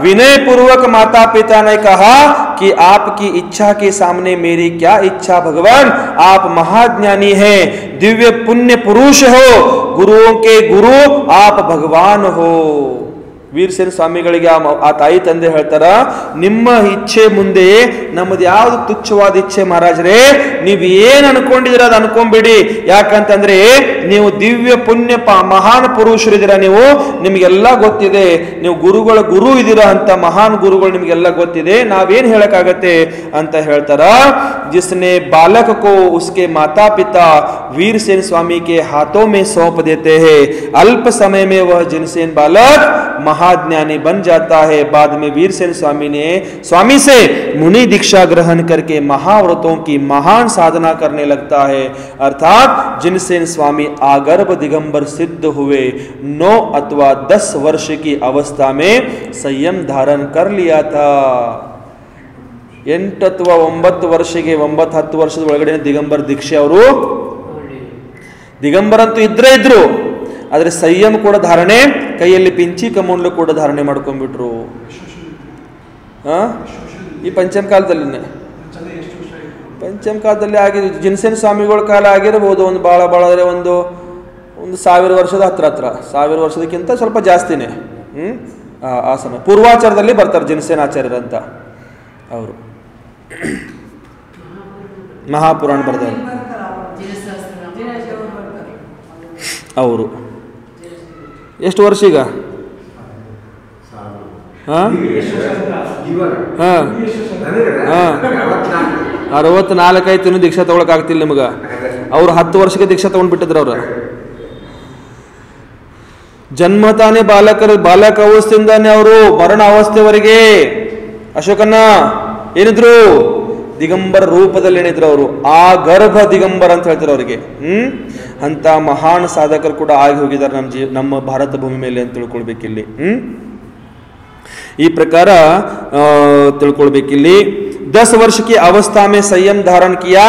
विनय पूर्वक माता पिता ने कहा कि आपकी इच्छा के सामने मेरी क्या इच्छा भगवान, आप महाज्ञानी हैं, दिव्य पुण्य पुरुष हो, गुरुओं के गुरु आप भगवान हो। ವೀರಸೇನ ಸ್ವಾಮಿಗಳಿಗೆ ಆ ತಾಯಿ ತಂದೆ ಹೇಳ್ತಾರ, ನಿಮ್ಮ ಇಚ್ಛೆ ಮುಂದೆ ನಮ್ಮದು ಯಾವ್ದು ತುಚ್ಛವಾದ ಇಚ್ಛೆ ಮಹಾರಾಜರೇ, ನೀವು ಏನ್ ಅನ್ಕೊಂಡಿದ್ರ ಅದು ಅನ್ಕೊಂಬಿಡಿ, ಯಾಕಂತಂದ್ರೆ ನೀವು ದಿವ್ಯ ಪುಣ್ಯ ಮಹಾನ್ ಪುರುಷರಿದ್ದೀರಾ, ನಿಮಗೆಲ್ಲ ಗೊತ್ತಿದೆ, ನೀವು ಗುರು ಇದ್ದೀರಾ ಅಂತ ಮಹಾನ್ ಗುರುಗಳು ನಿಮಗೆಲ್ಲ ಗೊತ್ತಿದೆ, ನಾವೇನ್ ಹೇಳಕ್ಕಾಗತ್ತೆ ಅಂತ ಹೇಳ್ತಾರ। जिसने बालक को उसके माता पिता वीरसेन स्वामी के हाथों में सौंप देते हैं, अल्प समय में वह जिनसेन बालक महाज्ञानी बन जाता है। बाद में वीरसेन स्वामी से मुनि दीक्षा ग्रहण करके महाव्रतों की महान साधना करने लगता है। अर्थात जिनसेन स्वामी आगर्भ दिगंबर सिद्ध हुए, 9 अथवा 10 वर्ष की अवस्था में संयम धारण कर लिया था। 8 ಅಥವಾ 9 ವರ್ಷಕ್ಕೆ 9-10 ವರ್ಷದ ಒಳಗಡೆ ದಿಗಂಬರ ದೀಕ್ಷೆ ಅವರು ದಿಗಂಬರ ಅಂತೂ ಇದ್ರು, ಆದ್ರೆ ಸಂಯಮ ಕೂಡ ಧಾರಣೆ, ಕೈಯಲ್ಲಿ ಪಿಂಚಿ ಕಮಂಡ್ಲು ಕೂಡ ಧಾರಣೆ ಮಾಡ್ಕೊಂಡ್ಬಿಟ್ರು। ಈ ಪಂಚಮ ಕಾಲದಲ್ಲಿ ಆಗಿದೆ, ಜಿನಸೇನ ಸ್ವಾಮಿಗಳ ಕಾಲ ಆಗಿರಬಹುದು, ಒಂದು ಬಹಳ ಅಂದ್ರೆ ಒಂದು 1000 ವರ್ಷದ ಹತ್ರ 1000 ವರ್ಷದಕ್ಕಿಂತ ಸ್ವಲ್ಪ ಜಾಸ್ತಿನೇ। ಆ ಸಮಯ ಪೂರ್ವಾಚಾರದಲ್ಲಿ ಬರ್ತಾರೆ ಜಿನಸೇನಾಚಾರ್ಯರಂತ ಅವರು, ಮಹಾಪುರಾಣ ಬರ್ತಾರೆ ಅವರು। ಎಷ್ಟು ವರ್ಷ ಈಗ? 64 ಆಯ್ತು, ಇನ್ನೂ ದೀಕ್ಷಾ ತಗೊಳಕ್ ಆಗ್ತಿಲ್ಲ ನಿಮ್ಗೆ। ಅವ್ರು 10 ವರ್ಷಕ್ಕೆ ದೀಕ್ಷಾ ತಗೊಂಡ್ಬಿಟ್ಟಿದ್ರು ಅವ್ರು। ಜನ್ಮತಾನೆ ಬಾಲಕ ಅವಸ್ಥೆಯಿಂದಾನೆ ಅವರು ಮರಣ ಅವಸ್ಥೆವರೆಗೆ ಅಶೋಕನ ಏನಿದ್ರು ದಿಗಂಬರ ರೂಪದಲ್ಲಿ ಏನಿದ್ರು ಅವರು, ಆ ಗರ್ಭ ದಿಗಂಬರ ಅಂತ ಹೇಳ್ತಾರೆ ಅವರಿಗೆ। ಅಂತ ಮಹಾನ್ ಸಾಧಕರು ಕೂಡ ಆಗಿ ಹೋಗಿದ್ದಾರೆ ನಮ್ಮ ಭಾರತ ಭೂಮಿ ಮೇಲೆ ಅಂತ ತಿಳ್ಕೊಳ್ಬೇಕಿಲ್ಲಿ। ಈ ಪ್ರಕಾರ ತಿಳ್ಕೊಳ್ಬೇಕಿಲ್ಲಿ। 10 वर्ष की अवस्था में संयम धारण किया,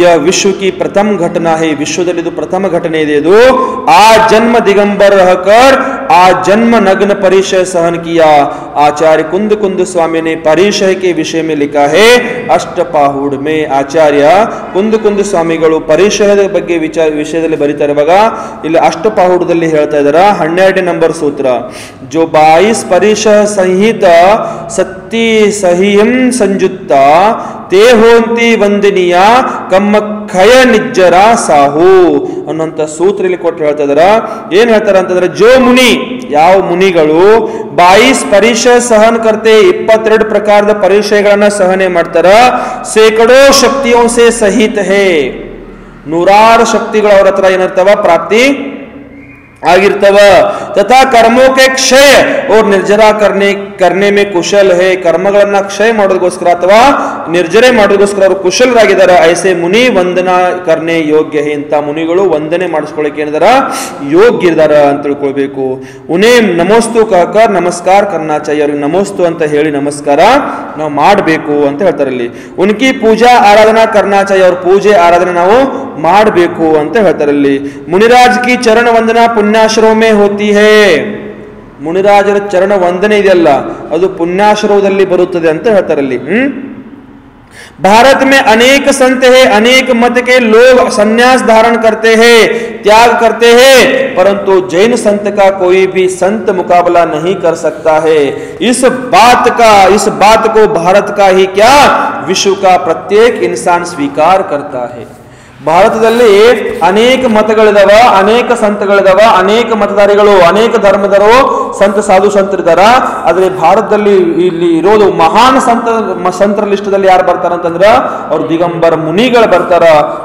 यह विश्व की प्रथम घटना है। विश्वದಲ್ಲಿ ಇದು ಪ್ರಥಮ ಘಟನೆ ಇದೆ। ಇದು ಆ ಜನ್ಮ ದಿಗಂಬರ रहकर आज जन्म नग्न परिचय सहन किया। आचार्य कुंद कुंद स्वामी ने परिचय के विषय में लिखा है अष्टपाहुड़ में। ಆಚಾರ್ಯ ಕುಂದ ಕುಂದ ಸ್ವಾಮಿಗಳು ಪರಿಚಯದ ಬಗ್ಗೆ ವಿಷಯದಲ್ಲಿ ಬರೀತಾರೆ. ಇವಾಗ ಇಲ್ಲಿ ಅಷ್ಟಪಾಹುಡದಲ್ಲಿ ಹೇಳ್ತಾ ಇದಾರ 12ನೇ ನಂಬರ್ ಸೂತ್ರ. जो 22 ಪರಿಚಯ ಸಂಹಿತ ಸತ್ತಿ ಸಹಿಯಂ ಸಂಯುಕ್ತ ತೇ ಹೋಂತಿ ವಂದನೀಯ ಕಮ್ಮಖಯ ನಿಜ್ಜರ ಸಾಹು ಅನ್ನುವಂಥ ಸೂತ್ರ ಇಲ್ಲಿ ಕೊಟ್ಟು ಹೇಳ್ತಾ ಇದಾರ. ಏನ್ ಹೇಳ್ತಾರ ಅಂತಂದ್ರೆ ಜೋ ಮುನಿ, ಯಾವ ಮುನಿಗಳು 22 ಪರಿಚಯ ಸಹನ ಕರ್ತೆ, 22 ಪ್ರಕಾರದ ಪರಿಚಯಗಳನ್ನ ಸಹನೆ ಮಾಡ್ತಾರ. ಸೇಕಡೋ ಶಕ್ತಿಯೋं से सहित है, ನೂರಾರು ಶಕ್ತಿಗಳು ಅವ್ರ ಹತ್ರ ಏನಿರ್ತಾವ ಪ್ರಾಪ್ತಿ ಆಗಿರ್ತವ. तथा कर्मों के क्षय और निर्जरा करने में कुशल है, ಕರ್ಮಗಳನ್ನ ಕ್ಷಯ ಮಾಡೋದಕ್ಕೋಸ್ಕರ ಅಥವಾ ನಿರ್ಜರೆ ಮಾಡೋದಕ್ಕೋಸ್ಕರ ಅವರು ಕುಶಲರಾಗಿದ್ದಾರೆ. ಐಸೆ ಮುನಿ ವಂದನಾ ಕರ್ನೆ ಯೋಗ್ಯ ಹೇ, ಇಂಥ ಮುನಿಗಳು ವಂದನೆ ಮಾಡಿಸ್ಕೊಳ್ಳಿಕ್ಕೆ ಏನಿದಾರ ಯೋಗ್ಯ ಇದಾರ ಅಂತ ತಿಳ್ಕೊಳ್ಬೇಕು. ಉನೇ ನಮೋಸ್ತು ಕಹಕರ್ ನಮಸ್ಕಾರ ಕರ್ನಾ ಚಾಹಿಯೆ, ಅವ್ರಿಗೆ ನಮೋಸ್ತು ಅಂತ ಹೇಳಿ ನಮಸ್ಕಾರ ನಾವು ಮಾಡಬೇಕು ಅಂತ ಹೇಳ್ತಾರೆ ಇಲ್ಲಿ. ಉನ್ಕಿ ಪೂಜಾ ಆರಾಧನಾ ಕರ್ನಾ ಚಾಹಿಯೆ, ಅವ್ರ ಪೂಜೆ ಆರಾಧನೆ ನಾವು ಮಾಡಬೇಕು ಅಂತ ಹೇಳ್ತಾರೆ ಇಲ್ಲಿ. ಮುನಿರಾಜ್ ಕಿ ಚರಣ ವಂದನಾ ಪುಣ್ಯಾಶ್ರಮೇ ಹೋತಿ ಹೇ, ಮುನಿರಾಜರ ಚರಣ ವಂದನೆ ಇದೆಯಲ್ಲ ಅದು ಪುಣ್ಯಾಶ್ರಮದಲ್ಲಿ ಬರುತ್ತದೆ ಅಂತ ಹೇಳ್ತಾರಲ್ಲಿ. भारत में अनेक संत है, अनेक मत के लोग संन्यास धारण करते हैं, त्याग करते हैं, परंतु जैन संत का कोई भी संत मुकाबला नहीं कर सकता है. इस बात को भारत का ही क्या विश्व का प्रत्येक इंसान स्वीकार करता है. ಭಾರತದಲ್ಲಿ ಅನೇಕ ಮತಗಳಿದಾವ, ಅನೇಕ ಸಂತಗಳಿದಾವ, ಅನೇಕ ಮತದಾರಿಗಳು, ಅನೇಕ ಧರ್ಮದವರು ಸಂತ ಸಾಧು ಸಂತರಿದಾರ. ಆದ್ರೆ ಭಾರತದಲ್ಲಿ ಇಲ್ಲಿ ಇರೋದು ಮಹಾನ್ ಸಂತರ ಲಿಸ್ಟದಲ್ಲಿ ಯಾರು ಬರ್ತಾರ ಅಂತಂದ್ರ ಅವ್ರ ದಿಗಂಬರ ಮುನಿಗಳು ಬರ್ತಾರ.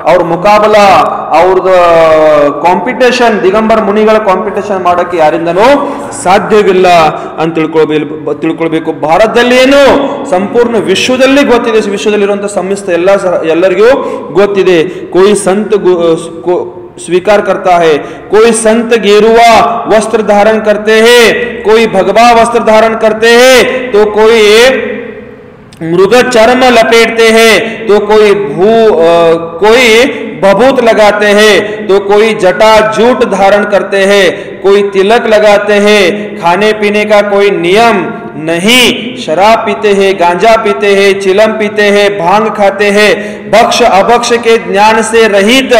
ಅವ್ರ ಮುಕಾಬಲ, ಅವ್ರದ ಕಾಂಪಿಟೇಷನ್, ದಿಗಂಬರ ಮುನಿಗಳ ಕಾಂಪಿಟೇಷನ್ ಮಾಡಕ್ಕೆ ಯಾರಿಂದನೂ ಸಾಧ್ಯವಿಲ್ಲ ಅಂತ ತಿಳ್ಕೊಳ್ಬೇಕು. ಭಾರತದಲ್ಲಿ ಏನು ಸಂಪೂರ್ಣ ವಿಶ್ವದಲ್ಲಿ ಗೊತ್ತಿದೆ, ವಿಶ್ವದಲ್ಲಿರುವಂತಹ ಸಂಸ್ಥೆ ಎಲ್ಲರಿಗೂ ಗೊತ್ತಿದೆ. कोई संत स्वीकार करता है, कोई संत गेरुआ वस्त्र धारण करते हैं, कोई भगवा वस्त्र धारण करते हैं, तो कोई मृग चर्म लपेटते हैं, तो कोई भभूत लगाते हैं, तो कोई जटा जूट धारण करते हैं, कोई तिलक लगाते हैं. खाने पीने का कोई नियम नहीं, शराब पीते हैं, गांजा पीते हैं, चिलम पीते हैं, भांग खाते हैं. भक्ष अभक्ष के ज्ञान से रहित,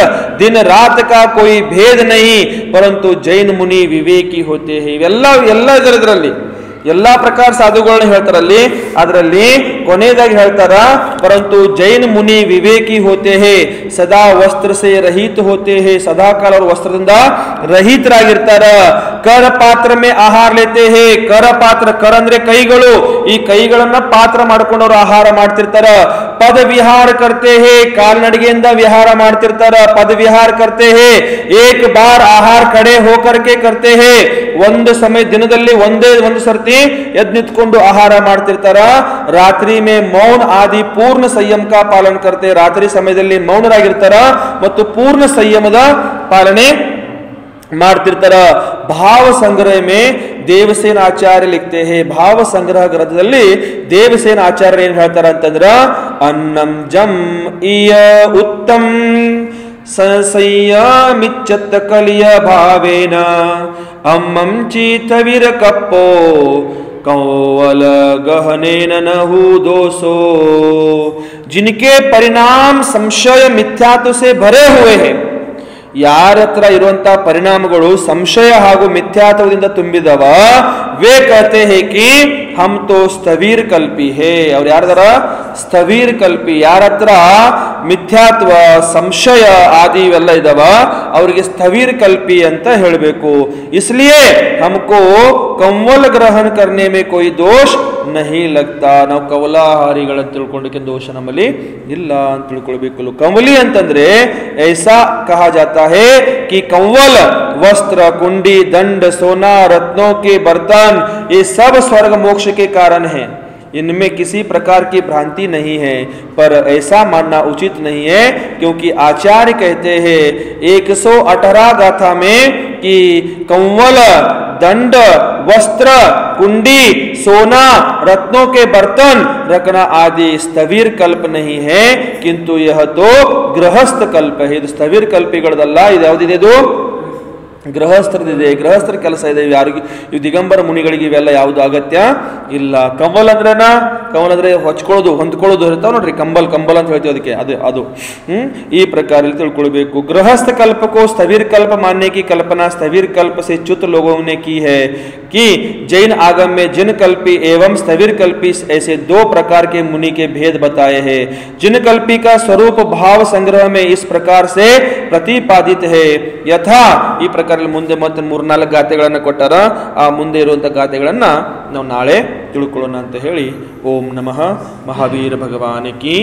दिन रात का कोई भेद नहीं, परंतु जैन मुनि विवेकी होते हैं. ಎಲ್ಲ ಇದರಲ್ಲಿ ಎಲ್ಲಾ ಪ್ರಕಾರ ಸಾಧುಗಳನ್ನ ಹೇಳ್ತಾರಲ್ಲಿ. ಅದರಲ್ಲಿ ಕೊನೆಯದಾಗಿ ಹೇಳ್ತಾರ ಪರಂತು ಜೈನ್ ಮುನಿ ವಿವೇಕಿ ಹೋತೆ ಹೇ, ಸದಾ ವಸ್ತ್ರ ಸೇ ರಹಿತ ಹೋತೆ ಹೇ, ಸದಾ ಕಾಲ ಅವರು ವಸ್ತ್ರದಿಂದ ರಹಿತರಾಗಿರ್ತಾರ. ಕರ ಪಾತ್ರ ಮೇ ಆಹಾರ ಲೇತೆ ಹೇ, ಕರ ಪಾತ್ರ, ಕರ ಅಂದ್ರೆ ಕೈಗಳು, ಈ ಕೈಗಳನ್ನ ಪಾತ್ರ ಮಾಡ್ಕೊಂಡು ಅವರು ಆಹಾರ ಮಾಡ್ತಿರ್ತಾರ. ಪದ ವಿಹಾರ ಕರ್ತೆ ಹೇ, ಕಾಲ್ನಡಿಗೆಯಿಂದ ವಿಹಾರ ಮಾಡ್ತಿರ್ತಾರ. ಪದ ವಿಹಾರ ಕರ್ತೆ ಹೇ, ಏಕ್ ಬಾರ್ ಆಹಾರ ಕಡೆ ಹೋಕರ್ಕೆ ಕರ್ತೆ ಹೇ, ಒಂದು ಸಮಯ ದಿನದಲ್ಲಿ ಒಂದೇ ಒಂದು ಸರ್ತಿ ಎದ್ದು ನಿಂತ್ಕೊಂಡು ಆಹಾರ ಮಾಡ್ತಿರ್ತಾರ. ರಾತ್ರಿ ಮೇ ಮೌನ ಆದಿ ಪೂರ್ಣ ಸಂಯಮ ಕಾ ಪಾಲನ ಕರ್ತೆ, ರಾತ್ರಿ ಸಮಯದಲ್ಲಿ ಮೌನರಾಗಿರ್ತಾರ ಮತ್ತು ಪೂರ್ಣ ಸಂಯಮದ ಪಾಲನೆ ಮಾಡ್ತಿರ್ತಾರ. ಭಾವ ಸಂಗ್ರಹ ಮೇ ದೇವಸೇನ ಆಚಾರ್ಯ ಲಿಖತೆ ಹೇ, ಭಾವ ಸಂಗ್ರಹ ಗ್ರಂಥದಲ್ಲಿ ದೇವಸೇನ ಆಚಾರ್ಯ ಏನ್ ಹೇಳ್ತಾರ ಅಂತಂದ್ರ ಅನ್ನಂ ಜಂ ಇಯ ಉತ್ತಮ್ ಸಂಸಯ್ಯಮಿಚ್ಚತ್ತ ಕಲಿಯ ಭಾವೇನ ಅಮ್ಮಂ ಚೀತವಿರ ಕಪ್ಪೋ कौवल गहने नहु दोषो, जिनके परिणाम संशय मिथ्यात्व से भरे हुए हैं. ಯಾರ ಹತ್ರ ಇರುವಂತಹ ಪರಿಣಾಮಗಳು ಸಂಶಯ ಹಾಗೂ ಮಿಥ್ಯಾತ್ವದಿಂದ ತುಂಬಿದವ, ವೇ ಕಹತೆ ಹೇ ಕಿ ಹಮ್ ತೋ ಸ್ಥವೀರ್ ಕಲ್ಪಿ ಹೇ, ಅವ್ರು ಯಾರದಾರ ಸ್ಥವೀರ್ ಕಲ್ಪಿ, ಯಾರ ಹತ್ರ ಮಿಥ್ಯಾತ್ವ ಸಂಶಯ ಆದಿ ಇವೆಲ್ಲ ಇದಾವ ಅವರಿಗೆ ಸ್ಥವೀರ್ ಕಲ್ಪಿ ಅಂತ ಹೇಳಬೇಕು. ಇಸ್ಲಿಯೇ ಹಮ್ಕೋ ಕಂವಲ್ ಗ್ರಹಣ ಕರ್ನೆ ಮೇ ಕೋಯಿ ದೋಷ ನಹಿ ಲಗ್ತಾ, ನಾವು ಕವಲಾಹಾರಿಗಳನ್ನ ತಿಳ್ಕೊಂಡಕ್ಕೆ ದೋಷ ನಮ್ಮಲ್ಲಿ ಇಲ್ಲ ಅಂತ ತಿಳ್ಕೊಳ್ಬೇಕು. ಕಂವಲಿ ಅಂತಂದ್ರೆ ಐಸಾ ಕಹಾ ಜಾತಾ है कि कंवल वस्त्र, कुंडी, दंड, सोना, रत्नों के बर्तन, ये सब स्वर्ग मोक्ष के कारण हैं. इनमें किसी प्रकार की भ्रांति नहीं है, पर ऐसा मानना उचित नहीं है, क्योंकि आचार्य कहते हैं 118 गाथा में कि कंवल, दंड, वस्त्र, कुंडी, सोना, रत्नों के बर्तन रखना आदि स्थवीर कल्प नहीं है, किंतु यह तो गृहस्थ कल्प है. ಇದು ಸ್ಥವೀರ್ ಕಲ್ಪಿಗಳದಲ್ಲ, ಇದು ಯಾವುದಿದೆ? ಇದು ಗೃಹಸ್ಥರದಿದೆ, ಗೃಹಸ್ಥರ ಕೆಲಸ ಇದೆ. ಯಾರಿಗೆ ಇವು ದಿಗಂಬರ ಮುನಿಗಳಿಗೆ ಇವೆಲ್ಲ ಯಾವುದು ಅಗತ್ಯ ಇಲ್ಲ. ಕಂಬಲ್ ಅಂದ್ರೇನ, ಕಂಬಲ್ ಅಂದ್ರೆ ಹೊಚ್ಕೊಳ್ಳೋದು, ಹೊಂದ್ಕೊಳ್ಳೋದು ಇರ್ತಾವ ನೋಡ್ರಿ, ಕಂಬಲ್ ಕಂಬಲ್ ಅಂತ ಹೇಳ್ತೀವಿ ಅದಕ್ಕೆ, ಅದು ಈ ಪ್ರಕಾರ ತಿಳ್ಕೊಳ್ಬೇಕು. ಗೃहस्थ कल्प को स्थविर कल्प मानने की कल्पना स्थविर कल्प से च्युत लोगों ने की है कि जैन आगम में जिन कल्पी एवं स्थविर कल्पी ऐसे दो प्रकार के मुनि के भेद बताए हैं. जिन कल्पी का स्वरूप भाव संग्रह में इस प्रकार से प्रतिपादित है. यथा ಈ ಪ್ರಕಾರ ಮುಂದೆ ಮತ್ತೆ 3-4 ಗಾಥೆಗಳನ್ನು ಕೊಟ್ಟಾರ. ಆ ಮುಂದೆ ಇರುವಂತ ಗಾಥೆಗಳನ್ನ ನಾವು ನಾಳೆ ತಿಳ್ಕೊಳ್ಳೋಣ ಅಂತ ಹೇಳಿ, ಓಂ ನಮಃ ಮಹಾವೀರ ಭಗವಾನ್ ಕಿ.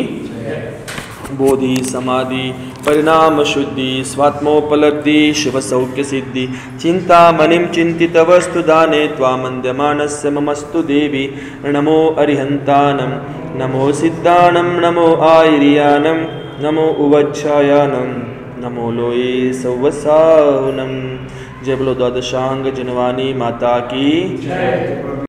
बोधि समाधि परिणाम शुद्धि स्वात्मोपलब्धि शुभ सौख्य सिद्धि चिंता मनिम चिंतित वस्तु दाने त्वामंद्यमानस्य ममस्तु देवी. नमो अरिहंतानम नमो सिद्धानम नमो आयर्यानम नमो उवच्छायानम नमो लोये सौवसाहुनम. जय बोलो द्वादशांग जनवानी माता की जय.